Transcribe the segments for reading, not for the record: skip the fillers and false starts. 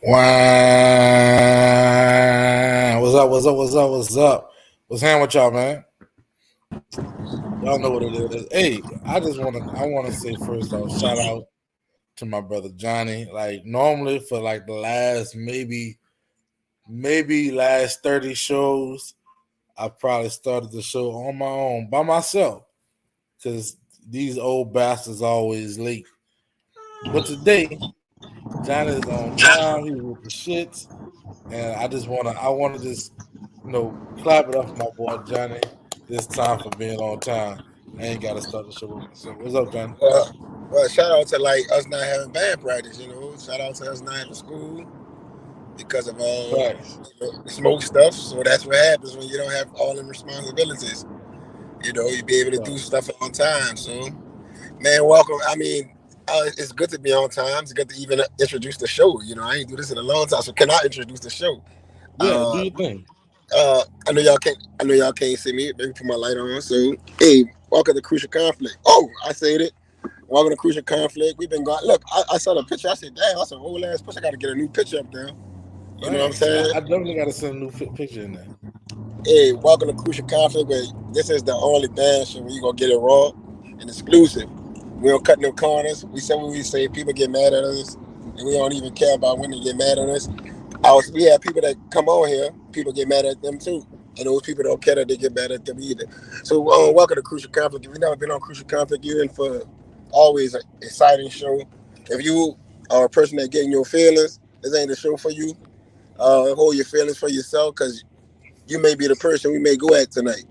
Wow. What's up? What's up? What's up? What's up? What's happening with y'all, man? Y'all know what it is. Hey, I wanna say first off, shout out to my brother Johnny. Like normally for like the last maybe last 30 shows, I probably started the show on my own by myself. Cause these old bastards always late. But today, Johnny's on time, he with the shits. And I wanna just clap it up for my boy Johnny this time for being on time. I ain't gotta start the show with me. So what's up, Johnny? Well, shout out to like us not having band practice. Shout out to us not having school because of Facts. smoke stuff. So that's what happens when you don't have all them responsibilities. You be able to do Right. stuff on time. So, man, welcome. I mean, it's good to be on time. It's good to even introduce the show. I ain't do this in a long time, so can I introduce the show? Yeah, do Uh, your thing. I know y'all can't. I know y'all can't see me. Let me put my light on. So, hey, welcome to Crucial Conflict. Oh, I said it. Welcome to Crucial Conflict. We've been going. Look, I saw the picture. I said, damn, that's an old ass picture. I got to get a new picture up there. You know what I'm Facts. saying? I definitely gotta send a new picture in there. Hey, welcome to Crucial Conflict. Where this is the only band show where you gonna get it raw and exclusive. We don't cut no corners. We say what we say. People get mad at us, and we don't even care about when they get mad at us. We have people that come on here. People get mad at them too, and those people don't care that they get mad at them either. So, welcome to Crucial Conflict. If you've never been on Crucial Conflict, you're in for always an exciting show. If you are a person that getting your feelings, this ain't a show for you. Hold your feelings for yourself because you may be the person we may go at tonight.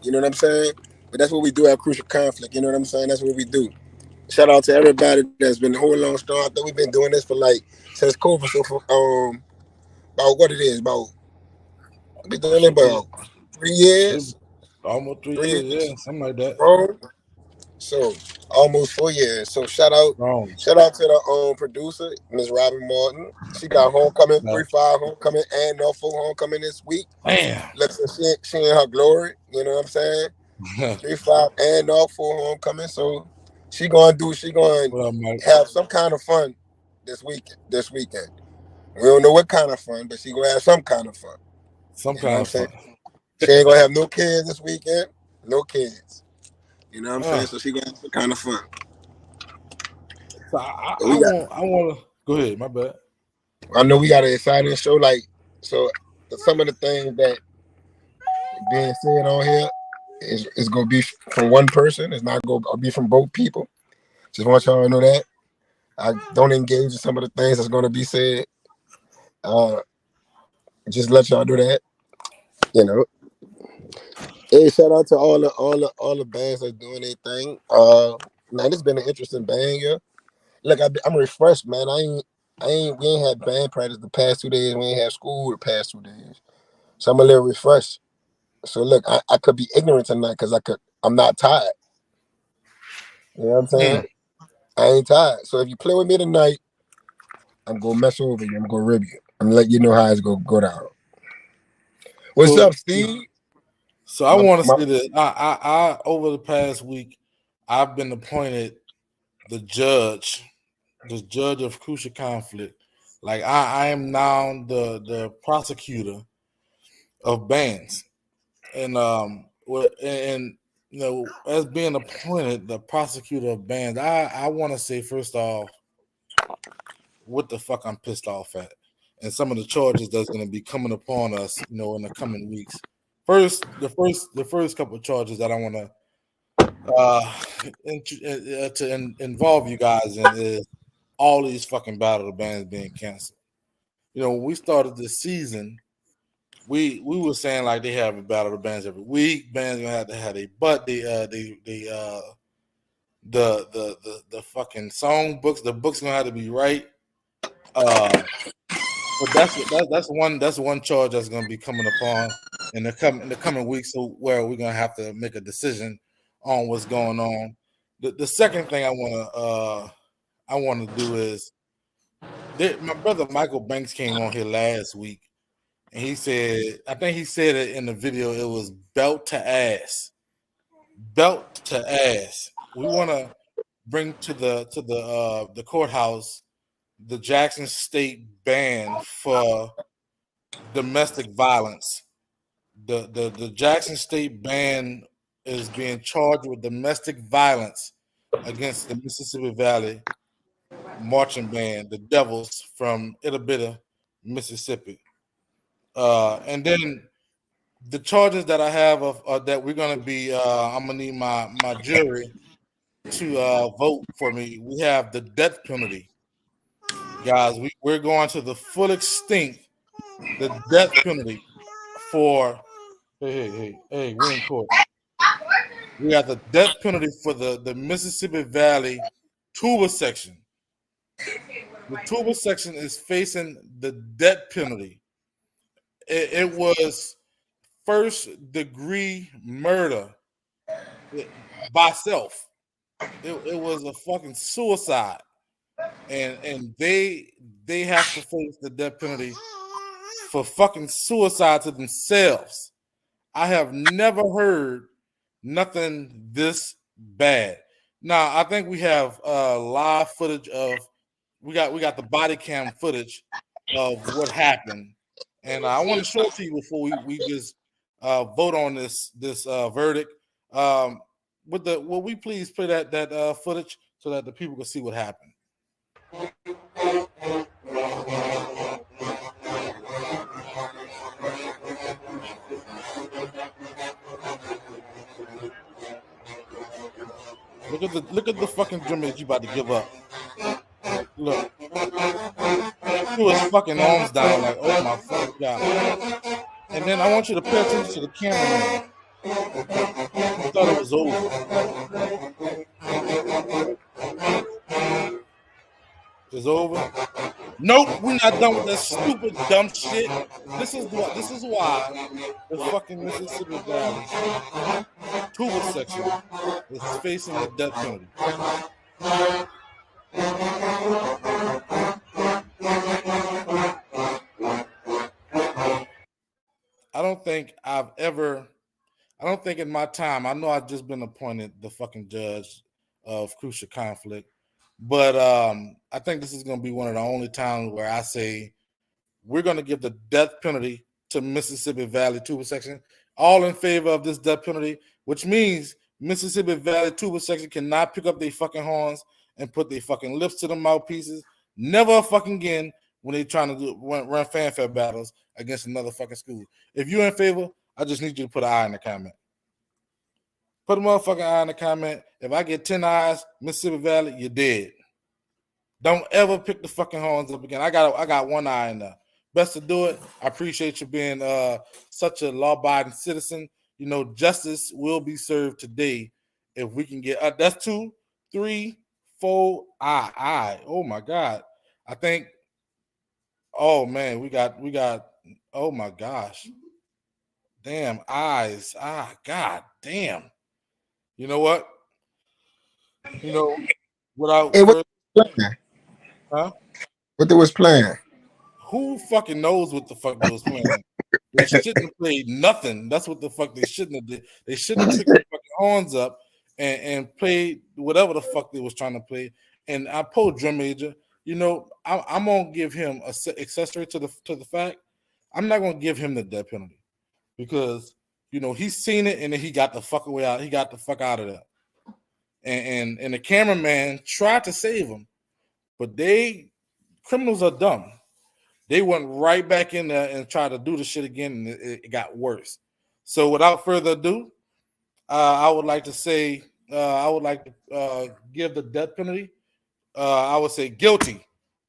You know what I'm saying? But that's what we do at Crucial Conflict. You know what I'm saying? That's what we do. Shout out to everybody that's been holding on strong. I think we've been doing this for like since COVID. So for about what it is about we've been doing it Should be about 3 years. almost 3 years, 3 years. yeah, something like that. Wrong. So almost 4 years. So Wrong. shout out to the producer, Miss Robin Martin. She got homecoming, No. 3-5 homecoming, and Norfolk homecoming this week. Damn. Looks like she in her glory. You know what I'm saying? 3-5 and Norfolk homecoming. So she going Well, Mike, to have some kind of fun this weekend. We don't know what kind of fun, but she gonna have some kind of fun. some You know what kind I'm of saying? fun. She ain't gonna have no kids this weekend. No kids. You know what I'm Uh, saying? So she gonna have some kind of fun. so But we got I want to go ahead. My bad. I know we got an exciting show. Like, so some of the things that being said on here is gonna be from one person. It's not gonna be from both people. Just want y'all to know that. I don't engage in some of the things that's gonna be said. Uh, just let y'all do that. You know. Hey, shout out to all the bands that's doing their thing. Man, it's been an interesting band year. Look, I'm refreshed, man. We ain't had band practice the past 2 days. We ain't had school the past 2 days. So I'm a little refreshed. So look, I could be ignorant tonight because I'm not tired. You know what I'm saying? Hmm. I ain't tired. So if you play with me tonight, I'm gonna mess over you. I'm gonna rib you. I'm gonna let you know how it's gonna go down. What's So up, Steve? I My, want to my, say that I over the past week I've been appointed the judge, of crucial conflict. Like I am now the prosecutor of bands, and as being appointed the prosecutor of bands, I want to say first off what the fuck I'm pissed off at, and some of the charges that's going to be coming upon us, in the coming weeks. The first couple of charges that I want to involve you guys in is all these fucking battle of bands being canceled. When we started this season, we were saying like they have a battle of bands every week. Bands gonna have to have a but the fucking song books. The books gonna have to be right. But that's one charge that's gonna be coming upon in the coming weeks. So where we're gonna have to make a decision on what's going on. The second thing I want to do is my brother Michael Banks came on here last week and he said, I think he said it in the video, it was belt to ass. Belt to ass. We want to bring to the courthouse the Jackson State ban for domestic violence. The Jackson State ban is being charged with domestic violence against the Mississippi Valley marching band, the Devils from Itabita, Mississippi. And then the charges that I have of that we're gonna be I'm gonna need my jury to vote for me. We have the death penalty. Guys, we're going to the full extent the death penalty for hey, we're in court. We got the death penalty for the Mississippi Valley Tuba section. The Tuba section is facing the death penalty. It was first degree murder by self. It was a fucking suicide, and they have to face the death penalty for fucking suicide to themselves. I have never heard nothing this bad. Now I think we have live footage of we got the body cam footage of what happened, and I want to show it to you before we just vote on this verdict. Will we please play that footage so that the people can see what happened? Look at the fucking drum that you about to give up. Look, threw his fucking arms down like, oh my fucking god. And then I want you to pay attention to the cameraman. He thought it was over. It's over. Nope, we're not done with that stupid dumb shit. This is why the fucking Mississippi Valley Tuba section is facing the death penalty. I don't think in my time, I know I've just been appointed the fucking judge of crucial conflict, but I think this is going to be one of the only times where I say we're going to give the death penalty to Mississippi Valley Tuba section. All in favor of this death penalty, which means Mississippi Valley Tuba section cannot pick up their fucking horns and put their fucking lips to the mouthpieces. Never fucking again when they're trying to run fanfare battles against another fucking school. If you're in favor, I just need you to put an eye in the comment. Put a motherfucking eye in the comment. If I get 10 eyes, Mississippi Valley, you're dead. Don't ever pick the fucking horns up again. I got one eye in there. Best to do it. I appreciate you being such a law-abiding citizen. You know, justice will be served today if we can get that's 2, 3, 4, I. Oh my God. I think. Oh man, we got. Oh my gosh. Damn eyes. God damn. You know what? You know, without huh? What they was playing? Who fucking knows what the fuck they was playing? They shouldn't have played nothing. That's what the fuck they shouldn't have did. They shouldn't have picked the fucking horns up and played whatever the fuck they was trying to play. And I told Drum Major, you know, I'm gonna give him a accessory to the fact. I'm not gonna give him the death penalty because you know he's seen it and then he got the fuck away out. He got the fuck out of there. And the cameraman tried to save him, but criminals are dumb. They went right back in there and tried to do the shit again, and it got worse. So without further ado, I would like to say give the death penalty. I would say guilty.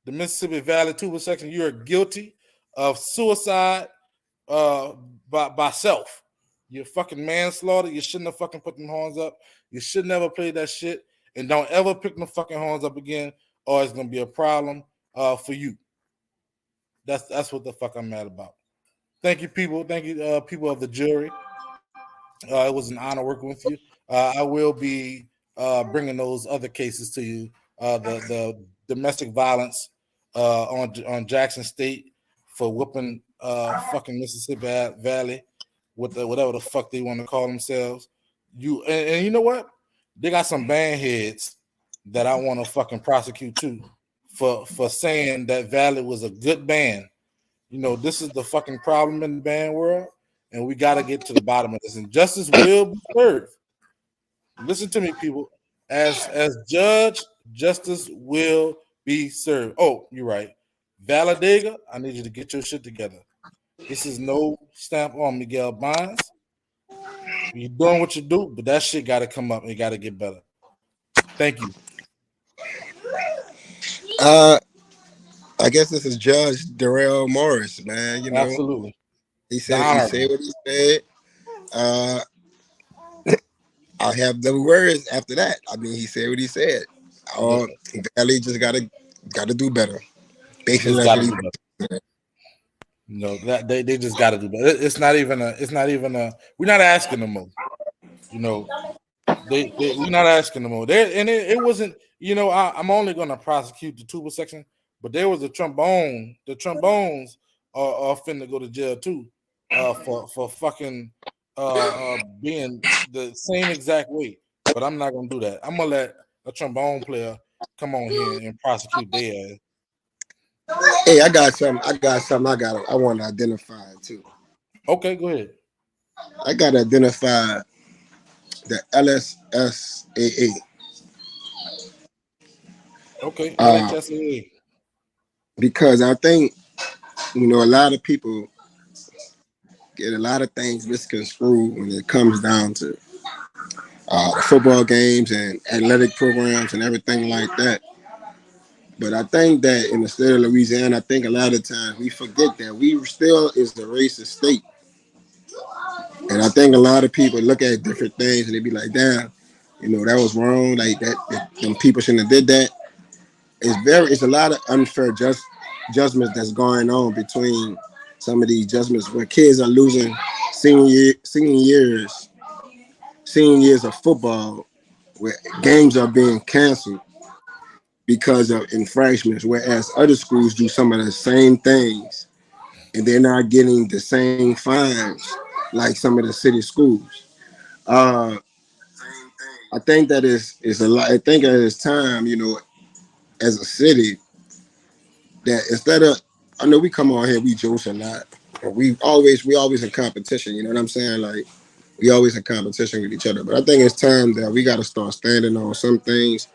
The Mississippi Valley Tuba section, you are guilty of suicide by self. You're fucking manslaughter. You shouldn't have fucking put them horns up. You should never play that shit. And don't ever pick them fucking horns up again, or it's gonna be a problem for you. That's what the fuck I'm mad about. Thank you, people. Thank you, people of the jury. It was an honor working with you. I will be bringing those other cases to you. The domestic violence on Jackson State for whooping fucking Mississippi Valley with whatever the fuck they want to call themselves. And you know what? They got some band heads that I want to fucking prosecute too for saying that Valley was a good band. You know, this is the fucking problem in the band world, and we got to get to the bottom of this. And justice will be served. Listen to me, people. As judge, justice will be served. Oh, you're right. Valadega, I need you to get your shit together. This is no stamp on Miguel Bonds. You're doing what you do, but that shit got to come up and it got to get better. Thank you. I guess this is Judge Darrell Morris, man. You know, Absolutely. he said what he said. I have the words after that. I mean, he said what he said. Valley just gotta do better. Basically, that's what he said. No, that they just got to do better. It's not even a. We're not asking them more. You know, we're not asking them more. It wasn't. You know, I'm only going to prosecute the tuba section, but there was a trombone. The trombones are finna go to jail too, for fucking being the same exact way. But I'm not gonna do that. I'm gonna let a trombone player come on here and prosecute their ass. Hey, I got something. I want to identify too. Okay, go ahead. I got to identify the LSSAA. Okay, LHSAA. Because I think, you know, a lot of people get a lot of things misconstrued when it comes down to football games and athletic programs and everything like that. But I think that in the state of Louisiana, I think a lot of times we forget that we still is a racist state. And I think a lot of people look at different things and they be like, damn, you know, that was wrong. Like that them people shouldn't have did that. It's a lot of unfair judgments that's going on between some of these judgments where kids are losing senior years of football, where games are being canceled because of infractions, whereas other schools do some of the same things and they're not getting the same fines like some of the city schools. I think that is a lot. I think at this time, you know, as a city, that instead of, I know we come on here, we joke a lot, and we always in competition. You know what I'm saying? Like we always in competition with each other. But I think it's time that we got to start standing on some things.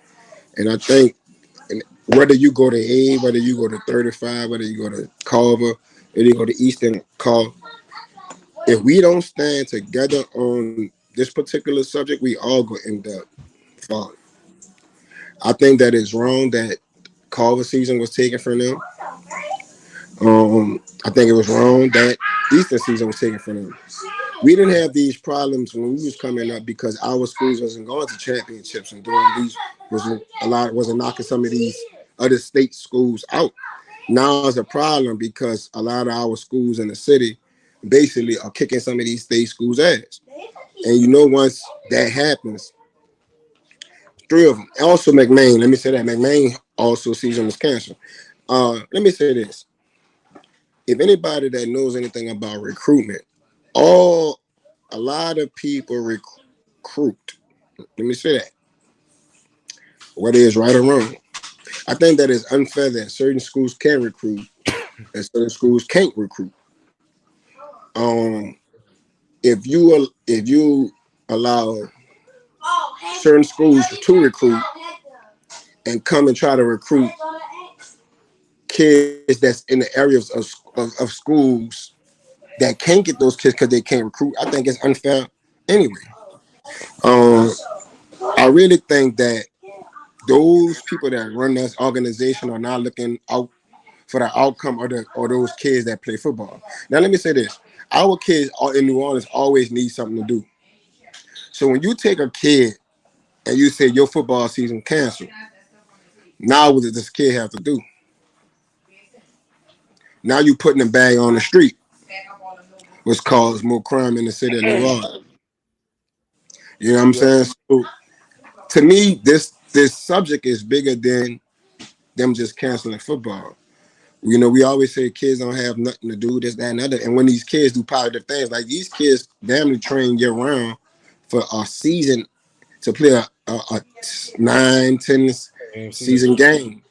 And I think, and whether you go to A, whether you go to 35, whether you go to Culver, whether you go to Eastern Call, if we don't stand together on this particular subject, we all go end up falling. I think that it's wrong that Culver season was taken from them. I think it was wrong that Eastern season was taken from them. We didn't have these problems when we was coming up because our schools wasn't going to championships and doing these wasn't knocking some of these other state schools out. Now it's a problem because a lot of our schools in the city basically are kicking some of these state schools' ass. And you know, once that happens, 3 of them. Also McMain, let me say that. McMain also season was canceled. Let me say this. If anybody that knows anything about recruitment, a lot of people recruit. Let me say that. Whether it's right or wrong. I think that it's unfair that certain schools can recruit and certain schools can't recruit. If you allow certain schools to recruit and come and try to recruit kids that's in the areas of schools that can't get those kids because they can't recruit, I think it's unfair anyway. I really think that those people that run this organization are not looking out for the outcome or those kids that play football. Now, let me say this. Our kids in New Orleans always need something to do. So when you take a kid and you say your football season canceled, now what does this kid have to do? Now you putting them back on the street, which causes more crime in the city of New Orleans. You know what I'm saying? So to me, this subject is bigger than them just canceling football. You know, we always say kids don't have nothing to do, this, that, and other. And when these kids do positive things, like these kids damn train year round for a season to play a 9-10 season game.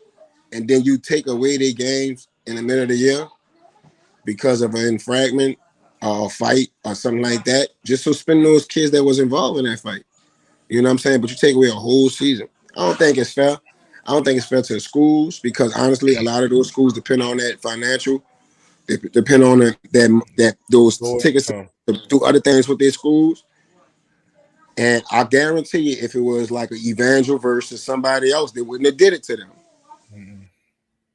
and then you take away their games in the middle of the year because of an infringement or a fight or something like that, just suspend those kids that was involved in that fight. You know what I'm saying? But you take away a whole season. I don't think it's fair. I don't think it's fair to the schools because honestly, a lot of those schools depend on that financial. They depend on that those Go tickets income. to do other things with their schools. And I guarantee you, if it was like an Evangel versus somebody else, they wouldn't have did it to them. Mm-mm.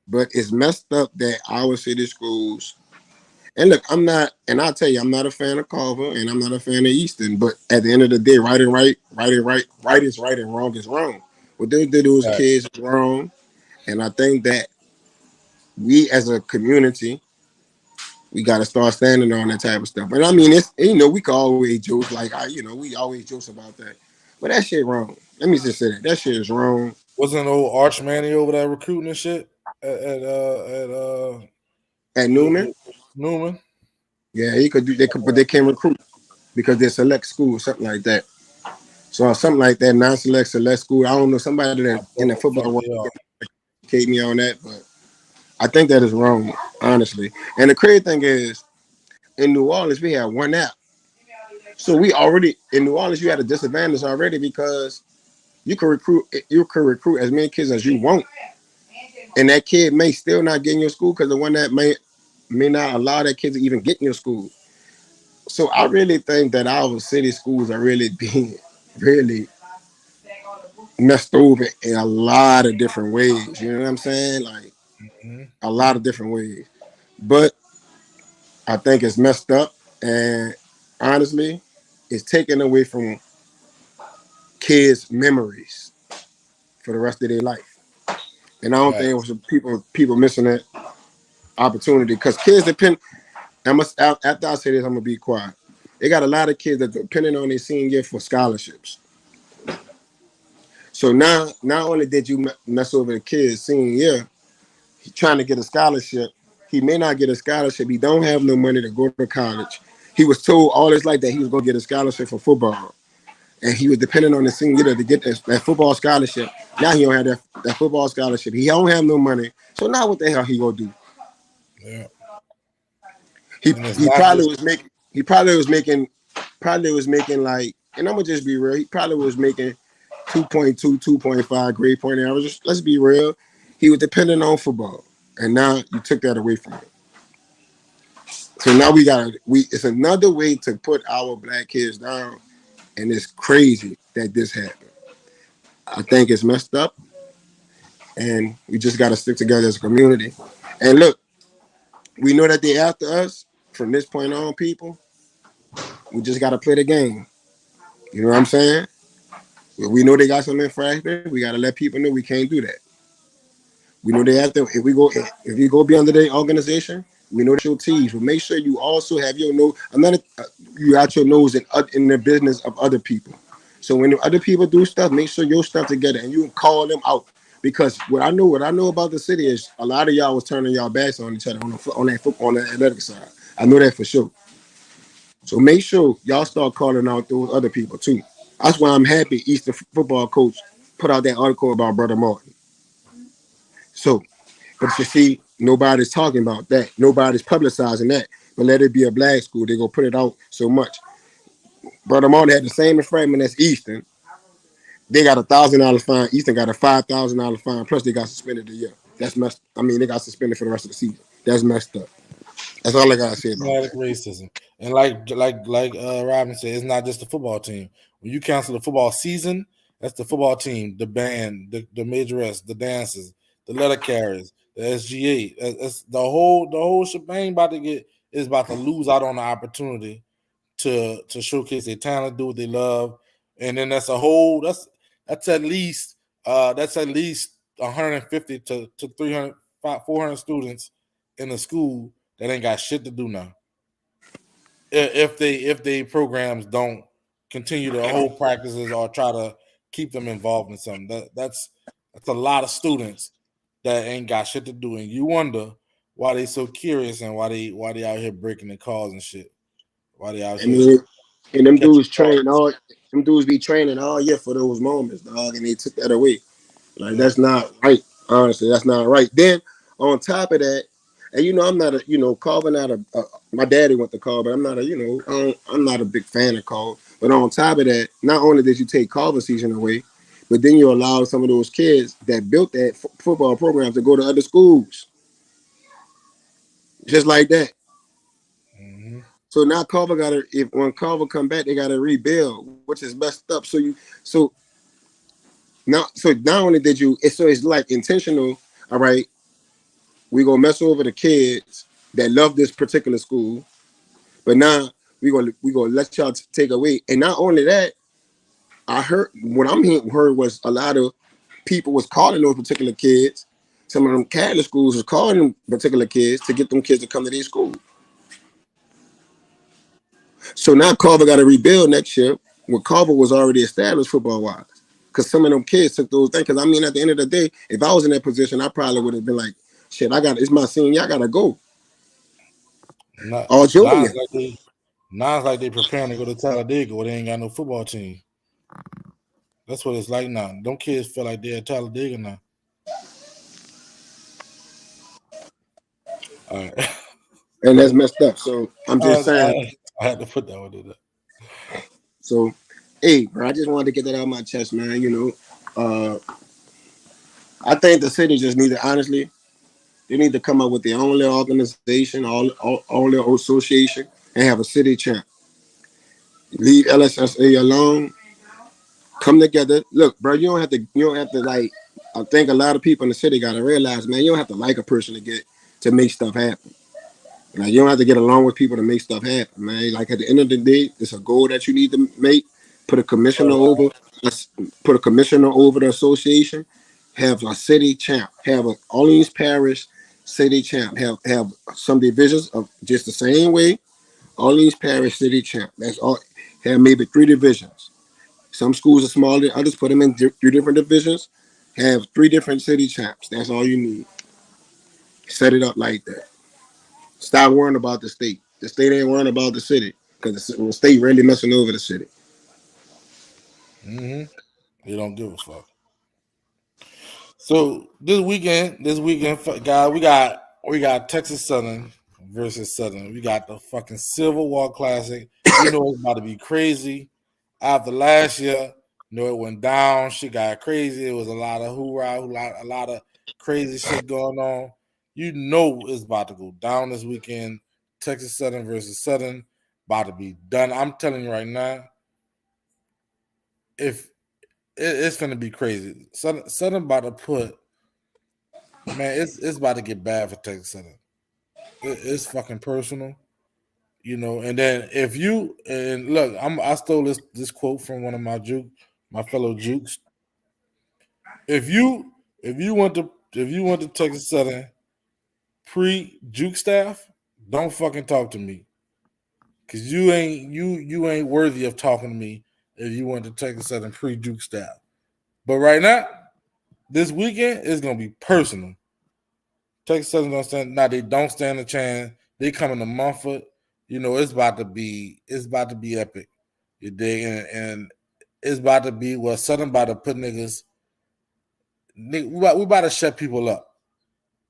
But it's messed up that our city schools. And look, I'm not, and I'll tell you, I'm not a fan of Carver, and I'm not a fan of Easton. But at the end of the day, right is right, and wrong is wrong. What they did to those Facts. kids is wrong, and I think that we as a community, we got to start standing on that type of stuff. And I mean, it's we can always joke like we always joke about that, but that shit wrong. Let me just say that shit is wrong. Wasn't old Arch Manny over there recruiting and shit at At Newman, Newman? yeah, he could do. They could, but they can't recruit because they're select school, something like that. So something like that, non-select, select school. I don't know somebody that I in the thought the football fuck world they are. educate me on that, but I think that is wrong, honestly. And the crazy thing is, in New Orleans, we have one app. So we already in New Orleans, you had a disadvantage already because you can recruit as many kids as you want, and that kid may still not get in your school because the one that may not allow that kid to even get in your school. So I really think that our city schools are really being really messed over in a lot of different ways. You know what I'm saying? Like Mm-hmm. a lot of different ways. But I think it's messed up, and honestly, it's taken away from kids' memories for the rest of their life. And I don't think it Facts. was people missing that opportunity because kids depend. After I say this, I'm gonna be quiet. They got a lot of kids that depending on their senior year for scholarships. So now, not only did you mess over the kid's senior year, he trying to get a scholarship. He may not get a scholarship. He don't have no money to go to college. He was told all his life that he was gonna get a scholarship for football, and he was depending on the senior year to get that football scholarship. Now he don't have that football scholarship. He don't have no money. So now what the hell he gonna do? Yeah. He And it's he not probably just was making he probably was making like, and I'm gonna just be real. He probably was making 2.2, 2.5 grade point average. Let's be real. He was dependent on football, and now you took that away from him. So now we it's another way to put our black kids down, and it's crazy that this happened. I think it's messed up, and we just got to stick together as a community. And look, we know that they after us from this point on, people. We just got to play the game. You know what I'm saying? We know they got some infractions. We got to let people know we can't do that. We know they have to. If you go beyond the organization, we know that your teams. But make sure you also have your nose. Another, you got your nose in the business of other people. So when other people do stuff, make sure your stuff together and you call them out. Because what I know about the city is a lot of y'all was turning y'all backs on each other on the athletic side. I know that for sure. So make sure y'all start calling out those other people too. That's why I'm happy Eastern football coach put out that article about Brother Martin. So, but you see, nobody's talking about that. Nobody's publicizing that. But let it be a black school. They're gonna put it out so much. Brother Martin had the same infringement as Eastern. They got $1,000 fine. Eastern got a $5,000 fine. Plus they got suspended a year. That's messed. I mean, they got suspended for the rest of the season. That's messed up. That's all I gotta say about systematic that. racism. And like Robin said, it's not just the football team. When you cancel the football season, that's the football team, the band, the majorettes, the dancers, the letter carriers, the SGA. That's the whole shebang about to get is about to lose out on the opportunity to showcase their talent, do what they love, and then that's at least 150 to 300 400 students in the school that ain't got shit to do now. If they programs don't continue to hold practices or try to keep them involved in something, that's a lot of students that ain't got shit to do, and you wonder why they so curious and why they out here breaking the cars and shit. Why they out I here mean, and them catching dudes train charges. all. Them dudes be training all year for those moments, dog, and they took that away. Like Yeah. that's not right. Honestly, that's not right. Then on top of that, and I'm not a Carver not my daddy went to Carver, but I'm not a I'm not a big fan of Carver. But on top of that, not only did you take Carver season away, but then you allowed some of those kids that built that football program to go to other schools, just like that. Mm-hmm. So now Carver got to if when Carver come back, they got to rebuild, which is messed up. So not only did you, it's like intentional. All right, we gonna mess over the kids that love this particular school, but now we gonna let y'all take away. And not only that, I heard what heard was a lot of people was calling those particular kids. Some of them Catholic schools was calling them particular kids to get them kids to come to their school. So now Carver got to rebuild next year when Carver was already established football wise. Because some of them kids took those things. Because I mean, at the end of the day, if I was in that position, I probably would have been like, "Shit, it's my senior. I gotta go." Not All now junior. it's like they preparing to go to Talladega where they ain't got no football team. That's what it's like now. Them kids feel like they're at Talladega now. All right. And that's messed up. So I'm just saying. I had to put that one in there. So, hey, bro, I just wanted to get that out of my chest, man. I think the city just need to honestly, they need to come up with their own little organization, all their association, and have a city champ. Leave LSSA alone. Come together. Look, bro, you don't have to like. I think a lot of people in the city got to realize, man, you don't have to like a person to make stuff happen. Like you don't have to get along with people to make stuff happen, man. Like at the end of the day, it's a goal that you need to make. Put a commissioner over, put a commissioner over the association. Have a city champ. Have a Orleans Parish city champ. Have some divisions of just the same way. Orleans Parish city champ. That's all. Have maybe 3 divisions. Some schools are smaller than others. Put them in 3 different divisions. Have 3 different city champs. That's all you need. Set it up like that. Stop worrying about the state. The state ain't worrying about the city because the state really messing over the city. Mm-hmm. They don't give a fuck. So this weekend, guys, we got Texas Southern versus Southern. We got the fucking Civil War Classic. You know it's about to be crazy. After last year, it went down. Shit got crazy. It was a lot of hoorah, a lot of crazy shit going on. You know it's about to go down this weekend. Texas Southern versus Southern about to be done. I'm telling you right now, if it's gonna be crazy. Southern about to put, man, it's about to get bad for Texas Southern. It's fucking personal, And then if you and look, I stole this quote from one of my fellow Jukes. If you went to Texas Southern pre-Juke staff, don't fucking talk to me, cause you ain't worthy of talking to me if you went to Texas Southern pre-Juke staff. But right now, this weekend is gonna be personal. Texas Southern don't stand. Now they don't stand a chance. They coming to Mumford. It's about to be epic. You dig? And it's about to be Southern about to put niggas. We about to shut people up.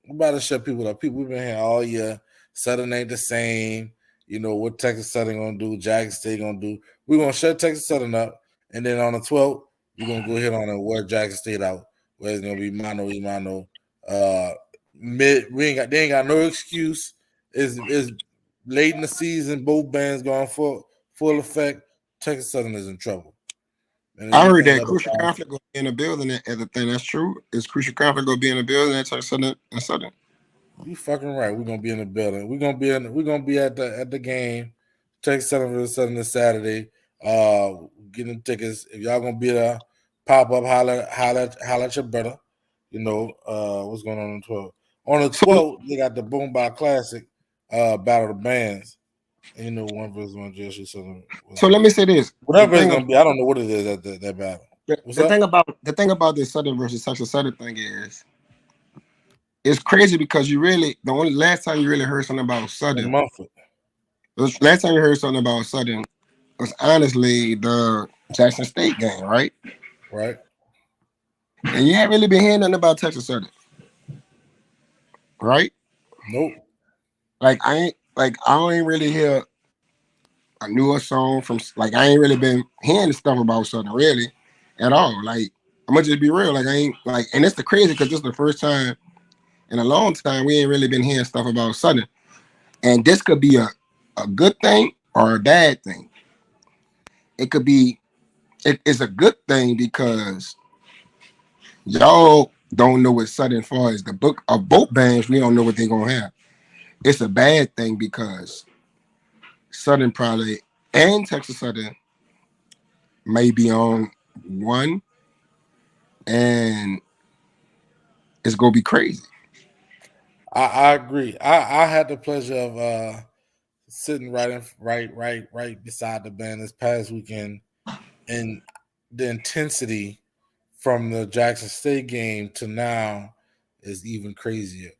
We about to shut people up. People we've been here all year. Southern ain't the same. What Texas Southern gonna do? Jackson State gonna do? We're gonna shut Texas Southern up, and then on the 12th, we're gonna go hit on and wear Jackson State out, where it's gonna be mano y mano. They ain't got no excuse. Is late in the season, both bands going full effect. Texas Southern is in trouble. And if I you heard think that Crucial Conflict gonna be in the building at the thing. That's true. Is Crucial Conflict gonna be in the building at Southern and Southern? you fucking right, we're gonna be in the building. We're gonna be at the game. Texas Southern versus Southern this Saturday. Getting tickets. If y'all gonna be there, pop up, holler at your brother. What's going on the 12th. On the So 12th, they got the Boom Bap Classic, Battle of the Bands. And one versus one Jersey Southern. so let me say this. Whatever it's gonna be, I don't know what it is at that battle. What's The up? thing about this Southern versus Texas Southern thing is it's crazy because the only last time you really heard something about In Southern, Mumford, the last time you heard something about Southern was honestly the Jackson State game, right? right? And you haven't really been hearing nothing about Texas Southern. right? Nope. I don't really hear a newer song from like I ain't really been hearing the stuff about Southern really at all. Like I'm gonna just be real. Like I ain't like, and it's the crazy because this is the first time in a long time we ain't really been hearing stuff about Southern, and this could be a good thing or a bad thing. It could be it's a good thing because y'all don't know what Southern far as the book of both bands. We don't know what they're gonna have. It's a bad thing because Southern probably and Texas Southern may be on one, and it's gonna be crazy. I agree. I had the pleasure of sitting right beside the band this past weekend, and the intensity from the Jackson State game to now is even crazier.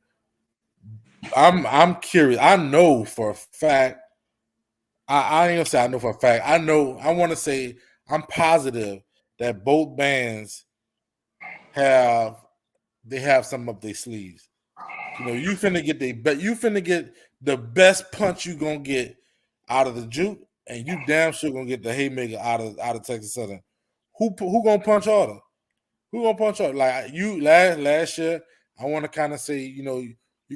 I'm curious. I know for a fact. I ain't gonna say I know for a fact. I know. I want to say I'm positive that both bands have they have something up their sleeves. You know, you finna get the best punch you gonna get out of the Juke, and you damn sure gonna get the haymaker out of Texas Southern. Who gonna punch harder? Who gonna punch harder? Like you last year, I want to kind of say, you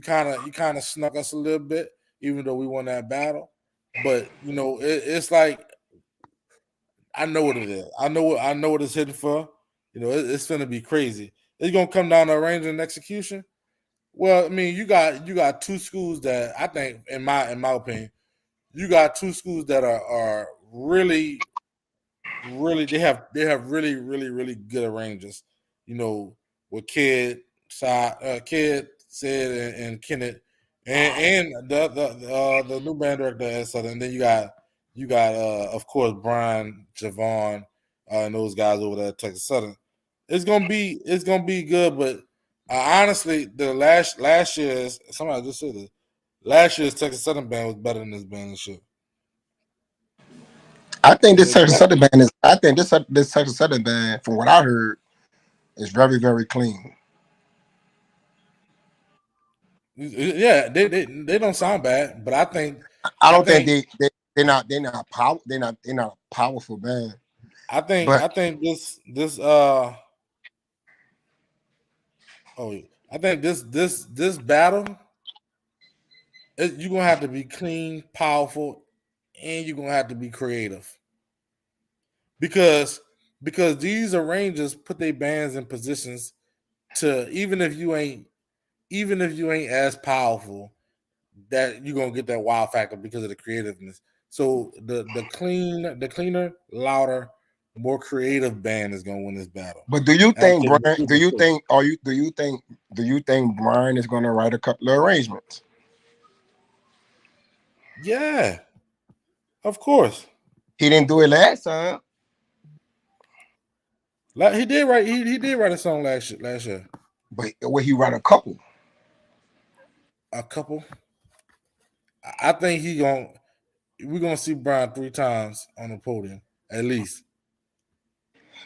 kind of snuck us a little bit, even though we won that battle. But it's like I know what it is. I know what it's hitting for. It's gonna be crazy. It's gonna come down to arranging and execution. Well, I mean, you got two schools that I think, in my opinion, you got two schools that are really, really they have really good arrangers. You know, with Kid said and Kenneth and the new band director at Southern. And then you got of course Brian, Javon, and those guys over there at Texas Southern. It's gonna be good, but honestly, the last year's somebody just said this. Last year's Texas Southern band was better than this band and shit. I think this It Texas was Southern band is. I think this Texas Southern band, from what I heard, is very clean. Yeah, they don't sound bad, but I think I I don't think think they're not a powerful band, I think but I think this oh I think this battle you're gonna have to be clean, powerful, and you're gonna have to be creative because these arrangers put their bands in positions to even if you ain't as powerful, that you're gonna get that wow factor because of the creativeness. So the cleaner, louder, more creative band is gonna win this battle. but do you And I'm think taking Brian? Do super you serious. think? Are you? Do you think Brian is going to write a couple of arrangements? Yeah, of course. He didn't do it last time, Like he did write a song last year. but will he write a couple? A couple. I think we're gonna see Brian 3 times on the podium at least.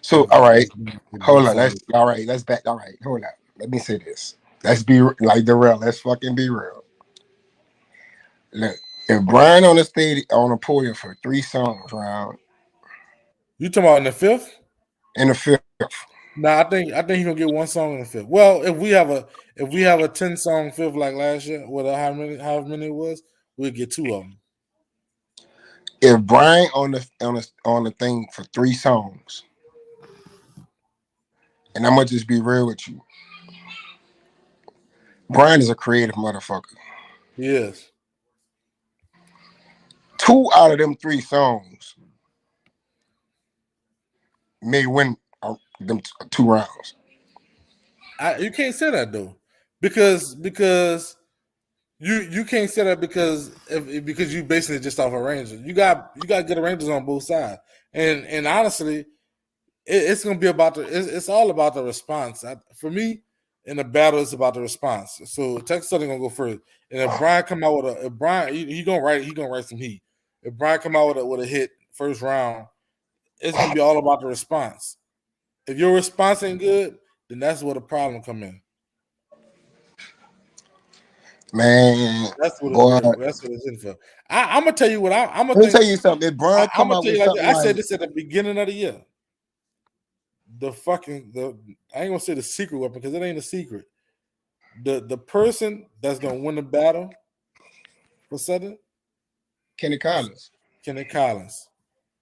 So, If all right, if hold both on. songs. Let's back. All right, hold on. Let me say this. Let's be like Darrell. Let's fucking be real. Look, if Brian on the stage on the podium for 3 songs round You talking about in the fifth? in the fifth, No, I think he's gonna get one song in the fifth. Well, if we have a 10 song fifth like last year, whether however many it was, we'll get two of them. if Brian on the thing for 3 songs, and I'm gonna just be real with you, Brian is a creative motherfucker. He is. 2 out of them 3 songs may win them 2 rounds. You can't say that though, because you can't say that because you basing it just off arrangers. You got good arrangers on both sides, and honestly, it's gonna be it's all about the response. For me, in the battle, it's about the response. So Texas Southern gonna go first, and if Brian come out with if Brian he gonna write some heat. If Brian come out with a hit first round, it's gonna be all about the response. If your response ain't good, then that's where the problem come in. Man, That's what it's boy, really. That's what it's in for. I'm gonna tell you what I'm gonna let me tell tell you. you something. If Brian I'm come gonna out tell you with like this. something I said like, this at the beginning of the year. The I ain't gonna say the secret weapon because it ain't a secret. The person that's gonna win the battle for Southern, Kenny Collins. Kenny Collins.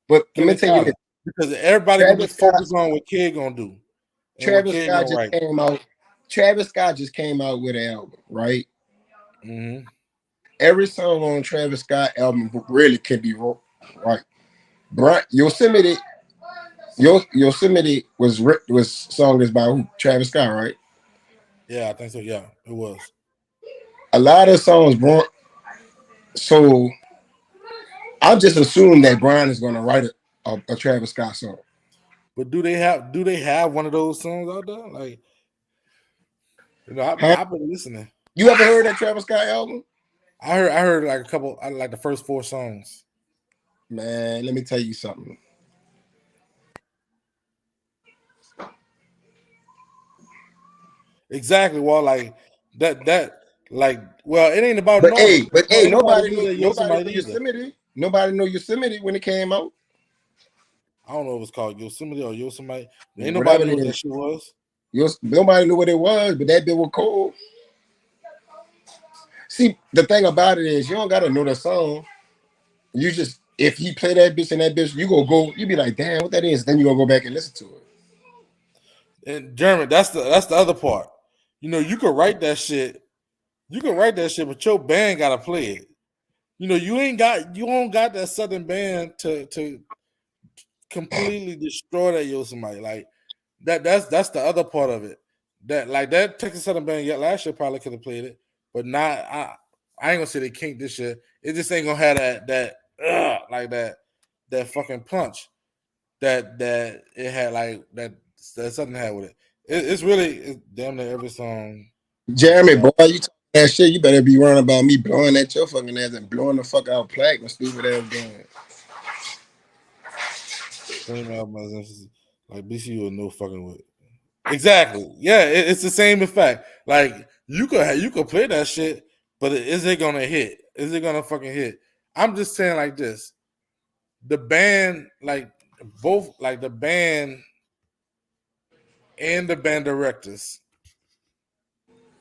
But let me Kenny tell you this. Collins. Because everybody gonna be Travis Scott, focused on what Kid gonna do and what Travis Kid Scott gonna just write. came out. Travis Scott just came out with an album, right? Mm-hmm. Every song on Travis Scott album really can be right. Brian, Yosemite was song is by who? Travis Scott, right? Yeah, I think so. Yeah, it was. A lot of songs, bro. So I just assume that Brian is going to write a Travis Scott song. But do they have one of those songs out there? Like, Huh? I've been listening. You ever heard that Travis Scott album? I heard like a couple. I like the first 4 songs. Man, let me tell you something. Exactly. Well, like that like well, it ain't about But knowing. hey, but No, hey, ain't nobody nobody knew knew that nobody knew Yosemite either. Yosemite. Nobody knew Yosemite when it came out. I don't know if it's called Yosemite or Yosemite. Ain't nobody Whatever knew it what that is. shit was. Nobody knew what it was, but that bit was cool. See, the thing about it is you don't gotta know the song. You just if he play that bitch and that bitch, you be like, damn, what that is. Then you gonna go back and listen to it. And German, that's the other part. You could write that shit. You can write that shit, but your band gotta play it. You don't got that Southern band to completely destroy that Yosemite. Like that's the other part of it. That Texas Southern band last year probably could have played it, but not. I ain't gonna say they can't this year. It just ain't gonna have like that fucking punch that it had like that Southern had with it. It's damn near every song on Jeremy, the boy, you talking that shit, you better be worrying about me blowing at your fucking ass and blowing the fuck out plaque and stupid ass game. same album as like BCU or no fucking with. Exactly. Yeah, it's the same effect. Like you could play that shit, but is it gonna hit? Is it gonna fucking hit? I'm just saying like this. The band, like both, like the band and the band directors,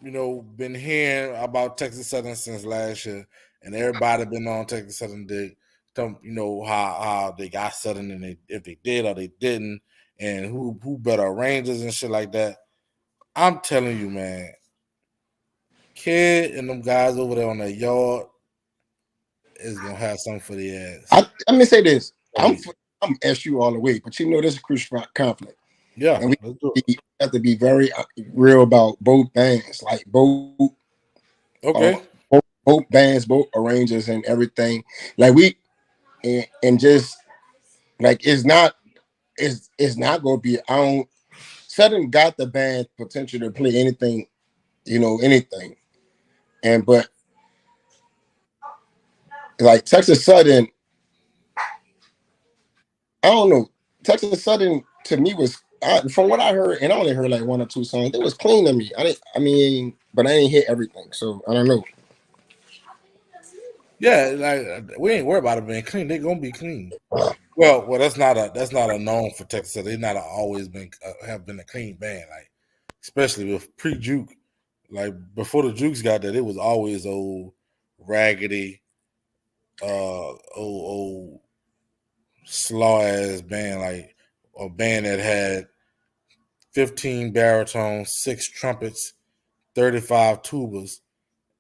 been hearing about Texas Southern since last year, and everybody been on Texas Southern Dick. How they got Southern and if they did or they didn't, and who better arrangers and shit like that. I'm telling you, man, Kid and them guys over there on the yard is gonna have something for the ass. Let me say this. Oh, I'm SU all the way, but you know this is a crucial conflict. yeah, And let's do we have to be very real about both bands, like it. uh, Okay. both bands, both arrangers and everything. Like and just like it's not gonna be I don't Southern got the band potential to play anything, anything. And but like Texas Southern, I don't know. Texas Southern to me from what I heard, and I only heard like one or two songs. It was clean to me. But I didn't hear everything, so I don't know. Yeah, like we ain't worried about it being clean. They gonna be clean. Well, that's not a known for Texas. They not always been have been a clean band. Like especially with pre Juke, like before the Jukes got that, it was always old raggedy, old slaw ass band, like a band that had 15 baritones, 6 trumpets, 35 tubas,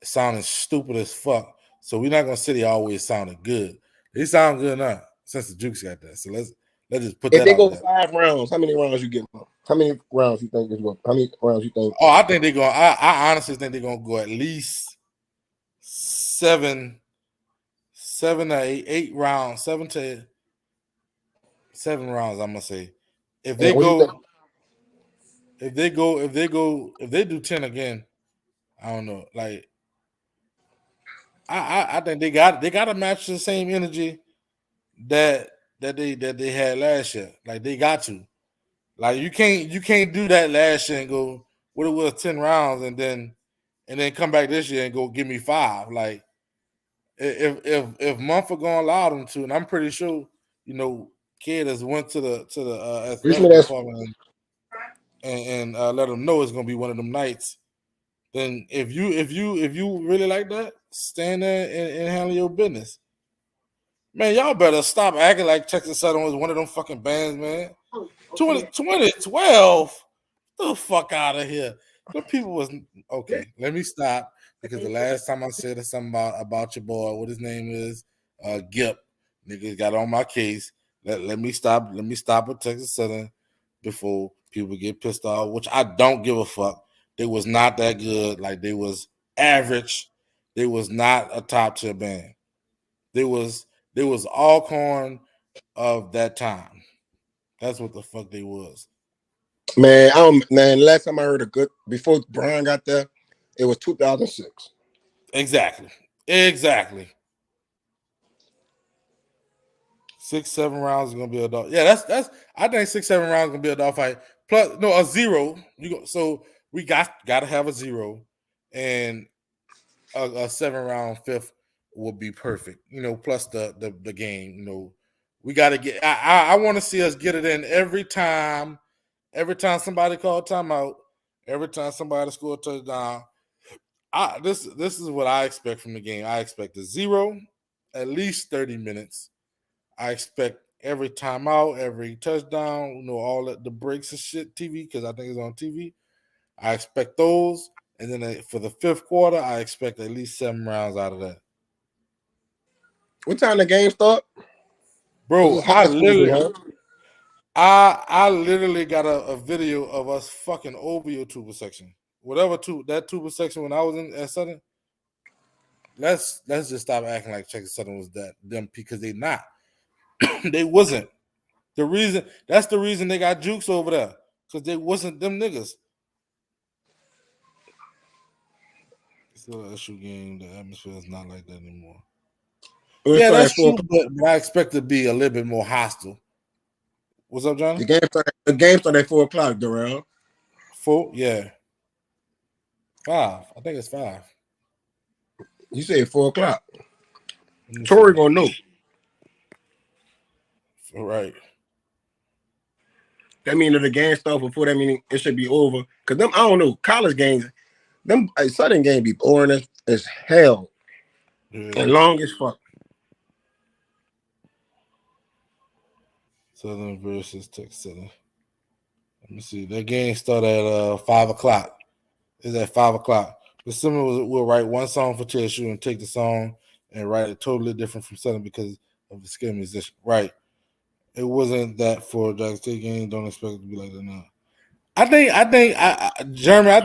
sounding stupid as fuck. So we're not gonna say they always sounded good. They sound good now since the Jukes got that. So let's just put If that they out go there. 5 rounds, how many rounds you get? How many rounds you think is what? How many rounds you think? Oh, I think they're going. I honestly think they're gonna go at least seven, 7 to 8 rounds, 7 to 7 rounds. I'm gonna say if And they what do you think? go, if they do 10 again, I don't know. Like I think they got to match the same energy that that they had last year. Like they got to. Like you can't do that last year and go what it was 10 rounds and then and then come back this year and go give me 5. Like if Mumford gonna allow them to, and I'm pretty sure Kid has went to the athletic department and let them know it's gonna be one of them nights. Then if you really like that, stand there and handle your business. Man, y'all better stop acting like Texas Southern was one of them fucking bands, man. 2012, the fuck out of here. The people was okay. Let me stop because the last time I said something about your boy, what his name is, Gip, niggas got on my case. Let me stop. Let me stop with Texas Southern before people get pissed off, which I don't give a fuck. They was not that good. Like they was average. They was not a top tier band. They was Alcorn of that time. That's what the fuck they was. Man, last time I heard a good before Brian got there, it was 2006. Exactly. 6-7 rounds is gonna be a dog. Yeah, that's. I think 6-7 rounds is gonna be a dog fight. Plus, no, a 0. So we got to have a 0, and a 7-round fifth would be perfect. Plus the game. We got to get. I want to see us get it in every time. Every time somebody call timeout. Every time somebody score a touchdown. This is what I expect from the game. I expect a 0, at least 30 minutes. I expect every timeout, every touchdown, all the breaks and shit, TV, because I think it's on TV. I expect those. And then for the 5th quarter, I expect at least 7 rounds out of that. What time the game start? Bro, I literally got a video of us fucking over your tuba section. Whatever that tuba section when I was in at Southern. Let's just stop acting like Texas Southern was them because they not. They wasn't. That's the reason they got Jukes over there. Because they wasn't them niggas. Still an issue game. The atmosphere is not like that anymore. Yeah, that's true, but I expect it to be a little bit more hostile. What's up, Johnny? The game started at 4:00, Darrell. 4? Yeah. 5. I think it's 5. You said 4:00. Tori gonna know. Right. That means if the game starts before that, meaning it should be over. Cause them, I don't know, college games, them Southern game be boring as hell. Yeah. And long as fuck. Southern versus Texas Southern. Let me see. That game started at 5 o'clock. It's at 5 o'clock. The Similar will write one song for TSU and take the song and write it totally different from Southern because of the skill musician. Right. It wasn't that for Jackson State game. Don't expect it to be like that now. Jeremy, I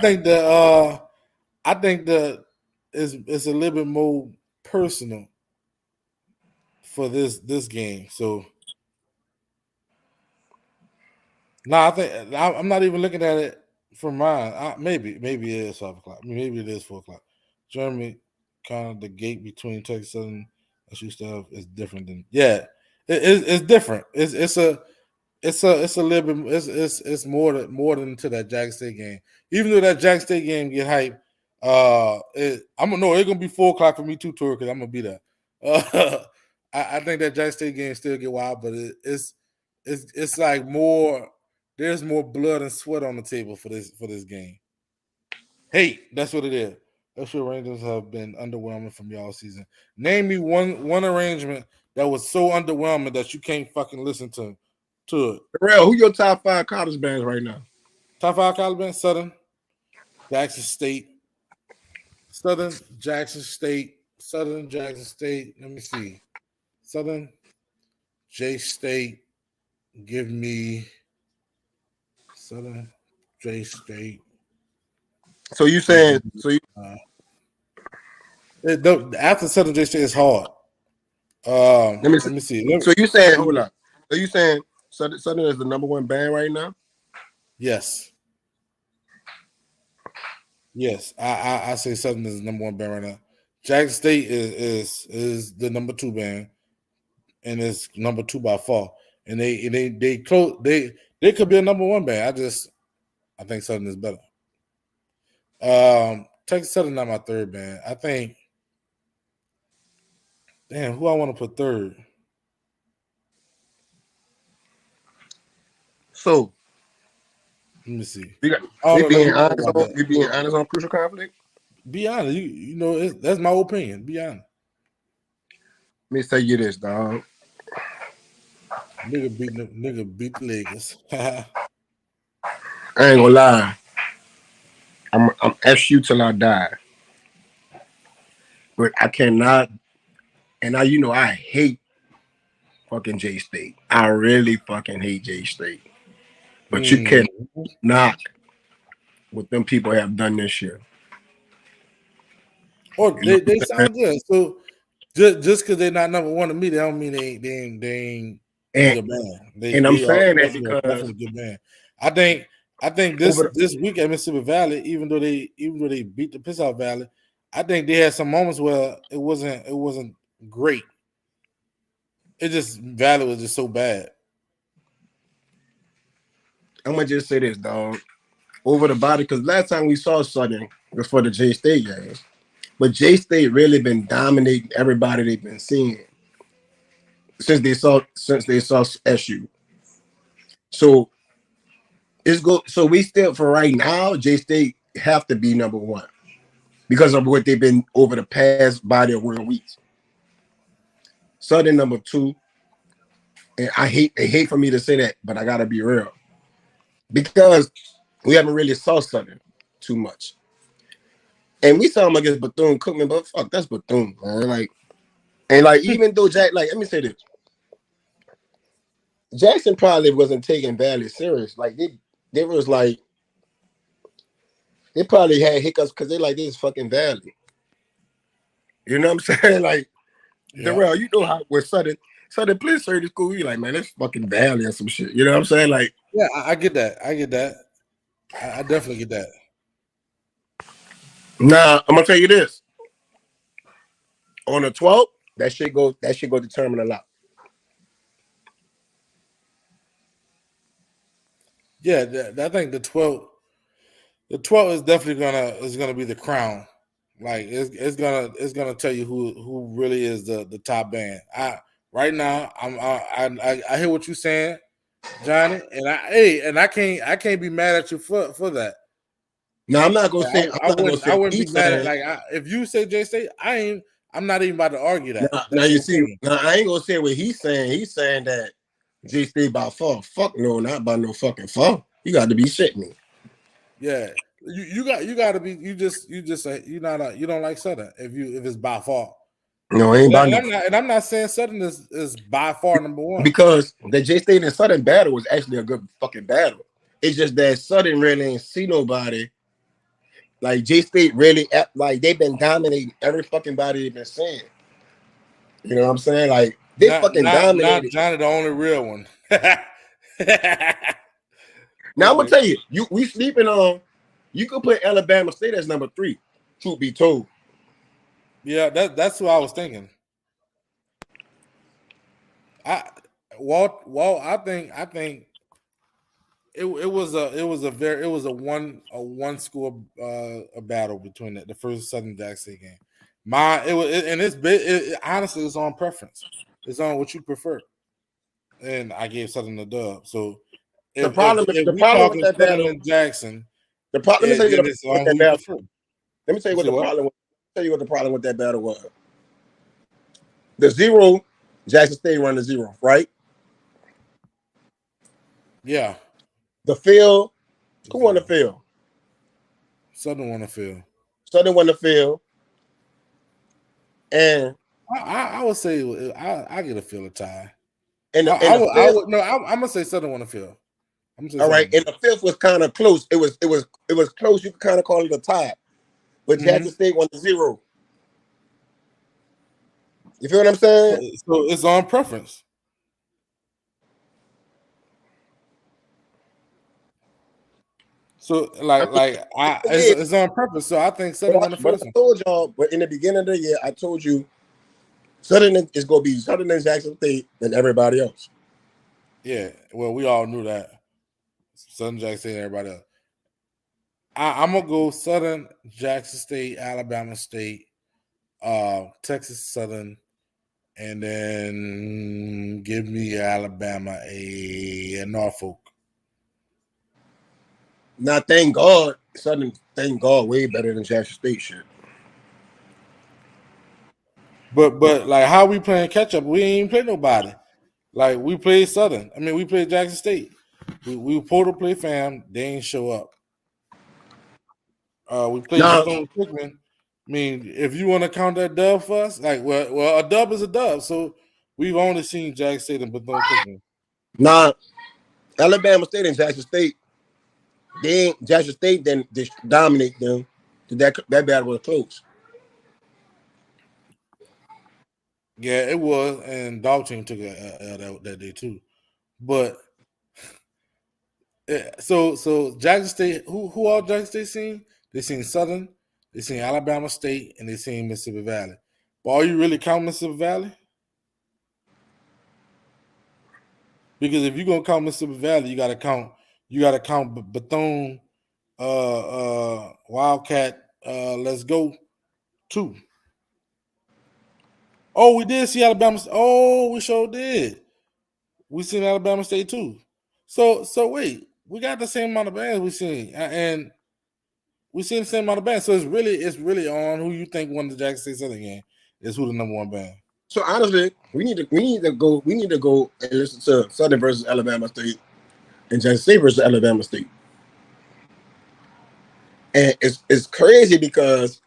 think the it's a little bit more personal for this game. So I think I'm not even looking at it from mine. Maybe it is 5 o'clock. Maybe it is 4 o'clock. Jeremy, kind of the gate between Texas Southern and SU stuff is different than it's different. It's a little bit. It's more than to that Jackson State game. Even though that Jackson State game get hype, it's gonna be 4 o'clock for me too, Tor, because I'm gonna be there. I think that Jackson State game still get wild, but it's like more. There's more blood and sweat on the table for this game. Hey, that's what it is. SU arrangements have been underwhelming from y'all season. Name me one arrangement that was so underwhelming that you can't fucking listen to it. Darrell, who your top 5 college bands right now? Top 5 college bands: Southern, Jackson State, Southern, Jackson State. Let me see. Southern, J State. Give me Southern, J State. So you saying after Southern J State is hard. Let me see. So you saying hold on. So you saying Southern is the number 1 band right now? Yes. I say Southern is the number 1 band right now. Jackson State is the number 2 band, and it's number 2 by far. And they could be a number 1 band. I think Southern is better. Texas Southern not my third band. I think. Damn, who I want to put third? So Let me see. you I don't know. being You know honest about on that. you being honest on Crucial Conflict. Be honest. You know that's my opinion. Be honest. Let me tell you this, dog. Nigga beat the Lakers. I ain't gonna lie. I'm SU till I die. But I cannot, and I I hate fucking J State. I really fucking hate J State. But you Mm. cannot what them people have done this year. Or You know they sound good. So just because they're not number one to me, they don't mean they ain't a and, good band. and I'm They are saying that definitely because a good band. I think this week at Mississippi Valley, even though they beat the piss out Valley, I think they had some moments where it wasn't great. It just Valley was just so bad. I'm gonna just say this, dog. Over the body, because last time we saw Southern was for the J State games. But J State really been dominating everybody they've been seeing since they saw SU. So so we still for right now, J State have to be number one because of what they've been over the past body of world weeks. Southern number two, and I hate for me to say that, but I gotta be real. Because we haven't really saw Southern too much. And we saw him against Bethune Cookman, but fuck, that's Bethune, man. Like even though let me say this. Jackson probably wasn't taking Valley serious. Like they was like they probably had hiccups because they like this fucking Valley. You know what I'm saying? Like Yeah, Darrell, you know how with Southern please serve the school. You like, man, that's fucking Valley or some shit. You know what I'm saying? Like, yeah, I get that. I definitely get that. nah, I'm gonna tell you this. On the 12th, that shit go determine a lot. Yeah, I think the 12th is definitely gonna be the crown. Like it's gonna tell you who really is the top band. Right now I hear what you're saying, Johnny, and I can't be mad at you for that. Now I'm not gonna say I what wouldn't be he's mad at saying. like if you say J State, I'm not even about to argue that. Now That's you your see, opinion. now I ain't gonna say what he's saying. He's saying that J State by far. Fuck no, not by no fucking far. You got to be shitting me. Yeah, you got to be you say you don't like Southern if it's by far. No, ain't by no. I'm not saying Southern is by far number one Because the J State and Southern battle was actually a good fucking battle. It's just that Southern really ain't see nobody. Like J State really like they've been dominating every fucking body they've been seeing. You know what I'm saying? Like they fucking not dominated. Johnny, the only real one. Now I'm gonna tell you, we sleeping on. You could put Alabama State as number 3. Truth be told. Yeah, that's who I was thinking. I think it was a one score a battle between the first Southern Jackson game. Honestly it's on preference. It's on what you prefer, and I gave Southern the dub. So if The we problem with talking that Southern battle. and Jackson, Let me tell you then the it's with on that who you battle. prefer. Let me tell you what See the what? problem. Tell you what the problem with that battle was. The 0 Jackson State run the 0, right? Yeah. The field. Who won the field? Southern won the field. Southern won the field. And I would say I get a field of tie. and the, and I the would fifth. no. I'm gonna say Southern won the field. I'm gonna say All right, Southern. and the fifth was kind of close. It was close. You could kind of call it a tie, but Jackson State won the 0. You feel what I'm saying? So it's on preference. So it's on purpose. So I think Southern won the But first I one. told y'all, but in the beginning of the year, I told you Southern is gonna be Southern and Jackson State than everybody else. Yeah, well, we all knew that. Southern Jackson and everybody else. I'm gonna go Southern, Jackson State, Alabama State, Texas Southern, and then give me Alabama a Norfolk. Now, thank God, Southern, thank God, way better than Jackson State shit. But like how we playing catch up? We ain't even play nobody. Like we played Southern. I mean, we played Jackson State. We were supposed to play fam. They ain't show up. We played Now, Bethune Cookman. I mean, if you want to count that dub for us, like well, a dub is a dub. So we've only seen Jackson State and Bethune Cookman. now, Alabama State and Jackson State, Jackson State then just dominate them. That battle was close. Yeah, it was, and Dog Team took it that day too. But so Jackson State, who all Jackson State seen? They seen Southern, they seen Alabama State, and they seen Mississippi Valley. But are you really counting Mississippi Valley? Because if you're gonna count Mississippi Valley, you gotta count Bethune, Wildcat, Let's Go too. Oh, we did see Alabama. Oh, we sure did. We seen Alabama State too. So wait, we got the same amount of bands we seen, and we seen the same amount of bands. So it's really on who you think won the Jackson State Southern game is who the number one band. So honestly, we need to go and listen to Southern versus Alabama State and Jackson State versus Alabama State. And it's crazy because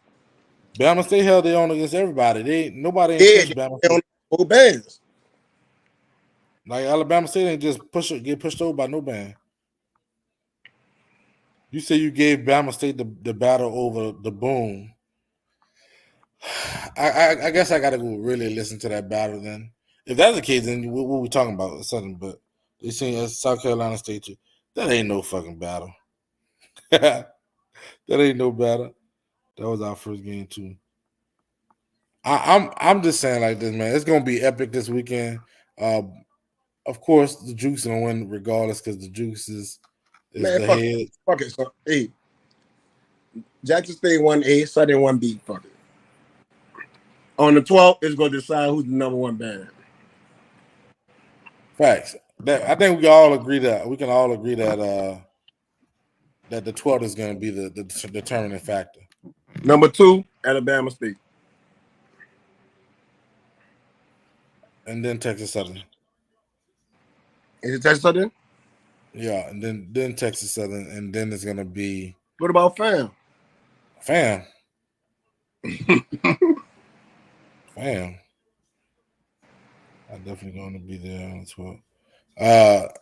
Bama State held their own against everybody. Nobody ain't pushed Bama State. Both bands. Like Alabama State ain't just get pushed over by no band. You say you gave Bama State the battle over the Boom. I guess I gotta go really listen to that battle then. If that's the case, then what we talking about? Something, but they seen South Carolina State too. That ain't no fucking battle. That ain't no battle. That was our first game too. I'm just saying like this, man. It's gonna be epic this weekend. Of course, the Juke's gonna win regardless because the Juke's is Man, the fuck head. it. Fuck it. So, hey, Jackson State 1A, Southern 1B. Fuck it. On the 12th, it's going to decide who's the number one band. Facts. I think we can all agree that that the 12th is going to be the determining factor. Number 2, Alabama State. And then Texas Southern. Is it Texas Southern? Yeah, and then Texas Southern, and then it's going to be... What about Fam? Fam. Fam. I'm definitely going to be there on the 12th.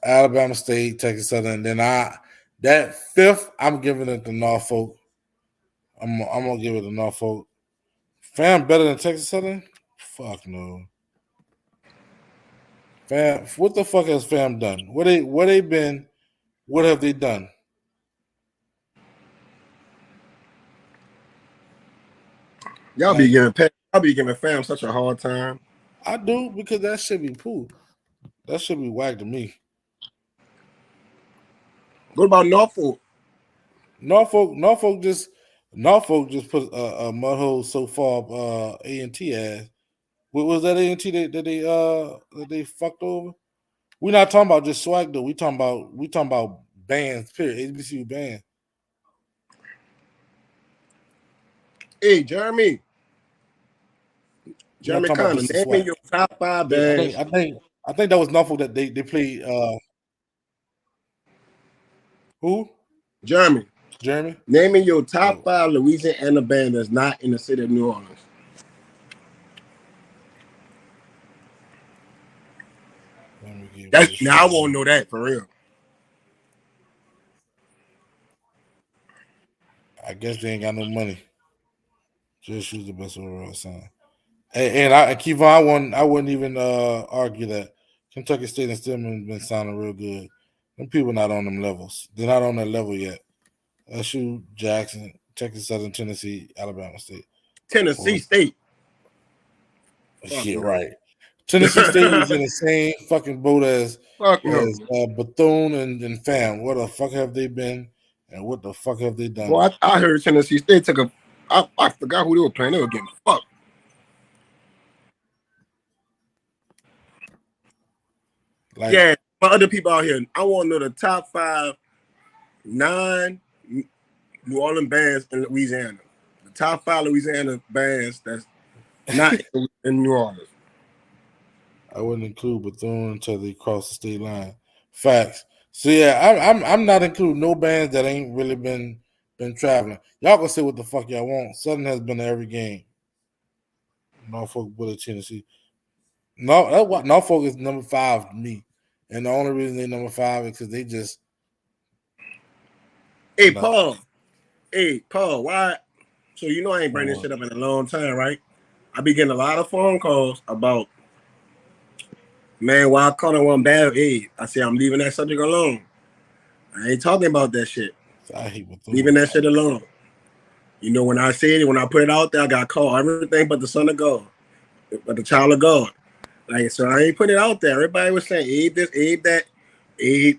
Alabama State, Texas Southern. Then that 5th, I'm giving it to Norfolk. I'm gonna give it to Norfolk. Fam better than Texas Southern? Fuck no. Fam, what the fuck has Fam done? What they been? What have they done? Y'all be giving Fam such a hard time. I do because that should be poo. That should be whack to me. What about Norfolk? Norfolk just put a mud hole so far up A&T ass. What was that A&T that they fucked over? We're not talking about just swag though. We talking about bands. Period. HBCU band. Hey, Jeremy Connor, name me your top 5 bands. I think that was Norfolk that they played. Who? Jeremy. Name me your top 5 Louisiana band that's not in the city of New Orleans. Now I won't know that for real. I guess they ain't got no money. Just use the best overall sign. And Kevon, I wouldn't even argue that Kentucky State and Stillman been sounding real good. Them people not on them levels. They're not on that level yet. SU, Jackson, Texas Southern, Tennessee, Alabama State. Tennessee State. Yeah, right. Tennessee State is in the same fucking boat as Bethune and Fam. What the fuck have they been? And what the fuck have they done? Well, I heard Tennessee State took a. I forgot who they were playing. They were getting fucked. Like, yeah, my other people out here. I want to know the top 9 New Orleans bands in Louisiana. The top 5 Louisiana bands that's not in New Orleans. I wouldn't include Bethune until they cross the state line. Facts. So yeah, I'm not including no bands that ain't really been traveling. Y'all can say what the fuck y'all want. Southern has been to every game. Norfolk, Bullet, Tennessee. Norfolk is number 5 to me, and the only reason they number 5 is because they just. Hey Paul, why? So you know I ain't bringing this shit up in a long time, right? I be getting a lot of phone calls about, man, why Connor one bad? Hey, I say I'm leaving that subject alone. I ain't talking about that shit. I hate leaving that shit alone. You know, when I said it, when I put it out there, I got called everything but the son of God, but the child of God. Like, so I ain't put it out there. Everybody was saying Abe this, Abe that, Abe.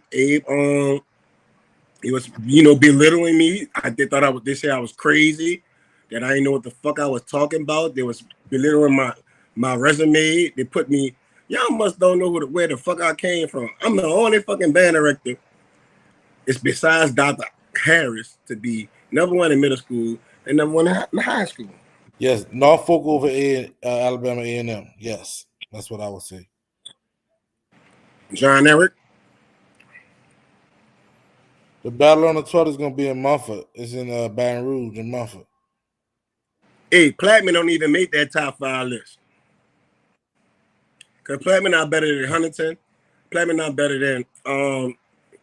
He was, belittling me. They said I was crazy, that I didn't know what the fuck I was talking about. They was belittling my resume. They put me. Y'all must don't know where the fuck I came from. I'm the only fucking band director. It's besides Dr. Harris to be number 1 in middle school and number 1 in high school. Yes, Norfolk over Alabama A&M. Yes, that's what I would say. John Eric. The battle on the 12th is going to be in Mumford. It's in Baton Rouge in Mumford. Hey, Plattman don't even make that top 5 list. Because Plattman not better than Huntington. Plattman not better than,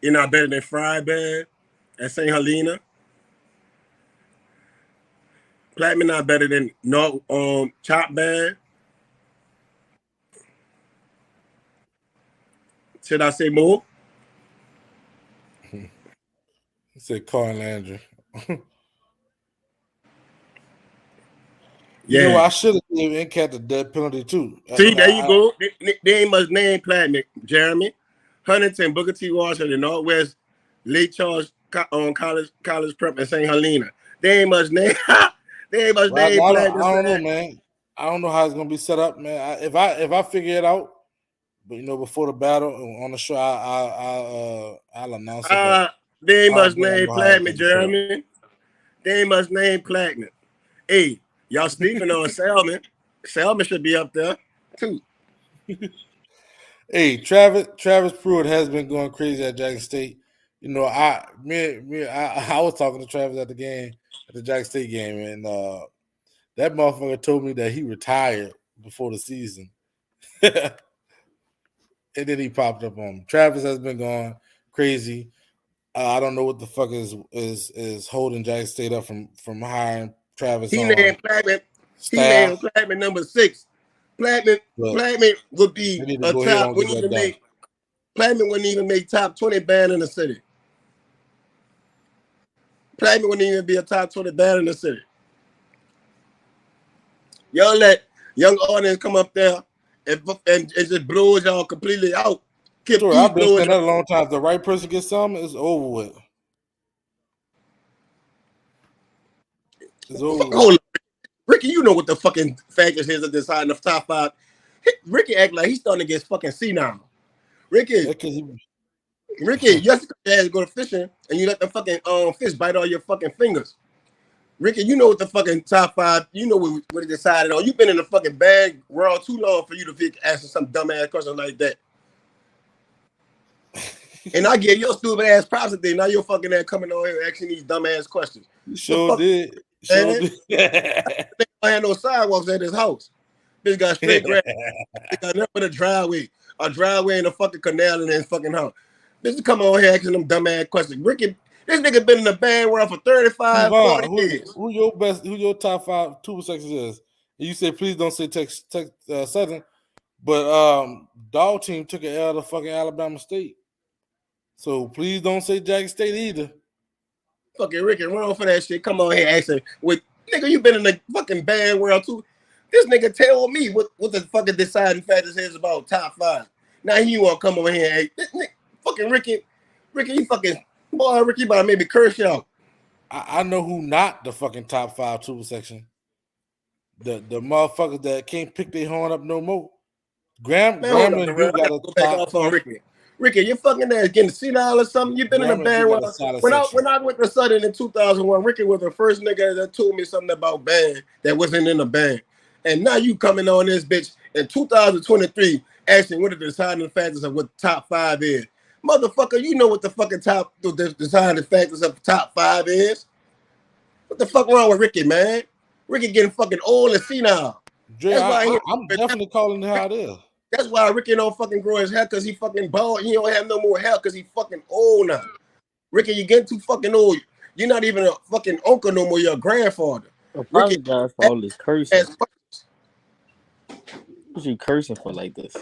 you're not better than Fry Band at St. Helena. Plattman not better than Chop Band. Should I say more? He said Carl Landry. You know, I should have given NCAT the death penalty too. See, there you go. They ain't much name Plattman, Jeremy. Huntington, Booker T. Washington, Northwest, Lake Charles College Prep, and St. Helena. They ain't much name. They ain't much name Plattman. I don't know, man. I don't know how it's gonna be set up, man. If I figure it out, but before the battle on the show, I'll announce it. They ain't much name Plattman, Jeremy. They ain't much name Plattman. Hey, y'all sleeping on Selman. Selman should be up there too. Hey, Travis Pruitt has been going crazy at Jackson State. I was talking to Travis at the Jackson State game, and that motherfucker told me that he retired before the season. And then he popped up on him. Travis has been going crazy. I don't know what the fuck is holding Jackson State up from hiring Travis. He named Plattman. He named Plattman number 6. Plattman would be a top. Plattman wouldn't even make top 20 band in the city. Plattman wouldn't even be a top 20 band in the city. Y'all let young audience come up there and just blows y'all completely out. Sure, I've been saying that a long time. If the right person gets something, it's over with. It's over with. Hold on. Ricky, you know what the fucking factors is of deciding the top 5. Ricky act like he's starting to get fucking senile. Ricky, you have to go to fishing and you let the fucking fish bite all your fucking fingers. Ricky, you know what the fucking top 5, you know what it decided on. You've been in the fucking bag world too long for you to be asking some dumbass question like that. And I give your stupid ass props today. Now you're fucking there coming on here asking these dumbass questions. You sure did. I had no sidewalks at his house. Bitch got straight grass. Got nothing but a driveway in the fucking canal in his fucking house. Bitch come on here asking them dumbass questions. Ricky, this nigga been in the band world for 35, 40 years. Who your top 5 tuba sections is? And you say please don't say Texas Southern, but Dog Team took an L to fucking Alabama State. So please don't say Jackson State either. Fucking Ricky, run for that shit. Come on here asking, nigga, you been in the fucking band world too. This nigga tell me what the fucking deciding factors is about top 5. Now he want to come over here and fucking Ricky, you fucking Boy, Ricky about to make me curse y'all. I know who not the fucking top 5 Tuba section. The motherfuckers that can't pick their horn up no more. Graham and you got a go back top. off on Ricky. Ricky, you fucking ass getting senile or something? You been in a band when I went to Southern in 2001. Ricky was the first nigga that told me something about band that wasn't in a band. And now you coming on this bitch in 2023 asking what the deciding factors of what top 5 is. Motherfucker, you know what the fucking the deciding factors of top 5 is. What the fuck wrong with Ricky, man? Ricky getting fucking old and senile. Dre, I'm definitely calling it how it is. That's why Ricky don't fucking grow his hair, because he fucking bald. He don't have no more hair because he fucking old now. Ricky, you getting too fucking old. You're not even a fucking uncle no more. You're a grandfather. Ricky, for all this cursing. What you cursing for like this?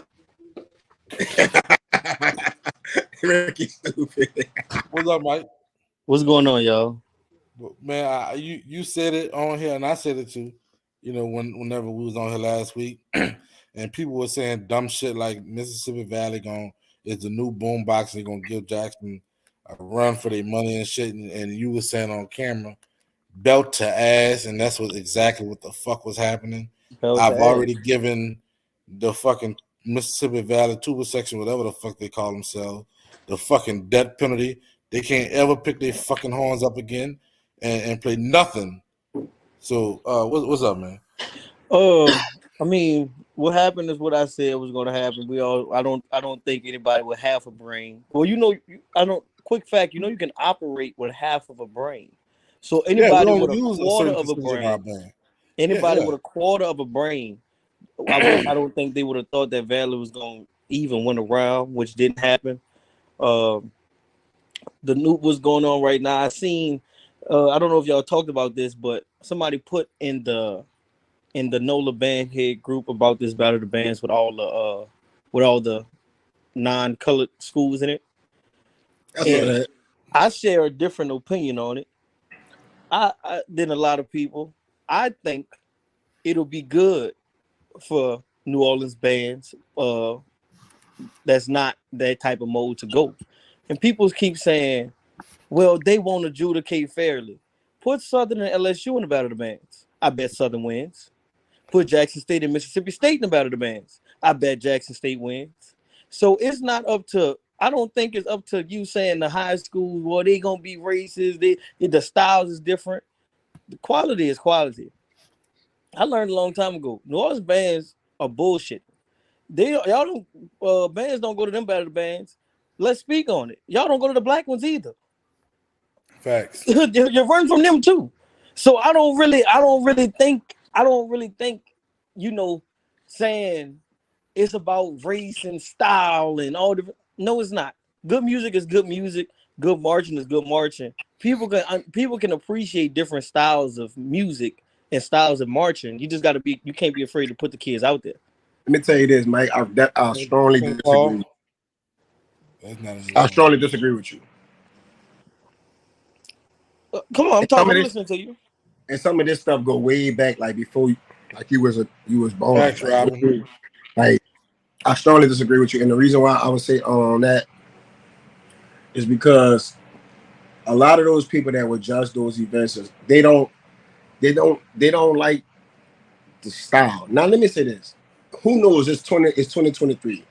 Ricky stupid. What's up, Mike? What's going on, y'all? Man, you said it on here, and I said it too. You know, whenever we was on here last week, and people were saying dumb shit like Mississippi Valley is the new boom box. They're gonna give Jackson a run for their money and shit. And you were saying on camera, belt to ass, and that's exactly what the fuck was happening. I've already given the fucking Mississippi Valley Tuba section, whatever the fuck they call themselves, the fucking death penalty. They can't ever pick their fucking horns up again and play nothing. So what's up, man? I mean, what happened is what I said was going to happen. I don't think anybody with half a brain. Well, quick fact, you can operate with half of a brain. So anybody with a quarter of a brain, with a quarter of a brain, I don't think they would have thought that Valley was going to even win a round, which didn't happen. The new what's going on right now. I seen. I don't know if y'all talked about this, but somebody put in the NOLA Bandhead group about this Battle of the Bands with all the non-colored schools in it. I share a different opinion on it. Than a lot of people. I think it'll be good for New Orleans bands that's not that type of mode to go. And people keep saying, well, they won't adjudicate fairly. Put Southern and LSU in the Battle of the Bands. I bet Southern wins. Put Jackson State and Mississippi State in the Battle of the Bands. I bet Jackson State wins. So it's not up to, I don't think it's up to you saying the high schools, well, they going to be racist. The styles is different. The quality is quality. I learned a long time ago, New Orleans bands are bullshit. Bands don't go to them Battle of the Bands. Let's speak on it. Y'all don't go to the black ones either. Facts. You run from them too. So I don't really think, saying it's about race and style and all the. No, it's not. Good music is good music. Good marching is good marching. People can appreciate different styles of music and styles of marching. You just you can't be afraid to put the kids out there. Let me tell you this, Mike. I strongly disagree. I strongly disagree with you. Come on, I'm listening to you. And some of this stuff go way back, like before, you was born. Thanks, Robin. Like, I strongly disagree with you, and the reason why I would say on that is because a lot of those people that would judge those events, they don't like the style. Now, let me say this: who knows? It's 2023.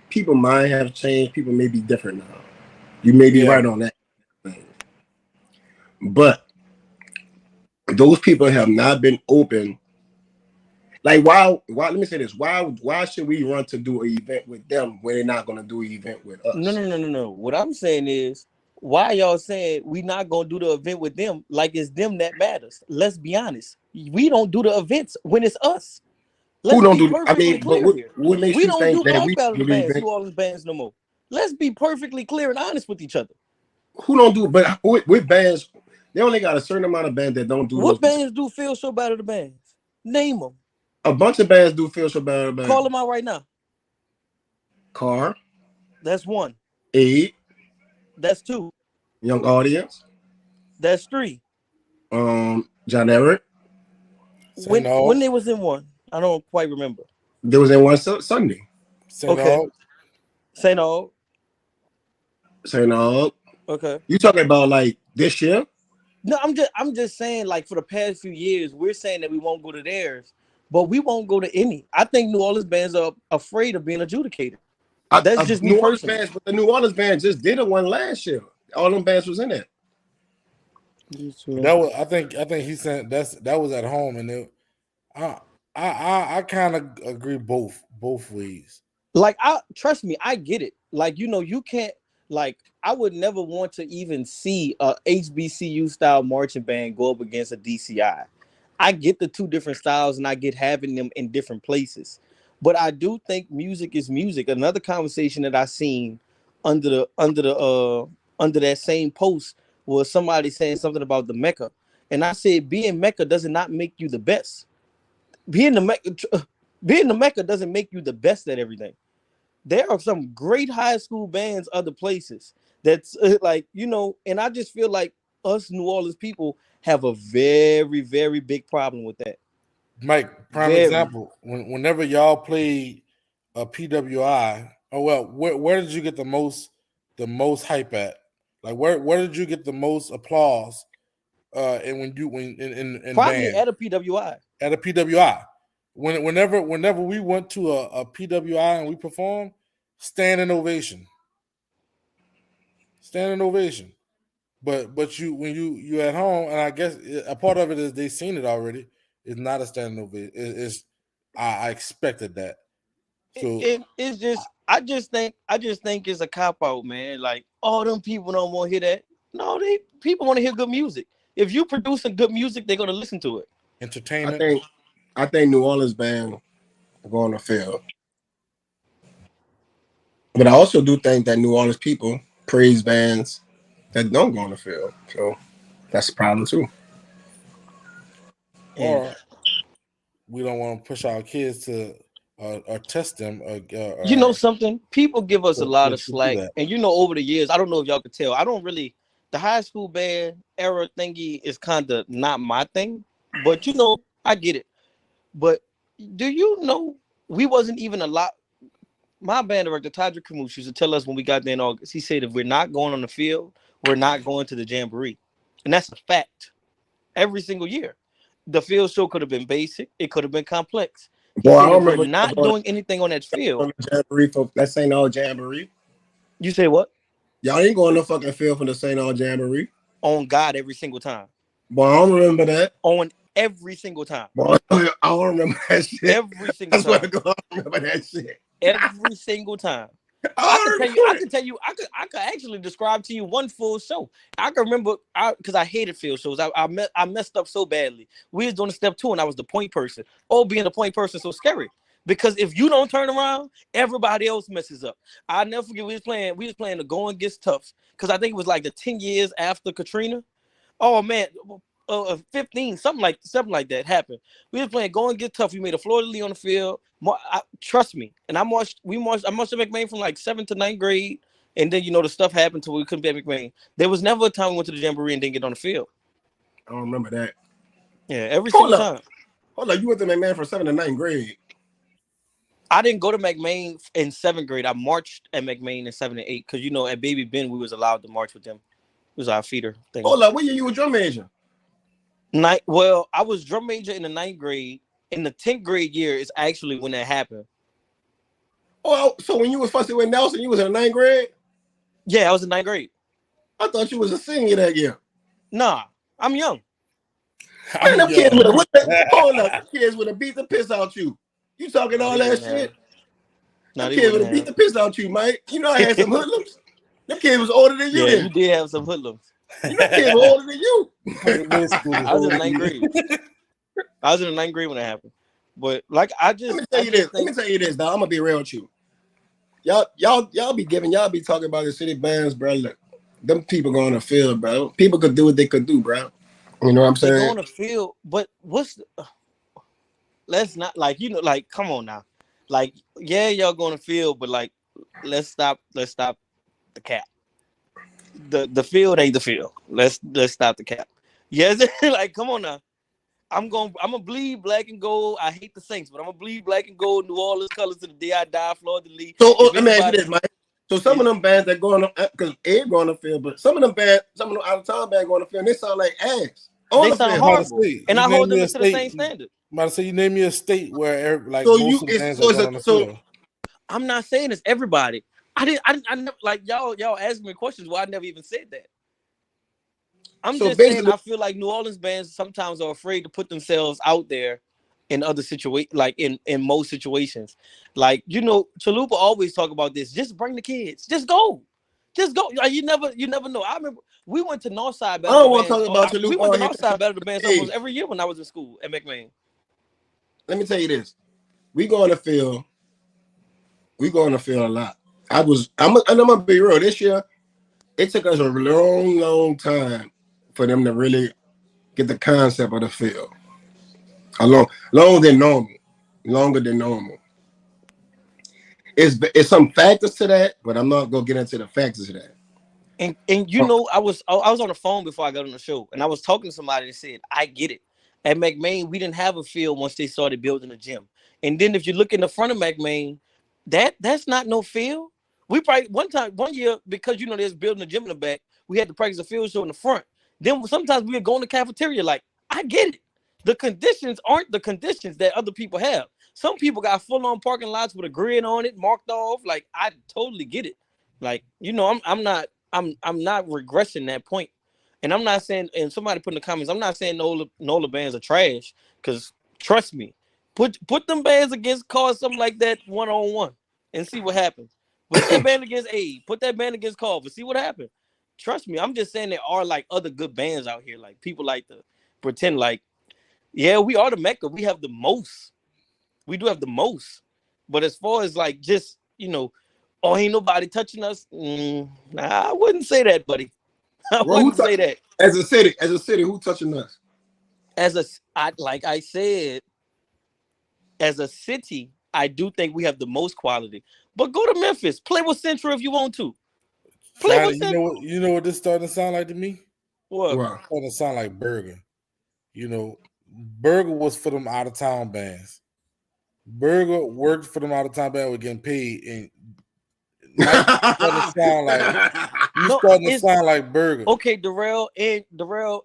People mind have changed. People may be different now. You may be right on that thing. But those people have not been open. Like, why? Let me say this: why should we run to do an event with them when they're not going to do an event with us? No. What I'm saying is, why y'all saying we not going to do the event with them? Like it's them that matters. Let's be honest. We don't do the events when it's us. Who don't do? I mean, but what makes you think that we do the bands, New Orleans bands no more? Let's be perfectly clear and honest with each other. Who don't do? But with bands, they only got a certain amount of bands that don't do. What bands do field show Battle of the Bands? Name them. A bunch of bands do field show Battle of the Bands. Call them out right now. Car. That's 1. Aid. That's 2. Young Audience. That's 3. John Everett. When they was in one, I don't quite remember. There was in one Sunday. St. Aug. St. Aug. Okay. You talking about like this year? No, I'm just saying, like for the past few years, we're saying that we won't go to theirs, but we won't go to any. I think New Orleans bands are afraid of being adjudicated. That's just me New Orleans personally. bands, but the New Orleans band just did a one last year. All them bands was in it. That was, I think he said that was at home, and I kind of agree both ways. Like, I trust me, I get it. Like, you can't, like, I would never want to even see a HBCU style marching band go up against a DCI. I get the two different styles and I get having them in different places. But I do think music is music. Another conversation that I seen under that same post was somebody saying something about the Mecca. And I said being Mecca does not make you the best. Being the Mecca being the Mecca doesn't make you the best at everything. There are some great high school bands other places that's and I just feel like us New Orleans people have a very, very big problem with that. Mike, prime Very. example. Whenever y'all played a PWI, oh well, where did you get the most hype at? Like where did you get the most applause? And when in Probably band at a PWI. at a PWI, whenever we went to a PWI and we performed, standing ovation, standing ovation. But you when you at home, and I guess a part of it is they seen it already. It's not a standing ovation. It's I expected that. So It's just I just think it's a cop out, man. Like all them people don't want to hear that. No, they people want to hear good music. If you producing good music, they're gonna listen to it. I entertainment. think I think New Orleans band are going to fail. But I also do think that New Orleans people praise bands that don't go on the field. So that's a problem too. And Or we don't want to push our kids to or test them something? People give us a lot of to do slack. that. And over the years, I don't know if y'all could tell. I don't really the high school band era thingy is kind of not my thing. But I get it. But do you know we wasn't even allowed? My band director, Tadra Kamush, used to tell us when we got there in August, he said, if we're not going on the field, we're not going to the jamboree. And that's a fact. Every single year. The field show could have been basic. It could have been complex. He Boy, I said, if we're remember not going doing anything on that on field, the jamboree for that St. All Jamboree. you say what? Y'all ain't going no fucking field for the St. All Jamboree. On God every single time. Boy, I don't remember that. On every single time. Boy, I don't remember that shit. Every single I swear time. to God, I don't remember that shit. Every single time. I I could actually describe to you one full show. I can remember because I hated field shows. I messed up so badly. We was doing step 2 and I was the point person. Oh, being the point person so scary. Because if you don't turn around, everybody else messes up. I'll never forget we was playing the Going Gets Tough. Because I think it was like the 10 years after Katrina. Oh man, 15, something like that happened. We were playing Going Get Tough. We made a Florida Lee on the field. Trust me. And I marched at McMain from like 7th to 9th grade. And then the stuff happened to where we couldn't be at McMain. There was never a time we went to the jamboree and didn't get on the field. I don't remember that. Yeah, every single time. Hold up, you went to McMahon from 7th to 9th grade. I didn't go to McMain in 7th grade. I marched at McMain in 7th and 8th because at Baby Ben we was allowed to march with them. It was our feeder thing. Hold up, what year you were drum major? Well, I was drum major in the 9th grade. In the 10th grade year is actually when that happened. Oh, so when you was fussing with Nelson, you was in the 9th grade? Yeah, I was in 9th grade. I thought you was a senior that year. Nah, I'm young. Man, them kids would have beat the piss out you. You talking all that shit? Them kids would have beat the piss out you, Mike. You know I had some hoodlums. Them kids was older than you. Yeah, you did have some hoodlums. Them kids were older than you. I was in the 9th grade. I was in the 9th grade when that happened. But like let me tell you this, dog. I'm gonna be real with you. Y'all be talking about the city bands, bro. Look, them people going to field, bro. People could do what they could do, bro. You know what I'm saying? They go on the field, but let's not come on now. Like, yeah, y'all going to field, but like let's stop the cap. The field ain't the field. Let's stop the cap. Yes, like come on now. I'm gonna bleed black and gold. I hate the Saints, but I'm gonna bleed black and gold, New Orleans colors to the day I die, Florida Lee. So let me ask you this, Mike. So some of them bands that go on because Ed go on the field, but some of them bands, some of them out of town bands go on the field, and they sound like ass. They sound horrible, and I hold them to the same standard. I'm about to say, you name me a state where like So most of the bands are going on the field. I'm not saying it's everybody. I never, like y'all asking me questions where I never even said that. I'm just saying I feel like New Orleans bands sometimes are afraid to put themselves out there in other situations, like in most situations. Like, you know, Chalupa always talk about this. Just bring the kids. Just go. Like, you never know. I remember we went to Northside Battle. I don't want to talk about Chalupa. We went to Northside Battle the bands almost every year when I was in school at McMahon. Let me tell you this. We go on the field. We go on the field a lot. I'm gonna be real. This year, it took us a long time for them to really get the concept of the field. Longer than normal. It's some factors to that, but I'm not gonna get into the factors of that. And you know, I was on the phone before I got on the show, and I was talking to somebody that said, I get it. At McMahon, we didn't have a field once they started building a gym. And then if you look in the front of McMahon, that's not no field. We probably one year, because you know there's building a gym in the back, we had to practice a field show in the front. Then sometimes we would go in the cafeteria. Like, I get it. The conditions aren't the conditions that other people have. Some people got full-on parking lots with a grid on it, marked off. Like, I totally get it. Like, you know, I'm not regressing that point. And I'm not saying, and somebody put in the comments, I'm not saying NOLA bands are trash, because trust me, put them bands against cars, something like that, one-on-one, and see what happens. Put that band against Abe, put that band against Carver, see what happens. Trust me, I'm just saying there are like other good bands out here. Like, people like to pretend like, yeah, we are the Mecca. We have the most. We do have the most. But as far as like just, you know, oh, ain't nobody touching us. Nah, I wouldn't say that, buddy. I wouldn't say that. As a city, who touching us? Like I said, as a city, I do think we have the most quality. But go to Memphis, play with Central if you want to. Play with Central. You know what this starting to sound like to me? What? It's starting to sound like Berger. You know, Berger was for them out of town bands. Berger worked for them out of town bands with getting paid, and starting to sound like Berger. Okay, Darrell and you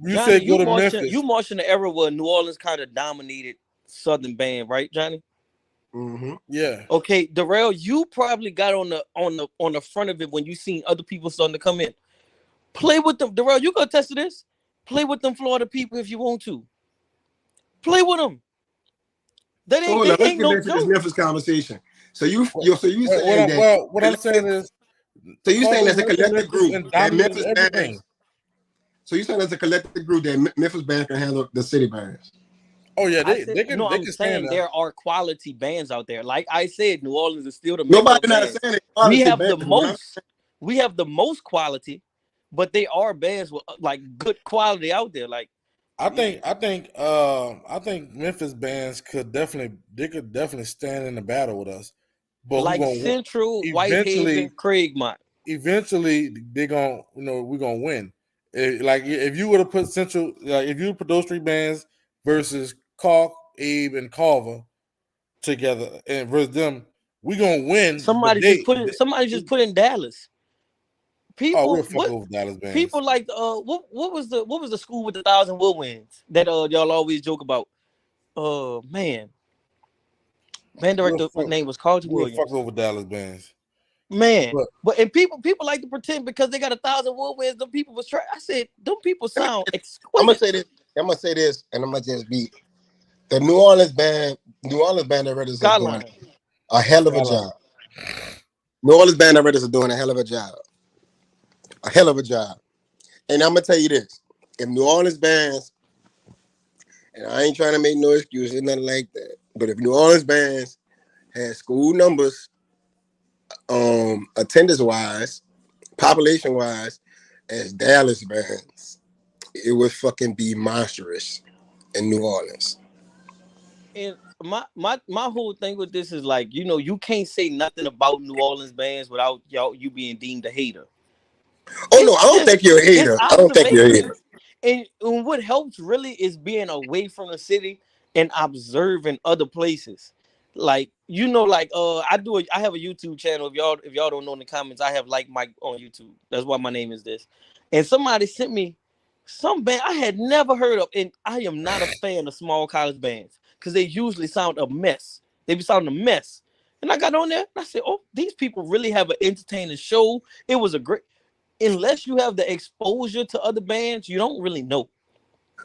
Johnny, say go to Memphis. You marched in the era where New Orleans kind of dominated Southern band, right, Johnny? Mm-hmm. Yeah. Okay, Darrell, you probably got on the front of it when you seen other people starting to come in. Play with them, Darrell. You gonna test this? Play with them Florida people if you want to. Play with them. That ain't, let's get into this Memphis conversation. So you saying that? What I'm saying is, so you saying there's a collective group that Memphis bands. So you saying there's a collective group that Memphis bands can handle the city bands? Oh yeah, they can. No, I'm saying there are quality bands out there. Like I said, New Orleans is still the nobody not saying it. We have the most. We have the most quality, but they are bands with like good quality out there. Like I think Memphis bands could definitely stand in the battle with us. But like Central, Whitehaven, Craigmont. Eventually, we're gonna win. If you would have put Central, like if you put those three bands versus Cork, Abe, and Carver together and versus them, we're gonna win. Somebody just put in Dallas. People, we'll fuck over Dallas bands. People like what was the school with the 1,000 woodwinds that y'all always joke about? Man director name was Carlton Williams. Fuck over Dallas bands. Man, but people like to pretend because they got 1,000 woodwinds. Them people was trying. I said, them people sound exquisite. I'm gonna say this, and I'm gonna just be the New Orleans band that ready is doing a hell of a job. New Orleans band that ready is doing a hell of a job. A hell of a job. And I'm gonna tell you this: if New Orleans bands, and I ain't trying to make no excuses, nothing like that, but if New Orleans bands had school numbers, attendance wise, population wise, as Dallas bands, it would fucking be monstrous in New Orleans. And my whole thing with this is like, you know, you can't say nothing about New Orleans bands without you being deemed a hater. Oh no, I don't think you're a hater. I don't think you're a hater. And what helps really is being away from the city and observing other places. like I have a YouTube channel. If y'all don't know in the comments, I have like Mike on YouTube. That's why my name is this. And somebody sent me some band I had never heard of, and I am not a fan of small college bands because they usually sound a mess. They be sounding a mess. And I got on there and I said, "Oh, these people really have an entertaining show." It was a great. Unless you have the exposure to other bands, you don't really know.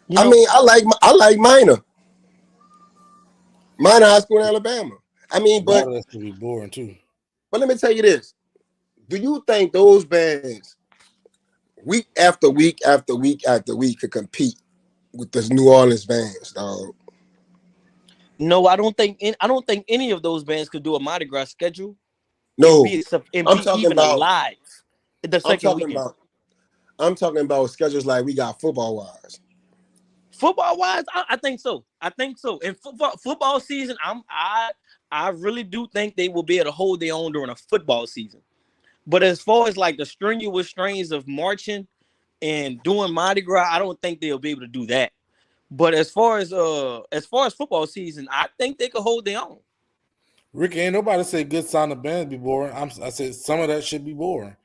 You I know, mean, I like Minor High School in Alabama. I mean, A lot of that should be boring too. but let me tell you this: do you think those bands, week after week after week after week, could compete with this New Orleans bands, dog? no, I don't think any of those bands could do a Mardi Gras schedule and No, be I'm talking even about. alive the I'm second talking weekend. about. I'm talking about schedules like we got football wise. Football wise, I think so. I think so. In football season, I really do think they will be able to hold their own during a football season. But as far as like the strenuous strains of marching and doing Mardi Gras, I don't think they'll be able to do that. But as far as football season, I think they could hold their own. Ricky, ain't nobody say good sounding bands be boring. I said some of that should be boring.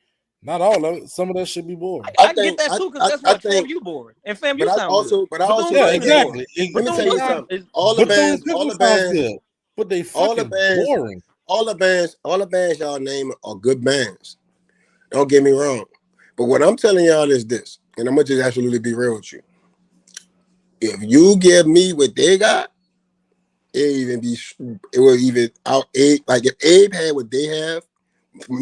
Not all of it. Some of that should be boring. I get that too, because guess what? Fam, you boring. And fam, you sound good. But I also Yeah, think that, exactly. let me tell you something. But those people sound good. But they fucking boring. All the bands y'all name are good bands. Don't get me wrong. But what I'm telling y'all is this, and I'm gonna just absolutely be real with you. If you give me what they got, it will even out Abe. Like if Abe had what they have,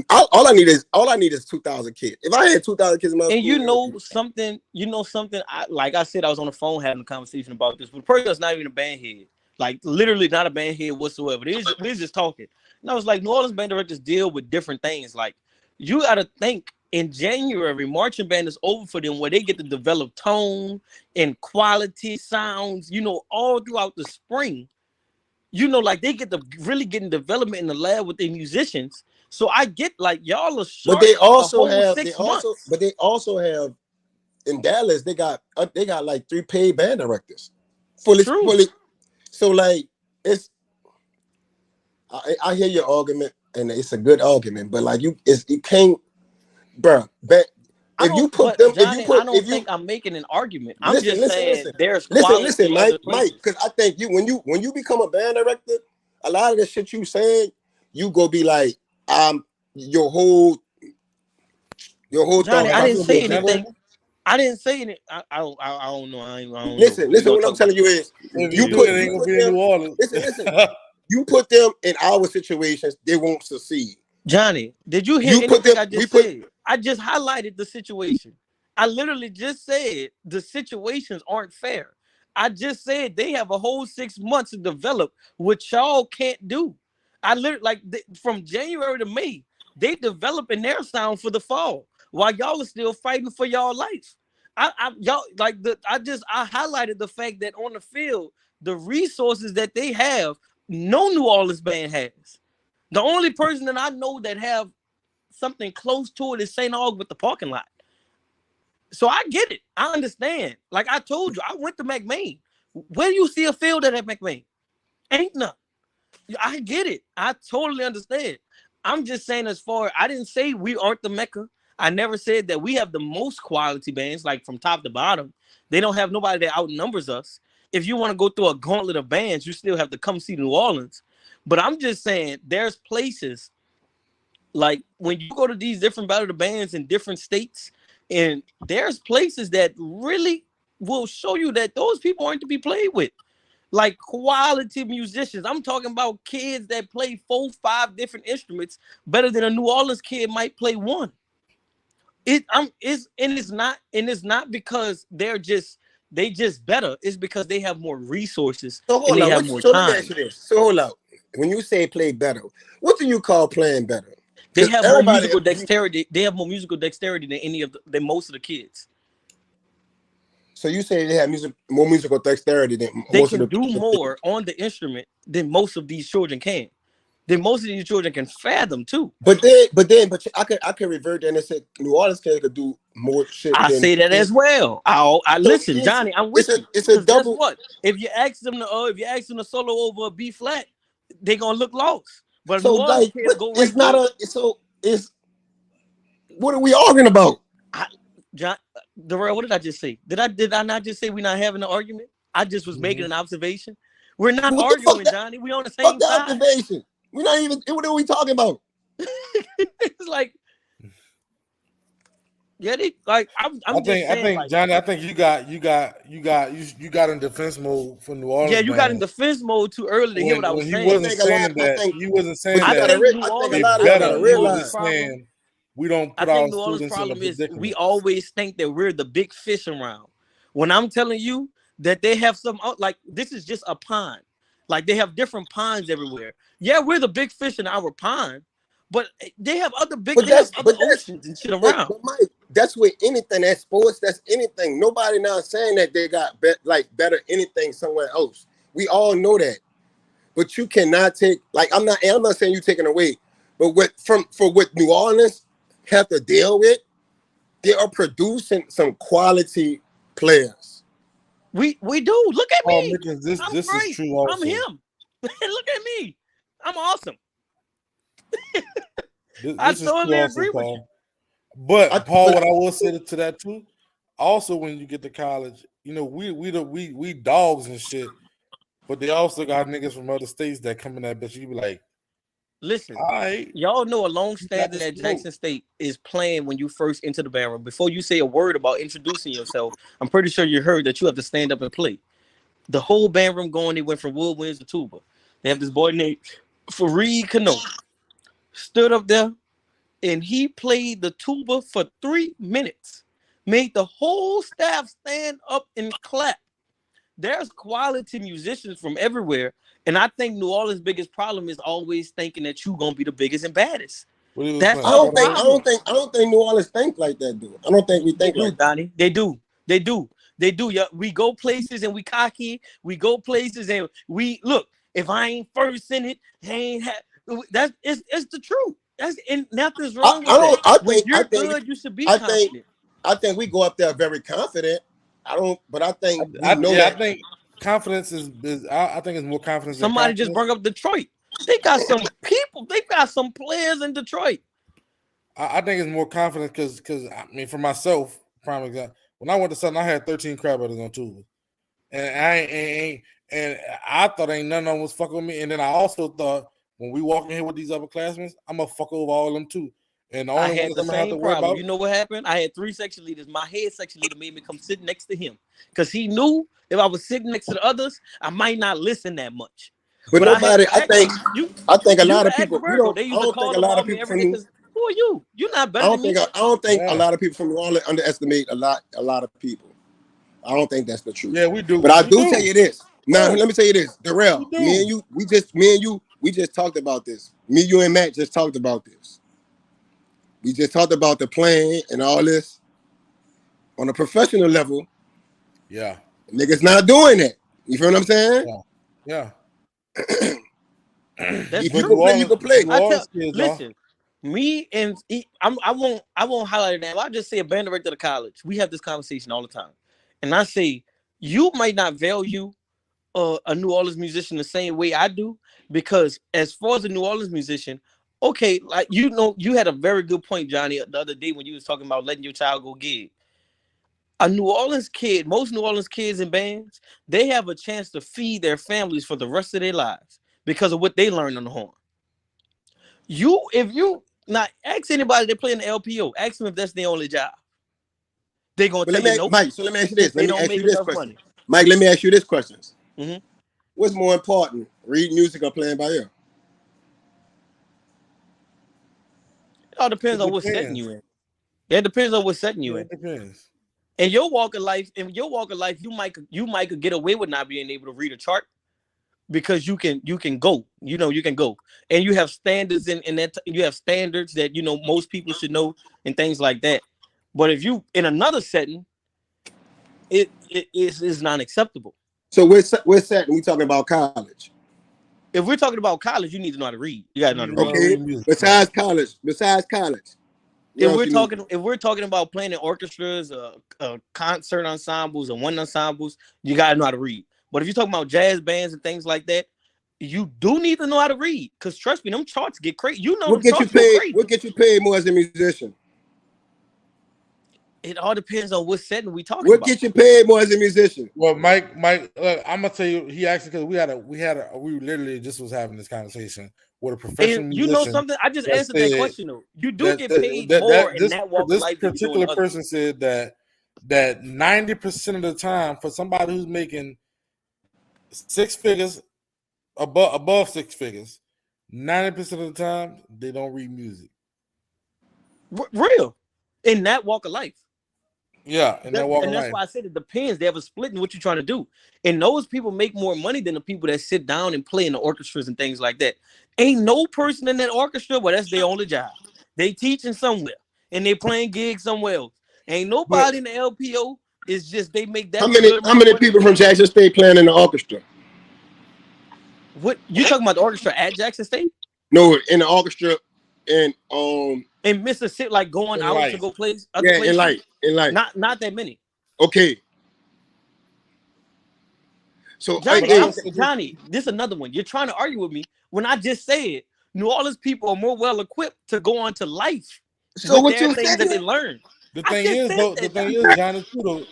all I need is 2,000 kids. If I had 2,000 kids in my school, and you know something. Like I said, I was on the phone having a conversation about this, but the person that's not even a band head, like literally not a band head whatsoever. We're just talking. And I was like, New Orleans band directors deal with different things. Like you got to think in January, marching band is over for them, where they get to develop tone and quality sounds. You know, all throughout the spring. You know, like they get to really getting development in the lab with their musicians. So I get like y'all are short. But they also have in Dallas, they got like 3 paid band directors. Fully. So like it's I hear your argument and it's a good argument, but like you can't, bro. I don't think I'm making an argument. I'm just saying there's quality. Mike, because I think when you become a band director, a lot of the shit you saying, you go be like, your whole Johnny, thought. I didn't say anything. I didn't say anything. I don't know. I don't listen. know. What I'm telling you is, you put them. Listen. You put them in our situations, they won't succeed. Johnny, did you hear anything I just said? I just highlighted the situation. I literally just said the situations aren't fair. I just said they have a whole 6 months to develop, which y'all can't do. I literally from January to May, they developing their sound for the fall while y'all are still fighting for y'all life. I highlighted the fact that on the field, the resources that they have, no New Orleans band has. The only person that I know that have something close to it is St. Aug with the parking lot. So I get it. I understand. Like I told you, I went to McMain. Where do you see a field at McMain? Ain't none. I get it. I totally understand. I'm just saying I didn't say we aren't the Mecca. I never said that we have the most quality bands, like from top to bottom. They don't have nobody that outnumbers us. If you want to go through a gauntlet of bands, you still have to come see New Orleans. But I'm just saying there's places like when you go to these different battle bands in different states, and there's places that really will show you that those people aren't to be played with. Like quality musicians. I'm talking about kids that play 4-5 different instruments better than a New Orleans kid might play one. It's not because they just better. It's because they have more resources and they have more time. Let me ask you this. So hold up. When you say play better, what do you call playing better? They have more musical dexterity. They have more musical dexterity than most of the kids. So you say they have more musical dexterity than most of the kids. They can do more on the instrument than most of these children can. Then most of these children can fathom too. But I can revert and say New Orleans kids could do more shit. I say that as well. I listen, Johnny. I'm with you. It's a double. Guess what? If you ask them to solo over a B flat, they're gonna look lost. But So New Orleans like, kids go right it's not there. it's what are we arguing about? John Darrell, what did I just say? Did I not just say we're not having an argument? I just was making an observation. We're not What the arguing, fuck? Johnny. We on the Fuck same the side. observation. We're not even. What are we talking about? It's like, yeah, I'm I just think saying, like, Johnny, I think you got in defense mode for New Orleans. yeah, you got in man. defense mode too early to hear what I was When he saying. wasn't I think a saying lot. that, But he wasn't you saying I gotta. that think New I think a they Orleans, lot of I y'all better. gotta think New He was Orleans' realize. just problem. saying we don't I put think our New Orleans' students in a problem is we predicament. always think that we're the big fish around. When I'm telling you that they have some, like, this is just a pond. Like, they have different ponds everywhere. Yeah, we're the big fish in our pond, but they have But they have that's. other But that's. oceans and shit around. But Mike, that's with anything. That's sports. That's anything. Nobody now saying that they got better anything somewhere else. We all know that. But you cannot take I'm not saying you taking away, but what New Orleans have to deal with, they are producing some quality players. We do. Look at Oh, me. Mickens, I'm this is great. true also. I'm him. Look at me. I'm awesome. I This is true totally also, agree with you. Paul. But Paul, But what I will say to that too, also when you get to college, you know, we dogs and shit, but they also got niggas from other states that come in that bitch. You be like, Listen, all right, y'all know a long you got standing the at smoke. Jackson State is playing when you first enter the band room. Before you say a word about introducing yourself, I'm pretty sure you heard that you have to stand up and play. The whole band room going, they went from woodwinds to tuba. They have this boy named Fareed Kano. Stood up there and he played the tuba for 3 minutes. Made the whole staff stand up and clap. There's quality musicians from everywhere. And I think New Orleans' biggest problem is always thinking that you're gonna be the biggest and baddest. What he was That's playing? a Florida? I don't think New Orleans think like that, dude. I don't think we They think do, like that. Donnie. They do. They do. They do. Yeah, we go places and we cocky. We go places and we look. If I ain't first in it, I ain't that's it's the truth. That's and nothing's wrong with that. When you're good, you should be I think confident. I think we go up there very confident. But I think we I know that. think confidence is I think it's more confidence than Somebody just confidence. brought up Detroit. They got some people. They got some players in Detroit. I think it's more confidence because I mean for myself, prime example, when I went to Southern, I had 13 crab butters on Tuba, and I thought ain't none of them was fucking with me, and then I also thought when we walk in here with these upperclassmen, I'm gonna fuck over all of them too, and the I only had ones the I'm gonna have to same worry problem. about. You know what happened? I had 3 section leaders. My head section leader made me come sit next to him because he knew if I was sitting next to the others, I might not listen that much. But nobody. I think a lot of people. They I used to don't think call a them lot of off me people every from day because who are you? You're not I better than don't me. think. I don't think Yeah. a lot of people from New Orleans underestimate a lot of people. I don't think that's the truth. Yeah, we do. But I We do tell you this. Now, let me tell you this, Darrell. We do. Me and you, we just talked about this. Me, you, and Matt just talked about this. We just talked about the playing and all this. On a professional level, Yeah. niggas not doing that. You feel what I'm saying? Yeah. That's If you true. can play, you can play. New I Orleans tell, kids listen, me and I won't highlight that. I'll just say a band director of college. We have this conversation all the time, and I say you might not value a New Orleans musician the same way I do because as far as a New Orleans musician, okay, like you had a very good point, Johnny, the other day when you was talking about letting your child go gig. A New Orleans kid, most New Orleans kids in bands, they have a chance to feed their families for the rest of their lives because of what they learned on the horn. If you not ask anybody that play in the LPO, ask them if that's their only job. They're gonna tell you nope. Mike, so let me ask you this. They don't make enough money. Mike, let me ask you this question. Mm-hmm. What's more important, reading music or playing by ear? It all depends on what setting you in. It depends on what setting you in. It depends. In your walk of life, you might could get away with not being able to read a chart because you can go. You can go. And you have standards in that you have standards that most people should know and things like that. But if you in another setting, it is not acceptable. So we're setting, we talking about college. If we're talking about college, you need to know how to read. You gotta know how to read. Okay. Besides college. If we're talking about playing in orchestras, concert ensembles, and one ensembles, you gotta know how to read. But if you're talking about jazz bands and things like that, You do need to know how to read, because trust me, them charts get crazy. You know, What them get you charts go paid? crazy. What get you paid more as a musician? It all depends on what setting we talking What about. get you paid more as a musician? Well, Mike, look, I'm gonna tell you. He actually, because we literally just was having this conversation with a professional And you know musician something? I just that answered that said question though. You do that get paid more in that walk of this life than you do in particular the other. person said that 90% of the time for somebody who's making six figures above six figures, 90% of the time they don't read music. Real. In that walk of life. Yeah, in that walk of And that's life. why I said it depends. They have a split in what you're trying to do. And those people make more money than the people that sit down and play in the orchestras and things like that. Ain't no person in that orchestra, but that's their only job. They teaching somewhere and they playing gigs somewhere else. Ain't But nobody in the LPO. It's just they make that How good many money. people from Jackson State playing in the orchestra? What you talking about the orchestra at Jackson State? No, in the orchestra, and In Mississippi, like going in out to life, go play other yeah, places? in life. Not that many. Okay. So Johnny, hey, Johnny, this is another one. You're trying to argue with me when I just said New Orleans people are more well equipped to go on to life so with what their you things that they saying? learn. the I thing just is said though, the that, thing Johnny. is, Johnny, too, though,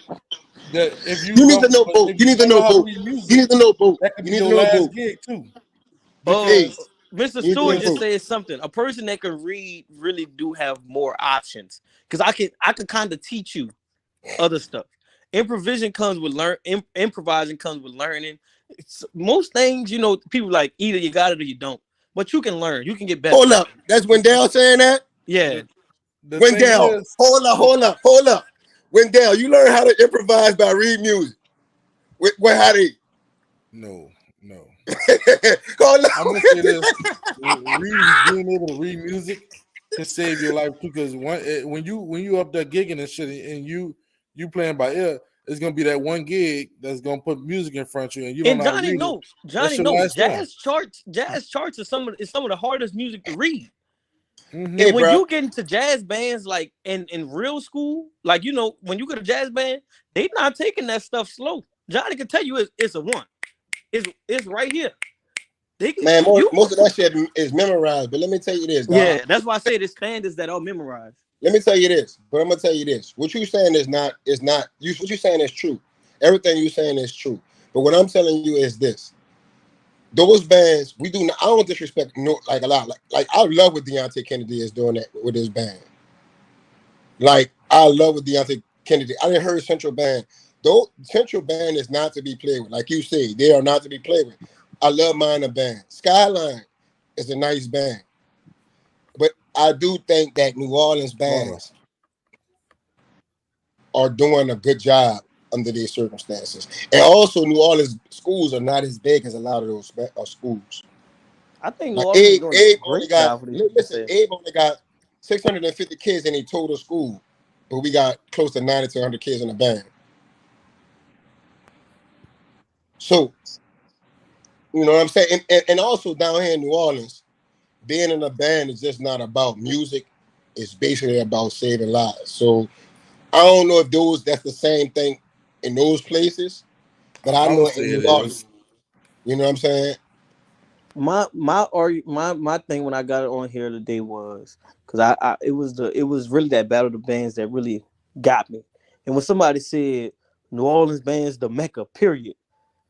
that if you You need to know don't, both. if You you need to don't know know how to both. read You music, need to know both. that could You be need to your know last both. gig too. Hey, Because Mr. you need to Stewart know just both. said something. A person that can read really do have more options. Because I could kind of teach you other stuff. Improvising comes with improvising comes with learning. Most things, you know, people like either you got it or you don't. But you can learn. You can get better. Hold up. That's Wendell saying that? Yeah. the thing Wendell, is, hold up. Wendell, you learn how to improvise by reading music. Where how they? no. Hold I'm up. gonna say this: being able to read music can save your life too. Because when you up there gigging and shit, and you playing by ear, it's gonna be that one gig that's gonna put music in front of you, and you don't And know how to read it. That's Johnny, your no. last one. Jazz charts is some of the hardest music to read. Mm-hmm. Hey, And when bro. you get into jazz bands, like in real school, like you know, when you go to jazz band, they not taking that stuff slow. Johnny can tell you it's a one. It's right here. They can Man, you. most of that shit is memorized. But let me tell you this, dog. Yeah, that's why I said it's standards that are memorized. Let me tell you this. But I'm gonna tell you this. What you saying is not. What you saying is true. Everything you saying is true. But what I'm telling you is this. Those bands, we do not. I don't disrespect like a lot. Like I love what Deontay Kennedy is doing that with his band. Like I love what Deontay Kennedy. I didn't heard Central Band. Though Central Band is not to be played with. Like you say, they are not to be played with. I love Minor Band. Skyline is a nice band. But I do think that New Orleans bands are doing a good job under these circumstances. And also, New Orleans schools are not as big as a lot of those schools. I think New Like Orleans is doing a Abe only great got, job for these listen, people. Abe only got 650 kids in a total school, but we got close to 90 to 100 kids in the band. So, you know what I'm saying? And also down here in New Orleans, being in a band is just not about music. It's basically about saving lives. So I don't know if that's the same thing in those places, but I I know would say in New it Orleans, is. you know what I'm saying? My thing when I got it on here today was because it was really that battle of the bands that really got me. And when somebody said New Orleans bands the Mecca, period,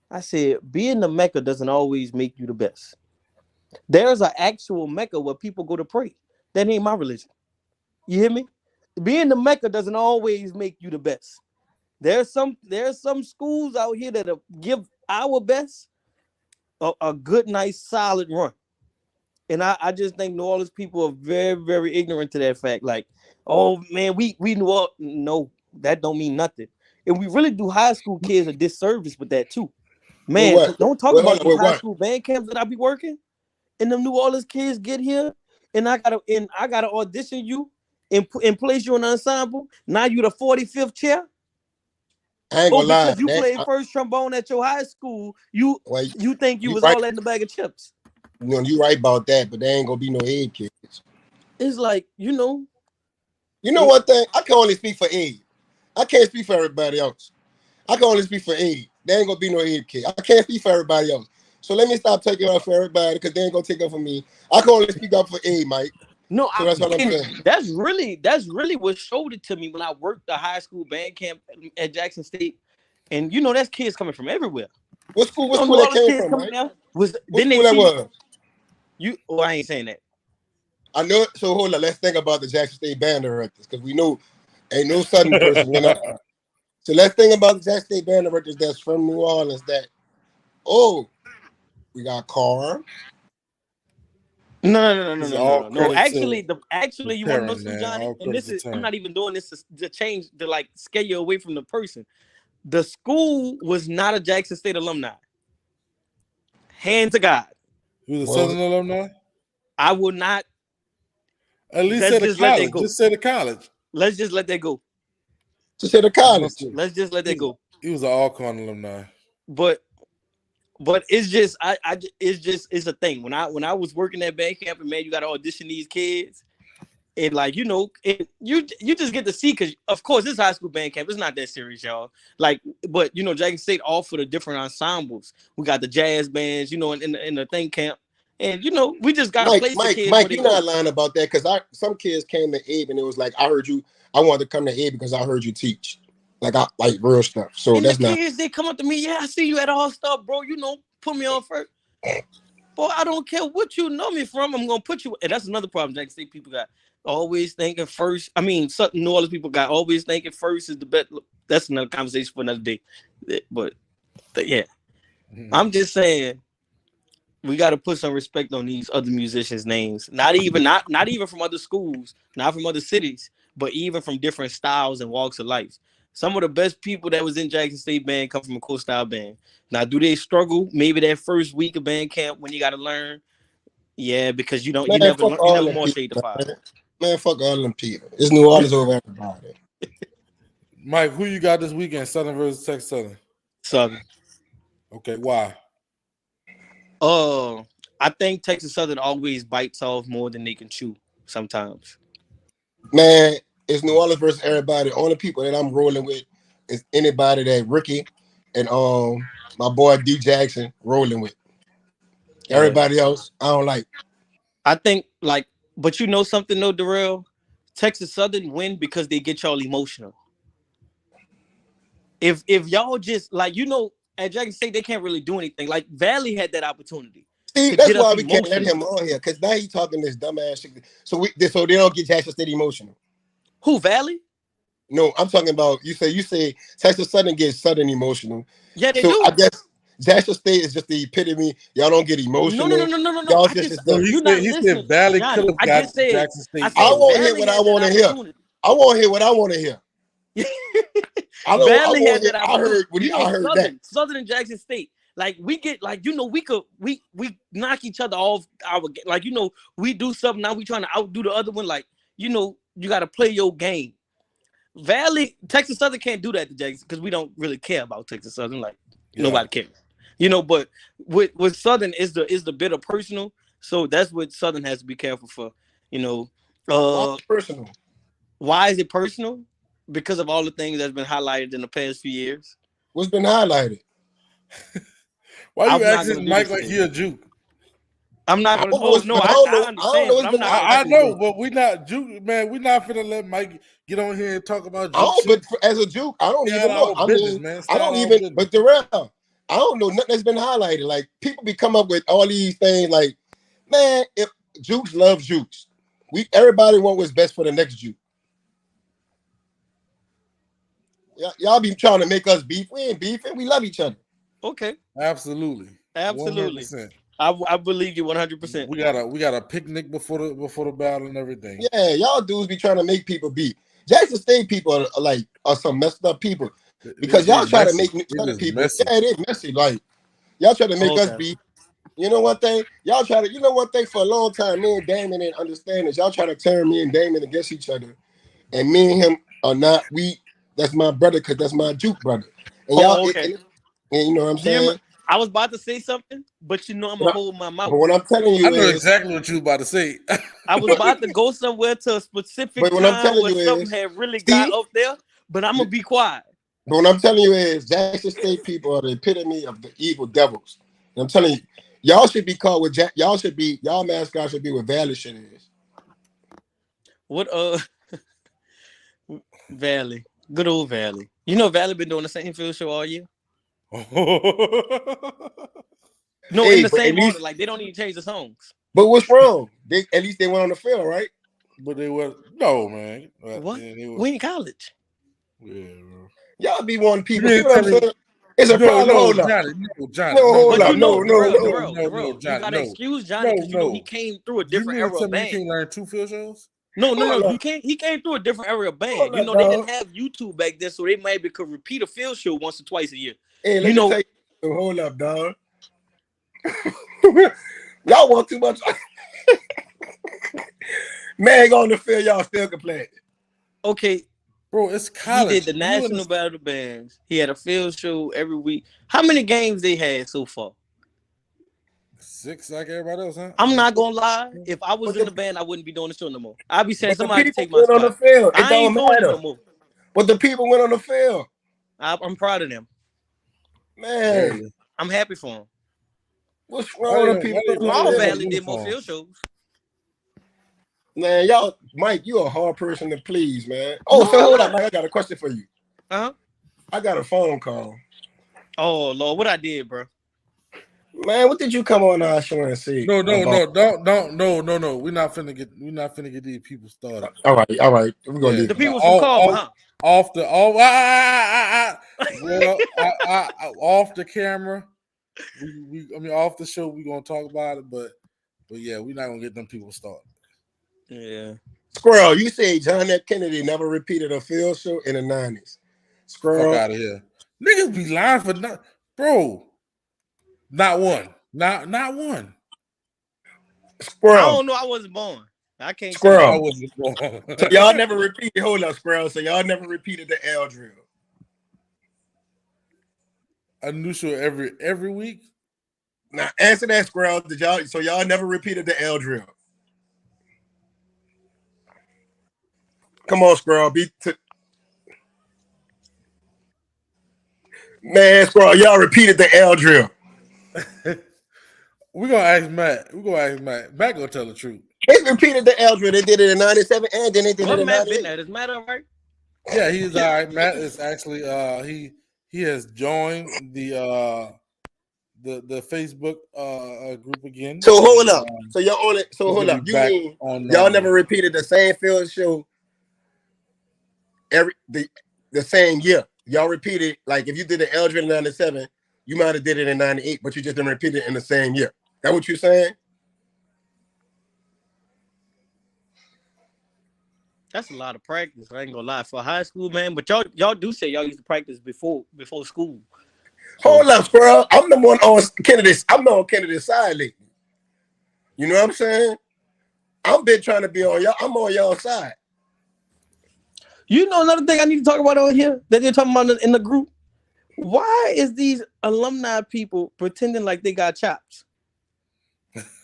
I said being the Mecca doesn't always make you the best. There's an actual Mecca where people go to pray. That ain't my religion. You hear me? Being the Mecca doesn't always make you the best. There's some schools out here that give our best a good, nice, solid run. And I just think New Orleans people are very, very ignorant to that fact. Like, oh man, we New Orleans, no, that don't mean nothing. And we really do high school kids a disservice with that too. With Man, what? don't talk Wait, hold about on, these with high what? school band camps that I be working. And them New Orleans kids get here, and I gotta audition you and place you in an ensemble. Now you the 45th chair. I ain't Oh, gonna lie. because you played first trombone at your high school, Well, you think you you was right. all that in the bag of chips. You know, you right about that, but there ain't gonna be no Abe kids. It's like, you know, You know one thing? I can only speak for Abe. I can't speak for everybody else. I can only speak for Abe. There ain't gonna be no Abe kid. I can't speak for everybody else. So let me stop taking up for everybody because they ain't gonna take up for me. I can only speak up for A, Mike. No, So that's what I'm saying. that's really what showed it to me when I worked the high school band camp at Jackson State, and that's kids coming from everywhere. What school? What All school that the came kids from, coming Mike? down What then they school that see was? you. Oh, I ain't saying that. I know. So hold on. Let's think about the Jackson State band directors because we know ain't no Southern person. So let's think about the Jackson State band directors that's from New Orleans. We got Carr. No. Actually, you want to know parent, some, man. Johnny? All And this credit is to I'm Terrence. not even doing this to change to like scare you away from the person. The school was not a Jackson State alumni. Hand to God. You was a Southern alumni? I will not. At least Let's say the just let that college. go. Just say the college. Let's just let that go. Just say the college. Let's just let that go. He was an Alcorn alumni. But it's just it's a thing. When I was working at band camp, and man, you got to audition these kids, and like you just get to see, because of course this high school band camp, it's not that serious, y'all. Like, but Jackson State offer the different ensembles. We got the jazz bands, in the thing camp, and we just got to place the kids. Mike, you're not lying about that because some kids came to Abe and it was like, I heard you. I wanted to come to Abe because I heard you teach. Like real stuff. So and that's the not. kids, they come up to me, yeah, I see you at All Star, bro. Put me on first. Boy, I don't care what you know me from. I'm gonna put you. And that's another problem Jackson State people got. Always thinking first. I mean, certain New Orleans people got always thinking first is the best. That's another conversation for another day. But yeah, I'm just saying we got to put some respect on these other musicians' names. Not even from other schools, not from other cities, but even from different styles and walks of life. Some of the best people that was in Jackson State band come from a cool style band. Now, do they struggle? Maybe that first week of band camp when you got to learn. Yeah, because you never more shade the fire. Man, fuck all them people. It's New Orleans over everybody. Mike, who you got this weekend? Southern versus Texas Southern. Southern. Okay, why? I think Texas Southern always bites off more than they can chew sometimes. Man, it's New Orleans versus everybody. The only people that I'm rolling with is anybody that Ricky and my boy D Jackson rolling with. Everybody else, I don't like. I think but you know something though, Darrell? Texas Southern win because they get y'all emotional. If y'all just at Jackson State they can't really do anything. Like Valley had that opportunity. See, that's why we can't let him on here because now he's talking this dumbass shit. So they don't get Jackson State emotional. Who, Valley? No, I'm talking about you say Texas Southern gets Southern emotional. Yeah, they do. I guess Jackson State is just the epitome. Y'all don't get emotional. No. Y'all he said Valley could have got Jackson State. I won't hear what I want to hear. I won't hear what I want to hear. I heard that. Southern and Jackson State. Like we get we knock each other off our we do something now we trying to outdo the other one. Like you got to play your game. Texas Southern can't do that to Jackson because we don't really care about Texas Southern. Nobody cares. But with Southern is the bit of personal. So that's what Southern has to be careful for. Why personal? Why is it personal? Because of all the things that's been highlighted in the past few years. What's been highlighted? Why are you asking Mike like he a Juke? I'm not gonna. I know, but we not Juke, man. We not finna let Mike get on here and talk about Juke. But as a Juke, I don't even know. I don't even. But Darrell, I don't know nothing that's been highlighted. Like people be come up with all these things. Like, man, if Jukes love Jukes, everybody want what's best for the next Juke. Y'all be trying to make us beef. We ain't beefing. We love each other. Okay. Absolutely. 100%. I believe you 100%. We got a picnic before the battle and everything. Yeah, y'all dudes be trying to make people beef. Jackson State people are some messed up people because y'all try to make other people. Messy. Yeah, it is messy. Like y'all try to make us beef. You know one thing? Y'all try to. You know one thing for a long time. Me and Damon didn't understand this. Y'all try to turn me and Damon against each other, and me and him are not. That's my brother because that's my Juke brother. And y'all, and you know what I'm saying? I was about to say something, but I'm gonna hold my mouth. But what I'm telling you, I know exactly what you was about to say. I was about to go somewhere to a specific time where something had really got up there, but I'm gonna be quiet. But what I'm telling you is, Jackson State people are the epitome of the evil devils, I'm telling you, y'all should be called with y'all mascot should be what Valley shit is. What Valley. Good old Valley. You know Valley been doing the same field show all year? No, Hey, in the but same at least, order. Like they don't even change the songs. but what's wrong? At least they went on the field, right? But they were no man. What? Yeah, they were, We in college. yeah, bro. Y'all be wanting people. You See ain't what I'm telling saying? It's a problem. Hold up. Johnny, No, hold But up. you know, No. Darrell, you Johnny, gotta excuse Johnny because you know he came through a You different mean to era tell of me you band. can't learn 2 field shows? No. Hold up. You can't. He came through a different era of band. Hold You up, know, they dog. didn't have YouTube back then, so they maybe could repeat a field show once or twice a year. Hey, let You me know, tell you. Hold up, dog. Y'all want too much. Man, go on the field, y'all still complaining. okay, Bro, it's he college. did the national battle bands. He had a field show every week. How many games they had so far? 6 like everybody else, huh? I'm not gonna lie. If I was But in the- the band, I wouldn't be doing the show no more. I'd be saying But the somebody people take my went on the spot. field. It I don't ain't doing it matter. no more. But the people went on the field. I'm proud of them. Man, Barely. I'm happy for them. what's wrong with the people on Small the Valley field? did more field shows. Man, y'all, Mike, you a hard person to please, man. Oh, No, so I'm hold not. up, Mike. I got a question for you. Uh-huh. I got a phone call. Oh Lord, what I did, bro? Man, what did you come on our show and see? No. We're We're not finna get these people started. All right. We're gonna do The that. people from Carver, huh? Off the off the camera. Off the show, we're gonna talk about it, but yeah, we're not gonna get them people started. Yeah. Squirrel, you say John F. Kennedy never repeated a field show in the 90s. Squirrel. Fuck out of here. Niggas be lying for not, bro. Not one. Not one. Squirrel. I don't know. I wasn't born. I can't. Squirrel. I wasn't born. So y'all never repeated. Hold up, Squirrel. So y'all never repeated the L drill. A new show every week. Now answer that, Squirrel. So y'all never repeated the L drill? Come on, Squirrel. Man, Squirrel, y'all repeated the L drill. We're gonna ask Matt. Matt gonna tell the truth. They repeated the L drill. They did it in 97 and then they did it in Matt 98. been at? Is Matt all right? Yeah, he's all right. Matt is actually he has joined the Facebook group again. So hold up. So y'all on it. So hold up. You mean y'all never repeated the same field show the same year? Y'all repeated, like if you did the L drill in 97, you might have did it in 98, but you just didn't repeat it in the same year. That what you're saying? That's a lot of practice. I ain't gonna lie for high school, man. But y'all do say y'all used to practice before school. So, hold up, bro. I'm the one on Kennedy's. I'm not on Kennedy's side lately. You know what I'm saying? I've been trying to be on y'all. I'm on y'all side. You know another thing I need to talk about on here that they're talking about in the group? Why is these alumni people pretending like they got chops?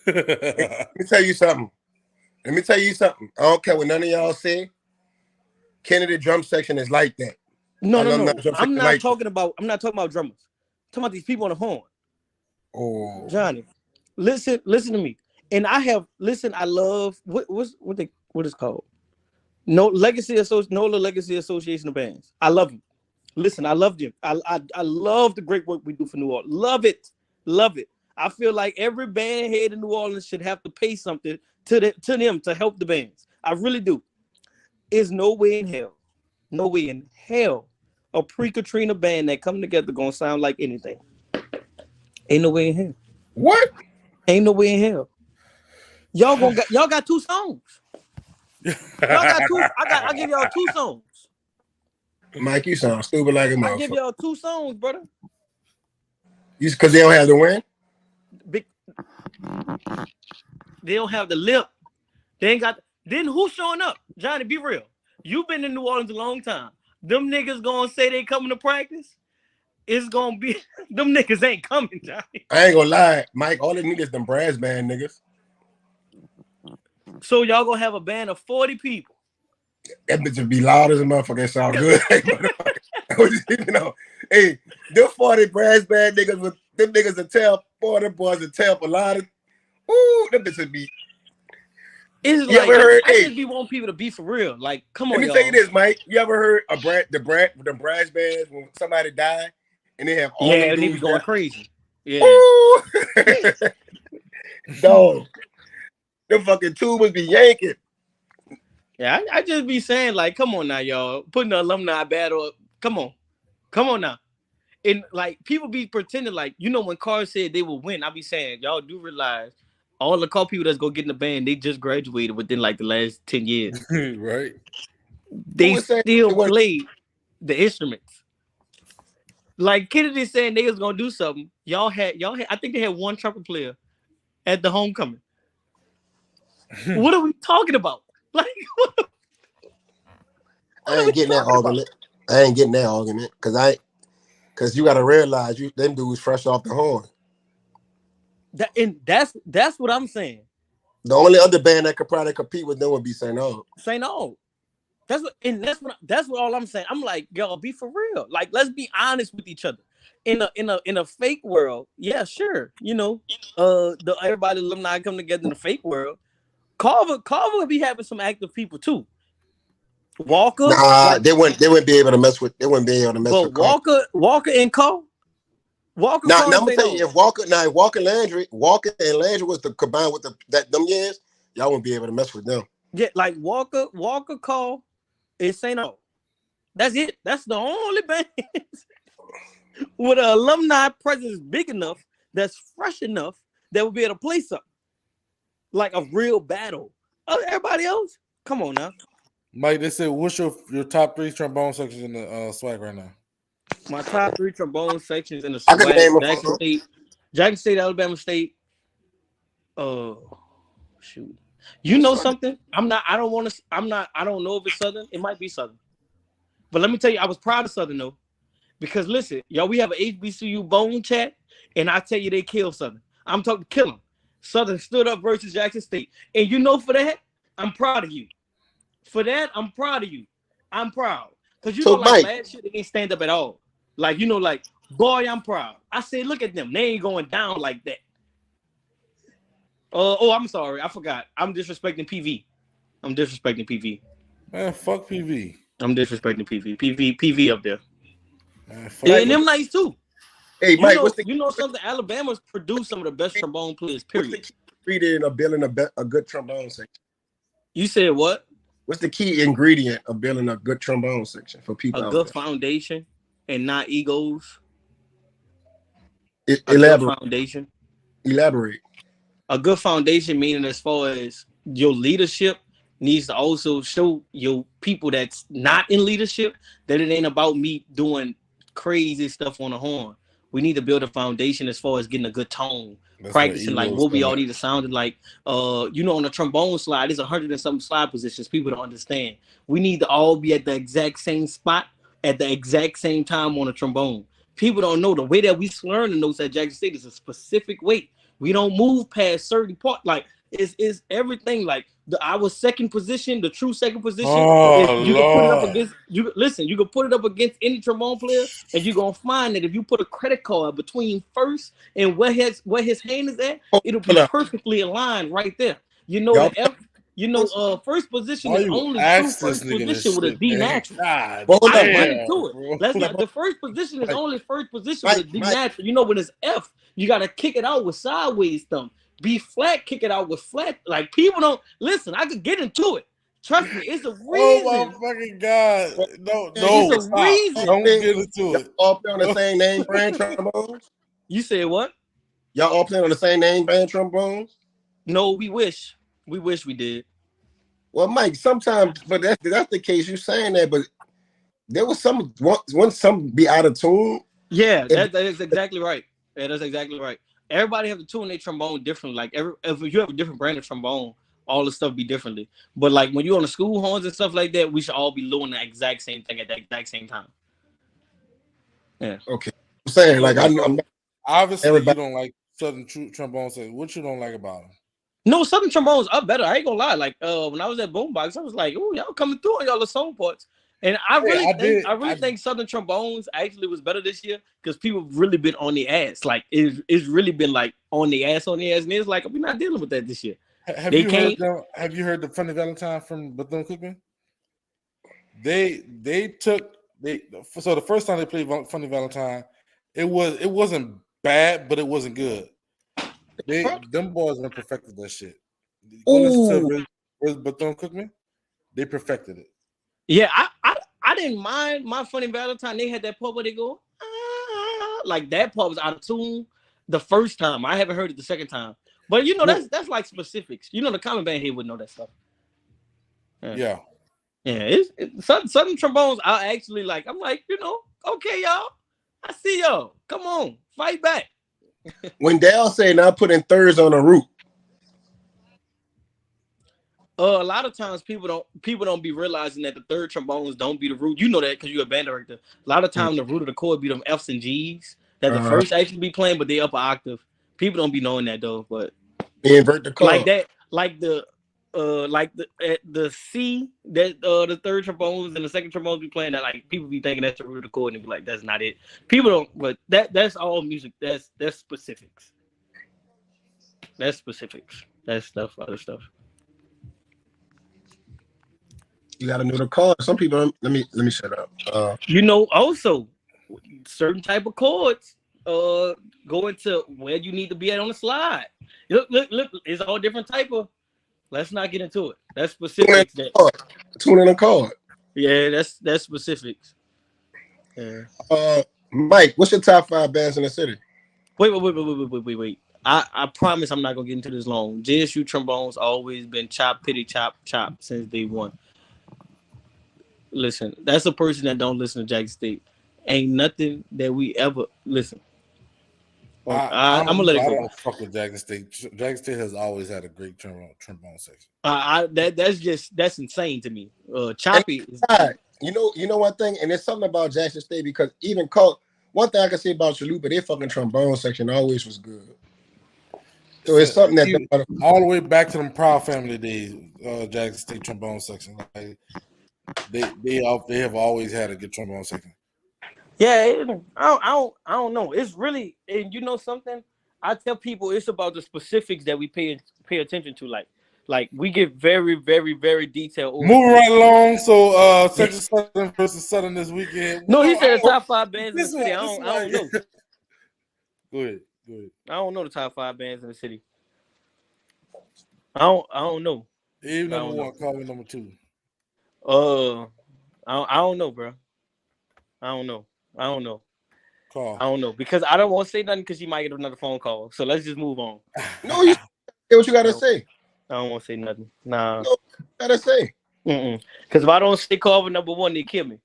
Let me tell you something. I don't care what none of y'all say. Kennedy drum section is like that. No. I'm not talking about drummers. I'm talking about these people on the horn. Oh, Johnny, listen to me. And I love what is called? NOLA Legacy Association of Bands. I love them. Listen, I love them. I love the great work we do for New Orleans. Love it. I feel like every band head in New Orleans should have to pay something to them to help the bands. I really do. There's no way in hell a pre-Katrina band that come together gonna sound like anything. Ain't no way in hell. What? Ain't no way in hell. Y'all got 2 songs. I'll give y'all 2 songs. Mike, you sound stupid like a motherfucker. I'll give y'all 2 songs, brother. Because they don't have the win? They don't have the lip. They ain't got. Then who's showing up? Johnny, be real. You've been in New Orleans a long time. Them niggas gonna say they coming to practice. It's gonna be them niggas ain't coming, Johnny. I ain't gonna lie, Mike. All they need is them brass band niggas. So y'all gonna have a band of 40 people. That bitch would be loud as a motherfucker. Sound good. You know, hey, them 40 brass band niggas with them niggas will tell Boy, them boys would tear up a lot of. Ooh, them bitches be. It's You like ever heard? I Hey, just be wanting people to be for real. Like, come let on, me y'all. tell you this, Mike. You ever heard the brass bands when somebody died and they have all Yeah, them and they be dudes going down? crazy. Yeah. Ooh, dog. Them fucking tubas be yanking. Yeah, I just be saying, like, come on now, y'all. Putting the alumni battle up. Come on now. And like people be pretending like, you know, when Carr said they will win, I be saying, y'all do realize all the car people that's gonna get in the band, they just graduated within like the last 10 years. Right. Who They was saying still it was? play the instruments. Like Kennedy saying they was gonna do something. Y'all had I think they had one trumpet player at the homecoming. What are we talking about? Like what I are we ain't getting that talking about? argument. Because you got to realize them dudes fresh off the horn. And that's what I'm saying. The only other band that could probably compete with them would be St. Aug. St. Aug. That's what all I'm saying. I'm like, y'all be for real. Like, let's be honest with each other. In a fake world, yeah, sure. You know, the everybody alumni come together in the fake world. Carver would be having some active people too. Walker, Nah, they wouldn't be able to mess with. They wouldn't be able to mess but with Carl. Walker and Carl. Now I'm Carl gonna tell you, if Walker and Landry was to combine with them years, y'all wouldn't be able to mess with them. Yeah, like Walker, Carl, and St. Aug. That's it. That's the only band with an alumni presence big enough, that's fresh enough, that will be able to play something like a real battle. Everybody else, come on now. Mike, they said, what's your top 3 trombone sections in the swag right now? My top 3 trombone sections in the I could swag: name Jackson State, Alabama State. Shoot. You know something? I don't know if it's Southern. It might be Southern. But let me tell you, I was proud of Southern though. Because listen, y'all, we have an HBCU bone chat, and I tell you they killed Southern. I'm talking kill them. Southern stood up versus Jackson State. And you know, for that, I'm proud of you. For that, I'm proud of you. I'm proud. Because you know, like last year, they didn't stand up at all. Like, you know, like, boy, I'm proud. I said, look at them. They ain't going down like that. I'm sorry. I forgot. I'm disrespecting PV. Man, fuck PV. I'm disrespecting PV. PV up there. Man, and them nice too. Hey, Mike, you know something? Alabama's produced some of the best trombone players, period. What's the key ingredient of building a good trombone section? You said what? What's the key ingredient of building a good trombone section for people? A good foundation and not egos. Elaborate. Elaborate. A good foundation meaning as far as your leadership needs to also show your people that's not in leadership that it ain't about me doing crazy stuff on the horn. We need to build a foundation as far as getting a good tone, practicing like what we all need to sound like. You know, on the trombone slide, there's 100 and something slide positions. People don't understand. We need to all be at the exact same spot at the exact same time on a trombone. People don't know the way that we learn the notes at Jackson State is a specific way. We don't move past certain part. Like it's everything. Like our second position, the true second position. You can put it up against. You can put it up against any trombone player, and you're gonna find that if you put a credit card between first and where his hand is at, it'll be perfectly aligned right there. You know the F. You know, first position is only true first position with a D natural. I'm running to it. The first position is only first position with a D natural. You know, when it's F, you got to kick it out with sideways thumb. B flat, kick it out with flat. Like, people don't listen. I could get into it. Trust me, it's a reason. Oh my fucking God! No, it's a reason. Don't get into it. All play on the same name brand trombones. You said what? Y'all all play on the same name brand trombones? No, we wish. We wish we did. Well, Mike, sometimes, but that's the case. You're saying that, but there was some be out of tune. Yeah, that is exactly right. Yeah, that's exactly right. Everybody have to tune their trombone differently. Like if you have a different brand of trombone, all the stuff be differently. But like when you're on the school horns and stuff like that, we should all be doing the exact same thing at the exact same time. Yeah. Okay. I'm saying like I'm obviously you don't like Southern trombone. So what you don't like about them? No, Southern trombones are better. I ain't gonna lie. Like when I was at Boombox, I was like, "Oh, y'all coming through on y'all the song parts." And I really Hey, think Southern Trombones actually was better this year because people really been on the ass. Like it's really been like on the ass, and it's like we're not dealing with that this year. Have you heard the Funny Valentine from Bethune-Cookman? So the first time they played Funny Valentine, it wasn't bad, but it wasn't good. Them boys have perfected that shit. Go listen to Bethune-Cookman. They perfected it. Yeah, I didn't mind my Funny Valentine. They had that part where they go like that part was out of tune the first time. I haven't heard it the second time. But you know that's like specifics. You know the common band here would know that stuff. Yeah. It's Southern Trombones. I actually like. I'm like, okay, y'all. I see y'all. Come on, fight back. When Dale say not putting thirds on a root. A lot of times people don't be realizing that the third trombones don't be the root. You know that because you're a band director. A lot of times the root of the chord be them F's and G's that the first actually be playing, but they up an octave. People don't be knowing that though. But they invert the chord like that, like the C that the third trombones and the second trombones be playing that. Like people be thinking that's the root of the chord and be like, that's not it. People don't. But that's all music. That's specifics. That's specifics. That's stuff. Other stuff. You gotta know the chord. Some people let me shut up. Also certain type of chords go into where you need to be at on the slide. Look, it's all different type of. Let's not get into it. That's specifics. Tuning a chord. Yeah, that's specifics. Yeah. Mike, what's your top 5 bands in the city? Wait. I promise I'm not gonna get into this long. JSU Trombones always been chop since day one. Listen, that's a person that don't listen to Jackson State. Ain't nothing that we ever listen. I'm gonna let it go. I don't fuck with Jackson State. Jackson State has always had a great trombone section. That's insane to me. Choppy. You know one thing, and there's something about Jackson State because even one thing I can say about Chalupa, their fucking trombone section always was good. So it's something that all the way back to them Proud Family days, Jackson State trombone section. Like, they have always had a good trombone section. Yeah, I don't know. It's really, and you know something, I tell people it's about the specifics that we pay attention to. Like we get very, very, very detailed. Moving right along. So Central Southern versus Southern this weekend. No, he said the top 5 bands in the city. I don't know. Go ahead. I don't know the top 5 bands in the city. I don't know. Even number 1, call me number 2. I don't know, bro. I don't know. Call. I don't know because I don't want to say nothing because you might get another phone call. So let's just move on. No, you say what you gotta say. I don't want to say nothing. Nah. No, you gotta say. Because if I don't say Carver number 1, they kill me.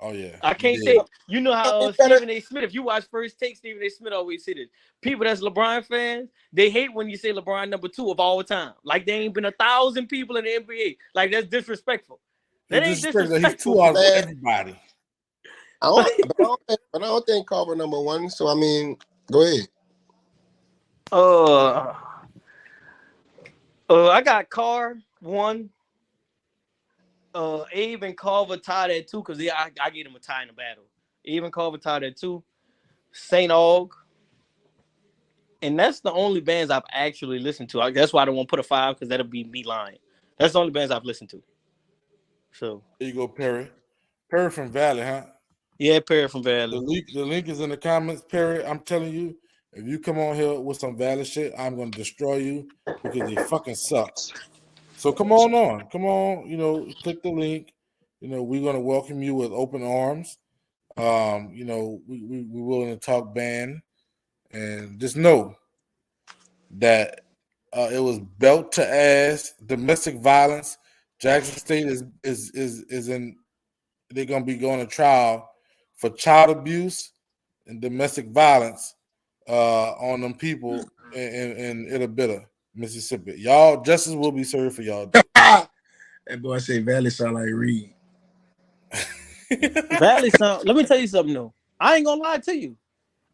Oh yeah. I can't say. You know how Stephen A. Smith. If you watch First Take, Stephen A. Smith always said it. People that's LeBron fans, they hate when you say LeBron number 2 of all time. Like there ain't been 1,000 people in the NBA. Like that's disrespectful. That ain't disrespectful. He's 2 out of everybody. I don't think Carver number 1. So I mean, go ahead. I got Carr 1. Abe and Carver tied at 2 because I get him a tie in the battle. Abe and Carver tied at 2. St. Aug. And that's the only bands I've actually listened to. That's why I don't want to put a 5 because that'll be me lying. That's the only bands I've listened to. So there you go, Perry. Perry from Valley, huh? Yeah, Perry from Valley. The link is in the comments, Perry. I'm telling you, if you come on here with some Valley shit, I'm gonna destroy you because you fucking suck. So come on. Click the link. We're gonna welcome you with open arms. We're willing to talk band, and just know that it was belt to ass domestic violence. Jackson State is in. They're gonna be going to trial for child abuse and domestic violence on them people in Ittabita, Mississippi. Y'all, justice will be served for y'all. That boy say Valley sound like Reed. Valley sound. Let me tell you something though. I ain't gonna lie to you.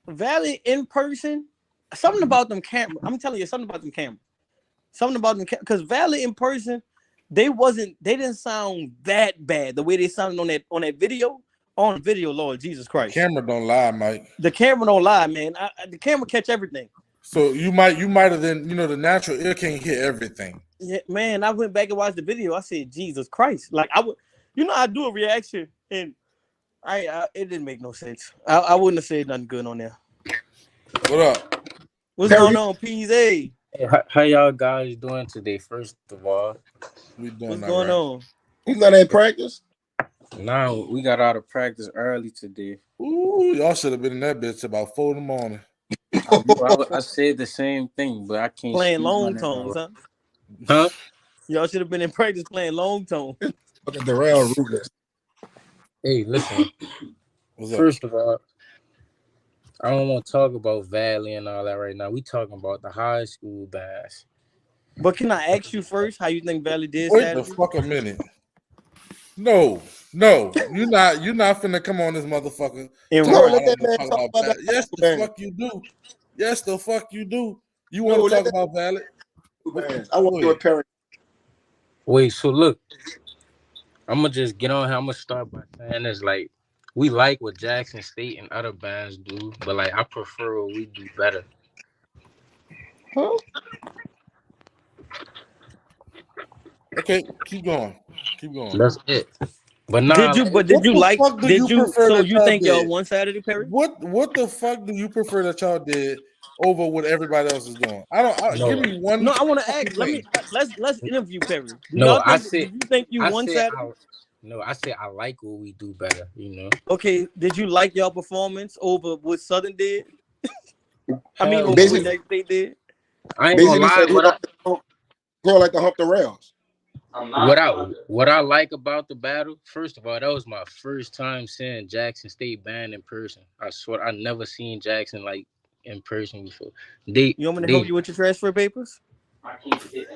Valley in person, something about them camera. I'm telling you something about them camera. Something about them because Valley in person, they didn't sound that bad the way they sounded on that video. On video, Lord Jesus Christ. Camera don't lie, Mike. The camera don't lie, man. The camera catch everything. So you might have then, the natural ear can't hear everything. Yeah, man. I went back and watched the video. I said, Jesus Christ. Like I would, I do a reaction and it didn't make no sense. I wouldn't have said nothing good on there. What up? What's going on, PZ? Hey, how y'all guys doing today? First of all, We doing What's going on? He's not in practice. now we got out of practice early today. Ooh, y'all should have been in that bitch about 4 in the morning. I said the same thing, but I can't Playing speak long on that, tones, bro. huh? Huh? Y'all should have been in practice playing long tone. Look at Darrell Ruthless. Hey, listen. What's up? First of all, I don't want to talk about Valley and all that right now. We talking about the high school bass. But can I ask you first how you think Valley did Wait Saturday? the fuck a minute. No, you're not finna come on this motherfucker. And No, right. let that man talk about that. that. Yes, the fuck you do. Yes, the fuck you do. You want to talk about Valid? I want to parent. Wait, so look, I'm going to just get on here. I'm going to start by saying this. Like, we like what Jackson State and other bands do, but, like, I prefer what we do better. Huh? Okay, keep going. That's it. But nah, did you so you think y'all won Saturday, Perry? What the fuck do you prefer that y'all did over what everybody else is doing? Give me one. No, I want to ask. Let's interview Perry. I did you think you won Saturday? I said I like what we do better, Okay, did you like y'all performance over what Southern did? I mean, over Basically- what they did. I ain't gonna lie. Like to hump the rails. What I like about the battle, first of all, that was my first time seeing Jackson State band in person. I swear I never seen Jackson like in person before. You want me to help you with your transfer papers?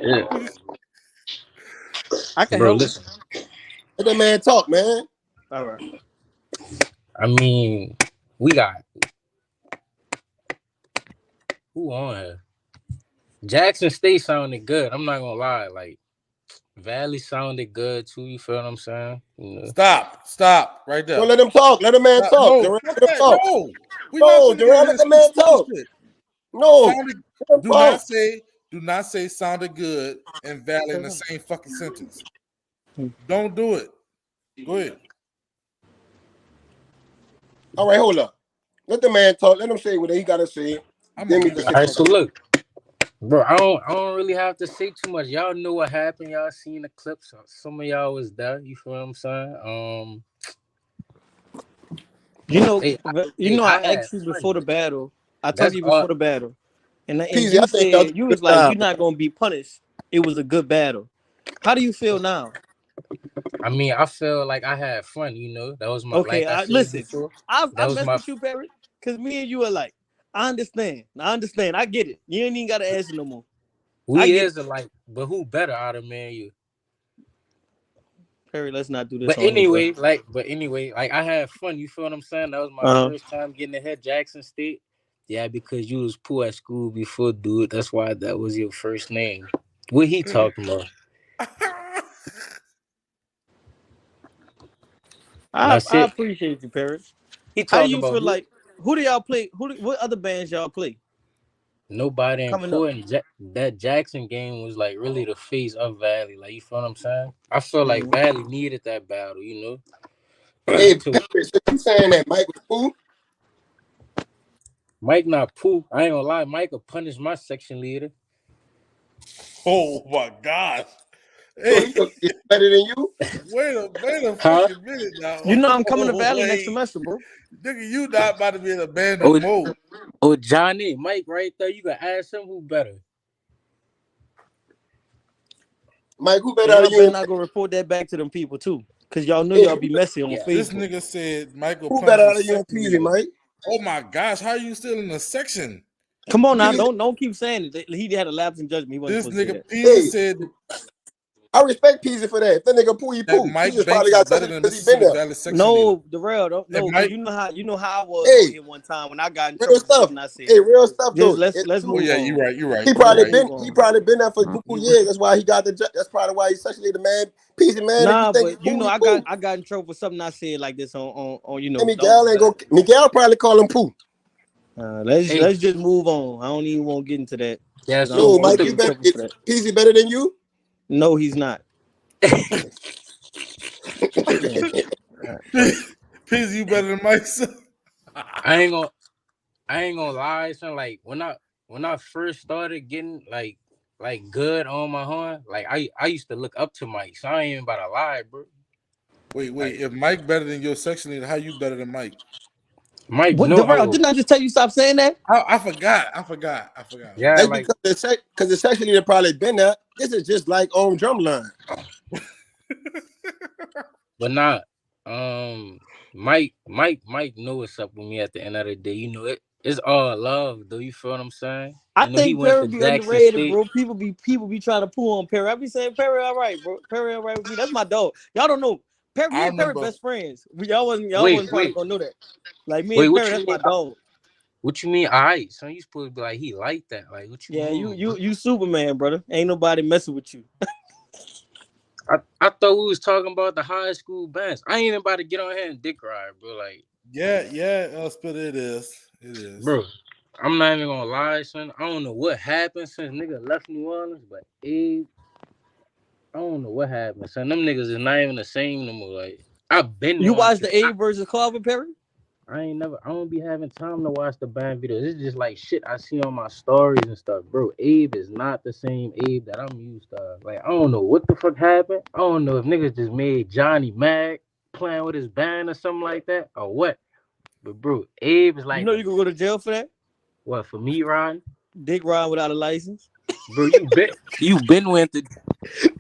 Yeah. I can Bro, help. listen. Let that man talk, man. All right. I mean, we got who on here? Jackson State sounded good. I'm not gonna lie. Like Valley sounded good too. You feel what I'm saying? Stop right there. Don't let him talk. Let the man talk. No, let him talk. No, Darrell, let the man talk. No, do not say sounded good and Valley in the same fucking sentence. Don't do it. Go ahead. All right, hold up. Let the man talk. Let him say what he gotta say. All right, so look, bro, I don't really have to say too much. Y'all know what happened. Y'all seen the clips. Some of y'all was there. You feel what I'm saying? I asked you before the battle. I told you before the battle, and you said you was like, you're not gonna be punished. It was a good battle. How do you feel now? I mean, I feel like I had fun. That was my. Okay, like listen. I messed with you, Perry, because me and you are like, I understand. I get it. You ain't even gotta answer no more. But who better out of me and you? Perry, let's not do this. But anyway, I had fun. You feel what I'm saying? That was my first time getting ahead Jackson State. Yeah, because you was poor at school before, dude. That's why that was your first name. What he talking about? I appreciate you, Perry. How do you feel like? Who do y'all play? What other bands y'all play? Nobody important. That Jackson game was like really the face of Valley. Like, you feel what I'm saying? I feel like Valley needed that battle. Hey, so you saying that Mike was cool? Mike not poo. I ain't gonna lie. Mike will punish my section leader. Oh my God. Hey, he's better than you. Wait a fucking minute now. You know I'm coming to Valley next semester, bro. Nigga, you not about to be in a band no more. Oh, Johnny, Mike right there. You can ask him who better. Mike, who better? You're not gonna report that back to them people too, because y'all knew y'all be messy on Facebook. This nigga said Michael. Who better out of you and PZ, Mike? Oh my gosh, how are you still in the section? Come on now, don't keep saying it. He had a lapse in judgment. This nigga P said I respect Peasy for that. If that nigga poo, he That poo. He Mike just Banks probably is got better touched than because he been Mississippi there. Valley section leader. No, Darrell, no, And because Mike, you know how I was on Hey, here one time when I got in real trouble for stuff. something I said. Hey, real stuff Just though. let's oh move yeah, on. you're right. He Let's probably move been there for on. 2 years. That's why he got the. That's probably why he's such a leader, man. Peasy, man. If you Nah, think he but you poo, know he I poo. got in trouble for something I said like this on you And know Miguel ain't go. don't Miguel probably call him poo. let's Hey, just move on. I don't even want to get into that. yeah. 'Cause I don't No, So want to what Mike, get the you in better. trouble for It's that. Peasy better than you. No, he's not. Yeah. Peasy, you better than Mike. I ain't gonna lie, son. Like when I first started getting like good on my horn, like I used to look up to Mike. So I ain't even about to lie, bro. Wait. Like If Mike better than your section leader, how you better than Mike? Mike, What, no, Darrell, didn't I just tell you stop saying that? I forgot. yeah, That's like, because the section leader probably been there. This is just like on drumline. but not. Mike know what's up with me at the end of the day. You know it's all love, though. You feel what I'm saying? I You know he think went Perry to be Jackson underrated, State. bro. People be trying to pull on Perry. I be saying Perry all right, bro. Perry all right with me. That's my dog. Y'all don't know. Perry, me I and Perry remember. best friends. Y'all wasn't Wait, probably wait, gonna know that. Like me wait. and What Perry, you that's my mean? dog. What you mean? All right, son. You supposed to be like he like that. Like what you Yeah, mean, bro? you Superman, brother. Ain't nobody messing with you. I thought we was talking about the high school bands. I ain't even about to get on here and dick ride, bro. Like, Yeah, Spit, it is. bro, I'm not even gonna lie, son. I don't know what happened since nigga left New Orleans, but Abe, I don't know what happened, son. Them niggas is not even the same no more. Like, I've been You wanting watch to. the Abe versus Carver, Perry? I don't be having time to watch the band videos. It's just like shit I see on my stories and stuff, bro. Abe is not the same Abe that I'm used to. Like, I don't know what the fuck happened. I don't know if niggas just made Johnny mad playing with his band or something like that or what. But bro, Abe is You like know you can go to jail for that. what for me, Ron? Dick riding without a license. Bro, you been went to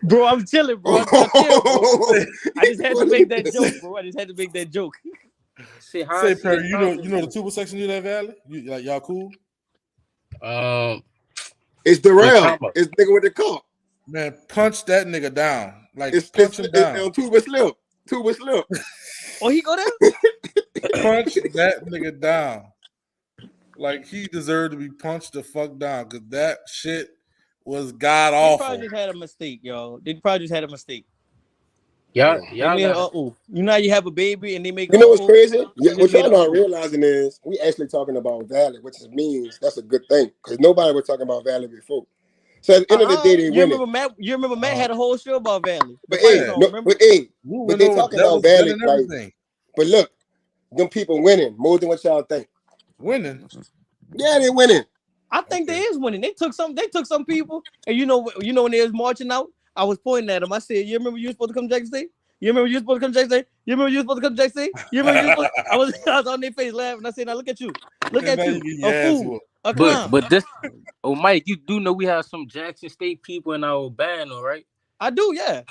Bro, I'm chilling, bro. I'm chilling, bro. I just had to make that joke, bro. I just had to make that joke. see how I Say see the Perry, comments. you know the Tuba section leader at Valley? Like y'all cool? It's What Darrell. time up? It's nigga with the car. Man, punch that nigga down. Like It's punch him down. on Tuba slip. Tuba slip. Oh, he go there? Punch that nigga down. Like he deserved to be punched the fuck down because that shit was god They awful. probably just had a mistake, y'all. They probably just had a mistake. Y'all They made gotta uh-oh. You know how you have a baby and they make You know what's crazy? They What just made y'all not uh-oh. realizing is we actually talking about Valley, which means that's a good thing because nobody was talking about Valley before. So at the end of the day, they winning. You remember Matt had a whole show about Valley. The But fight hey, Yeah. song, no, remember? but they talking about Devils, Ben Valley, and like, everything. but look, them people winning more than what y'all think. Winning. Yeah, they winning. I think they is winning. They took some people, and you know when they was marching out, I was pointing at them. I said, "You remember you were supposed to come to Jackson State? You remember you were supposed to come to Jackson State? You remember you were supposed to come to Jackson State? You remember you were supposed to..." I was on their face laughing. I said, "Now look at you, And now you get your a ass fool, whooped. a but clown." this Mike, you do know we have some Jackson State people in our band, all right? I do, yeah.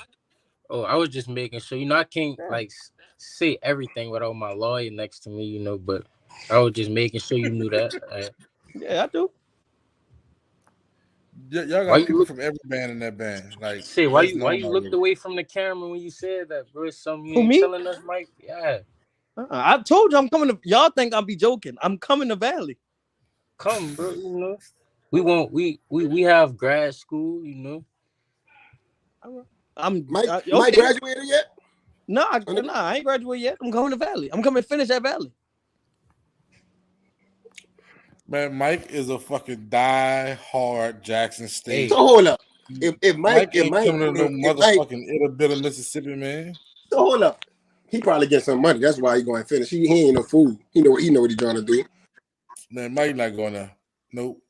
Oh, I was just making sure. You know, I can't like say everything without my lawyer next to me, you know, but I was just making sure you knew that. Yeah, I do. Y'all Why got you people look from every band in that band. Like say that's why known you looked already. away from the camera when you said that, bro? It's something you Who, ain't me? telling us, Mike? Yeah. I told you I'm coming to. Y'all think I'll be joking? I'm coming to Valley. Come, bro, you know. We have grad school, you know. Mike Okay. graduated yet? No, I ain't graduated yet. I'm going to Valley. I'm coming to finish at Valley. Man, Mike is a fucking die-hard Jackson State. So hold up. If Mike ain't coming to no motherfucking Ittle Bitter, Mississippi, man. So hold up. He probably get some money. That's why he going to finish. He ain't no fool. He know what he's trying to do. Man, Mike not gonna. Nope.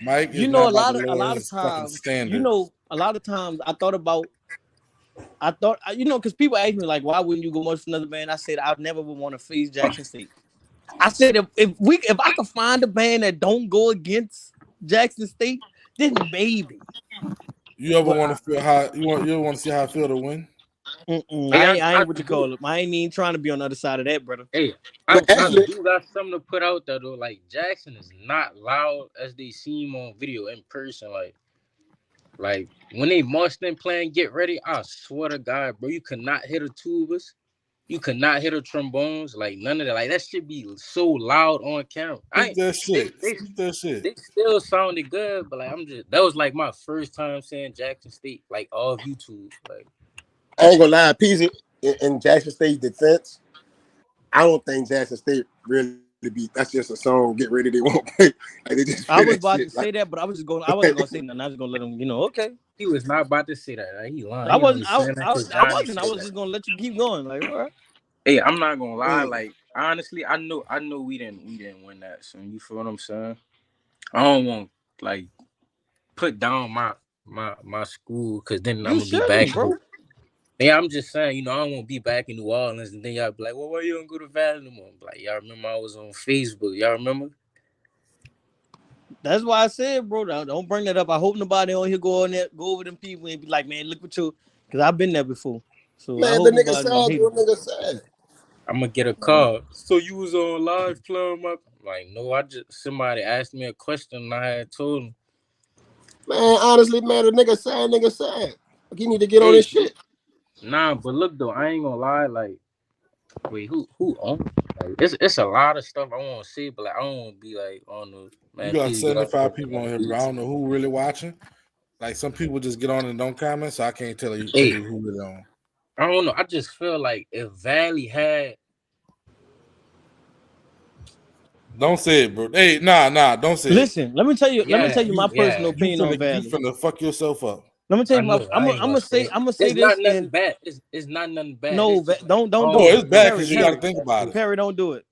Mike is You know, not a about lot to lower of his fucking times, standards. a lot of times I thought, because people ask me like, why wouldn't you go much for another band? I said I never would want to face Jackson State. I said if I could find a band that don't go against Jackson State, then maybe. You ever want to feel how you ever want to see how I feel to win? I Hey, ain't what you call it. I ain't even trying to be on the other side of that, brother. Hey, I But actually, do got something to put out there though. Like Jackson is not loud as they seem on video in person. Like Like when they marched in playing Get Ready, I swear to God, bro, you could not hit the tubas. You could not hit the trombones. Like none of that. Like that should be so loud on camera. Speak that shit. Speak that shit. They still sounded good, but like that was like my first time seeing Jackson State, like all of YouTube. Like I ain't gonna lie, Peasy, in Jackson State's defense, I don't think Jackson State really be. That's just a song. Get ready, they won't play. Like they just. I was about to say that, but I wasn't gonna say nothing. I was gonna let him. Okay. He was not about to say that. Like, he lying. I wasn't. I was just gonna let you keep going. Like, all right. Hey, I'm not gonna lie. Like, honestly, I know we didn't win that. So you feel what I'm saying? I don't want like put down my school because then I'm gonna be back, bro. Yeah, I'm just saying, I don't want to be back in New Orleans and then y'all be like, well, why you don't go to Valley no more? Like, y'all remember I was on Facebook? Y'all remember? That's why I said, bro, don't bring that up. I hope nobody on here go over them people and be like, man, look what you, because I've been there before. So man, the nigga said. I'm gonna get a call. So you was on live playing my? Like, no, somebody asked me a question and I had told him. Man, honestly, man, the nigga said. Like, you need to get on this shit. Nah, but look though, I ain't gonna lie. Like, wait, who on? Like, it's a lot of stuff I want to see, but like, I don't want to be like on the. Man, you got 75 people on here, bro. I don't know who really watching. Like some people just get on and don't comment, so I can't tell you who really on. I don't know. I just feel like if Valley had. Don't say it, bro. Hey, nah, don't say it. Listen, let me tell you my personal opinion on Valley. You finna fuck yourself up. Let me tell you, I'm gonna say it's this. Not nothing bad. It's not nothing bad. No, don't do it. It's bad because you gotta think about it. Perry, don't do it.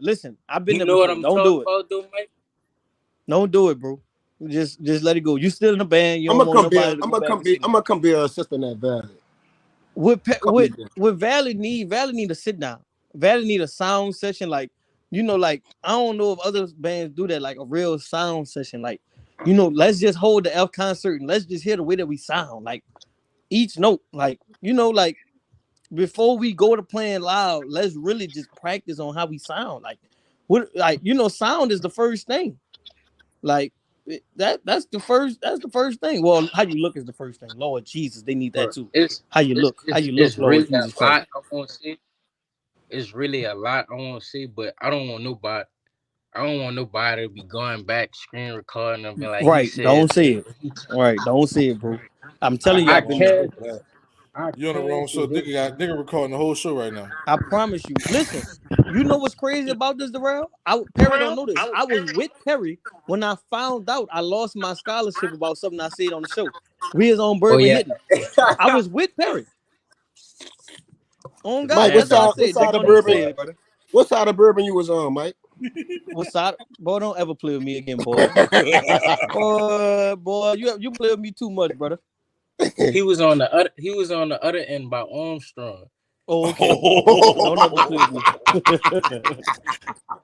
Listen, I've been there before. What I'm don't do it. About, though, Mike? Don't do it, bro. Just let it go. You still in the band. You don't want nobody. I'm gonna come be a assistant at Valley. With Valley need to sit down. Valley need a sound session, like like I don't know if other bands do that, like a real sound session, like. Let's just hold the F concert and let's just hear the way that we sound. Like each note, like, like before we go to playing loud, let's really just practice on how we sound. Like sound is the first thing. Like that's the first thing. Well, how you look is the first thing. Lord Jesus, they need that too. How you look, it's Lord really Jesus a lot I want to say. It's really a lot I want to say, but I don't want nobody to be going back, screen recording and be like, right, don't say it. Right, don't say it, bro. I'm telling you, you're on the wrong show. Nigga recording the whole show right now. I promise you. Listen, you know what's crazy about this, Darrell? Perry don't know this. I was with Perry when I found out I lost my scholarship about something I said on the show. We was on Bourbon Hitting. I was with Perry. On God, Mike, what side of bourbon? What side of bourbon you was on, Mike? What side? Boy, don't ever play with me again, boy. boy, you play with me too much, brother. He was on the other end by Armstrong. Oh, okay. Don't ever play with me.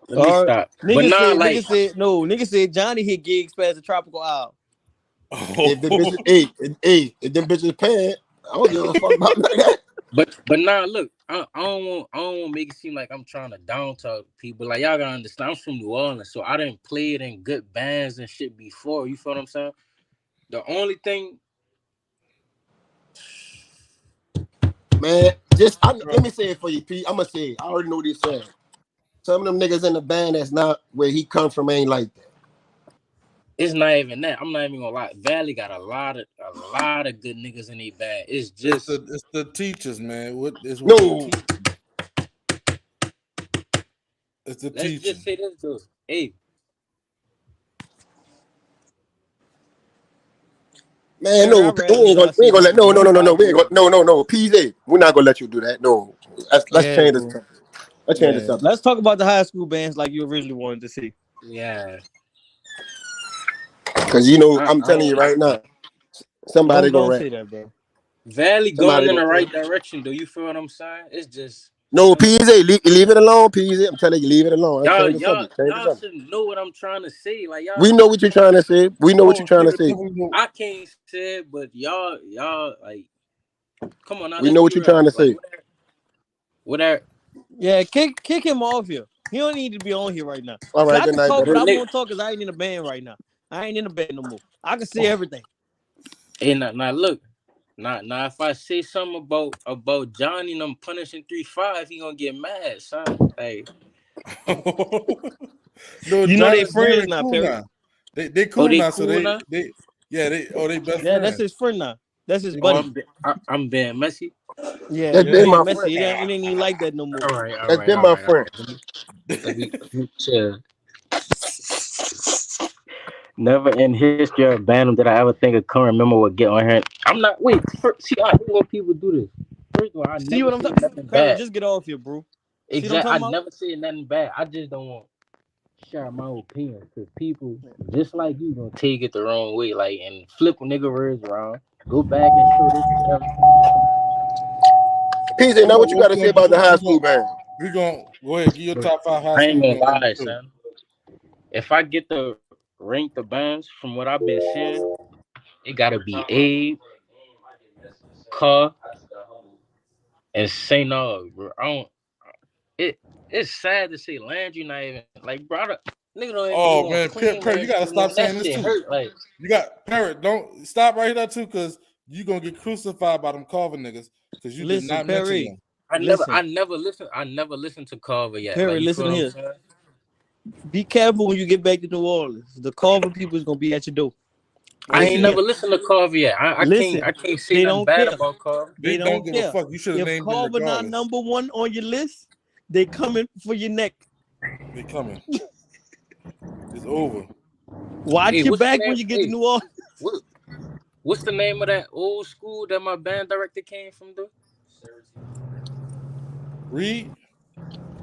Let me stop. Nigga said Johnny hit gigs past the Tropical Isle. If them bitches paying, I don't give a fuck about that. But nah, look, I don't want to make it seem like I'm trying to down talk people. Like y'all gotta understand, I'm from New Orleans, so I didn't play it in good bands and shit before. You feel what I'm saying? The only thing, man, let me say it for you, Pete. I'm gonna say it. I already know this saying. Some of them niggas in the band that's not where he comes from ain't like that. It's not even that. I'm not even gonna lie. Valley got a lot of good niggas in their band. It's just it's the teachers, man. Let's just say this though. Hey. Man, we ain't gonna let no, PZ. We're not gonna let you do that. No. Let's change this. Let's change this up. Let's talk about the high school bands like you originally wanted to see. Yeah. Because I'm telling you right now, somebody gonna say that, bro. Valley going in the right direction, though. You feel what I'm saying? It's just no, PZ, leave it alone, PZ. I'm telling you, leave it alone. Y'all should know what I'm trying to say. Like y'all, we know what you're trying to say. I can't say it, but y'all like, come on now. We know what you're trying to say. Whatever. Yeah, kick him off here. He don't need to be on here right now. All right, I can talk, but I won't talk because I ain't in the band right now. I ain't in the band no more. I can say everything. Hey, now look. Now, if I say something about Johnny and I'm punishing 3-5, he gonna get mad, son. Hey, No, You know they Johnny friends now, cool Perry. now. They oh, cool they now, so cool now. they best Yeah, that's friends. his friend now. That's his They buddy. I'm being messy. Yeah, That's you been Yeah. being my messy. friend. It ain't even like that no more. All right, all That's right, been all my right, all friend. right. Let me chill. Never in history of Bantam did I ever think a current member would get on here. I'm not. Wait. See, I hate when people do this. First of all, I See never what I'm say talking? nothing Perry, bad. just get off here, bro. See what I'm Exactly. I talking about? never say nothing bad. I just don't want to share my opinion because people just like you gonna take it the wrong way, like and flip nigga words around. Go back and show this to them. PJ, now what you What got to we say gonna about do? the high school band? We gonna go ahead. Give your But top 5 high I school ain't gonna bands number lie, 2. son. If I get to rank the bands from what I've been seeing, it gotta be Abe, Car, and St. Aug, bro. I don't. It it's sad to say Landry not even like, brother. Nigga don't even Oh want to man, claim Perry, you Landry gotta no more. stop And that saying this shit too. hurt. Like, You got Parrot. Don't stop right there too, cause you gonna get crucified by them Carver niggas, cause you did Listen, not mention Perry. them. Listen, I never listened to Carver yet. Like, Perry. you Listen feel what I'm here. saying? Be careful when you get back to New Orleans. The Carver people is gonna be at your door. Well, I see, ain't Listen here. never listened to Carver yet. I Listen. can't say They nothing don't bad care. about Carver. They they don't don't give a care. fuck. You should have If named them Carver not regardless. number one on your list, they coming for your neck. They coming. It's over. Watch Hey, your what's the back when name? you get to Hey, New Orleans. what, what's the name of that old school that my band director came from, though? Reed.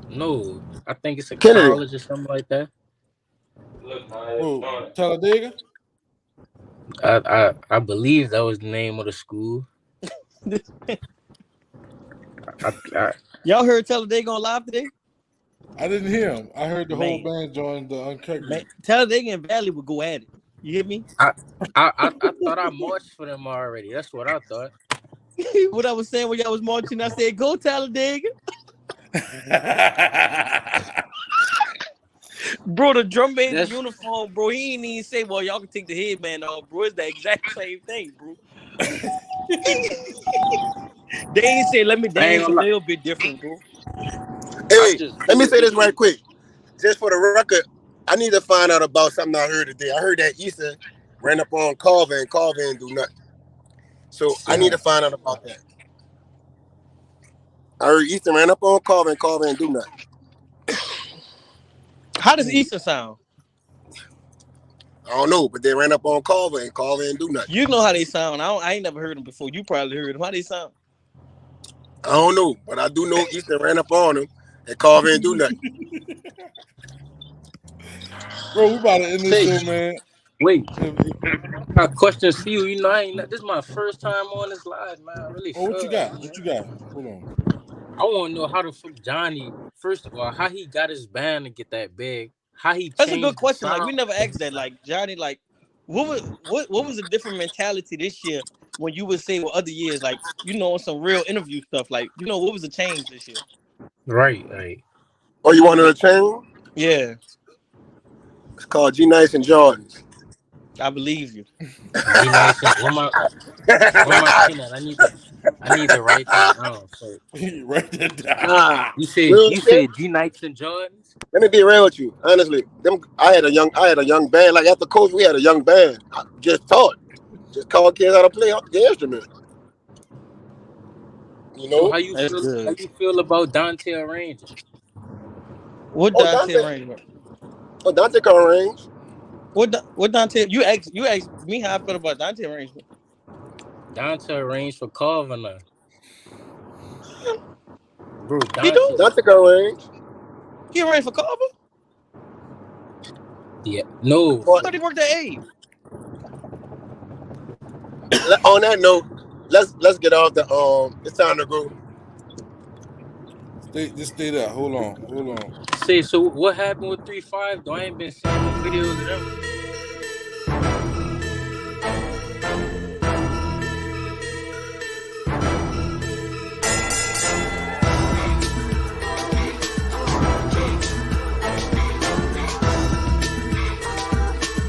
No, I think it's a Kennedy. college or something like that. Who? Talladega. I believe that was the name of the school. I Y'all heard Talladega on live today? I didn't hear him. I heard the whole Man, band join the Uncut man, group. Talladega and Valley would go at it. You hear me? I thought I marched for them already. That's what I thought. What I was saying when y'all was marching, I said, "Go Talladega, bro." The drum man's That's uniform, bro. He ain't even say, "Well, y'all can take the headband off, bro." It's the exact same thing, bro. They ain't say, "Let me I ain't dance a gonna lie. little bit different, bro." I Hey, just let me do say it this right because quick. Just for the record, I need to find out about something I heard today. I heard that Easter ran up on Carver and Carver ain't do nothing. So I need to find out about that. I heard Easter ran up on Carver and Carver ain't do nothing. How does Easter sound? I don't know, but they ran up on Carver and Carver ain't do nothing. You know how they sound. I ain't never heard them before. You probably heard them. How they sound? I don't know, but I do know Easter ran up on him and Carver ain't do nothing. Bro, we about to end this show, man. wait, If- I got questions for you. You know, this is my first time on this live, man. I really oh, what you feel got? like, What man. you got? Hold on. I want to know how the fuck Johnny, first of all, how he got his band to get that big, how he That's a good changed the question. Like we sound. never asked that. Like Johnny, like what was a different mentality this year when you would say with other years, like on some real interview stuff. Like what was the change this year? Right. Oh, you wanted a chain? Yeah, It's called G Nice and Jordans. I believe you. G Nice and where my pen at? I need to write that down. So Write that down. Nah, you said real you shit. said G Nights and Jordans. Let me be real with you. Honestly, I had a young band. Like after coach, we had a young band. I just taught, just taught kids how to play the instrument. You So know? how you That's feel? How good. you feel about Dante arranging? What Oh Dante Dante, arrangement? Dante can arrange. What Dante? You asked me how I felt about Dante arrangement. Dante arranged for Carver now. Bro, He Dante. do. Dante can arrange. He arranged for Carver. Yeah, no. I But thought he worked at Abe. on that note, let's get off the It's time to go. Just stay there. Hold on. Say so. What happened with 3-5? Though I ain't been seeing no videos of them.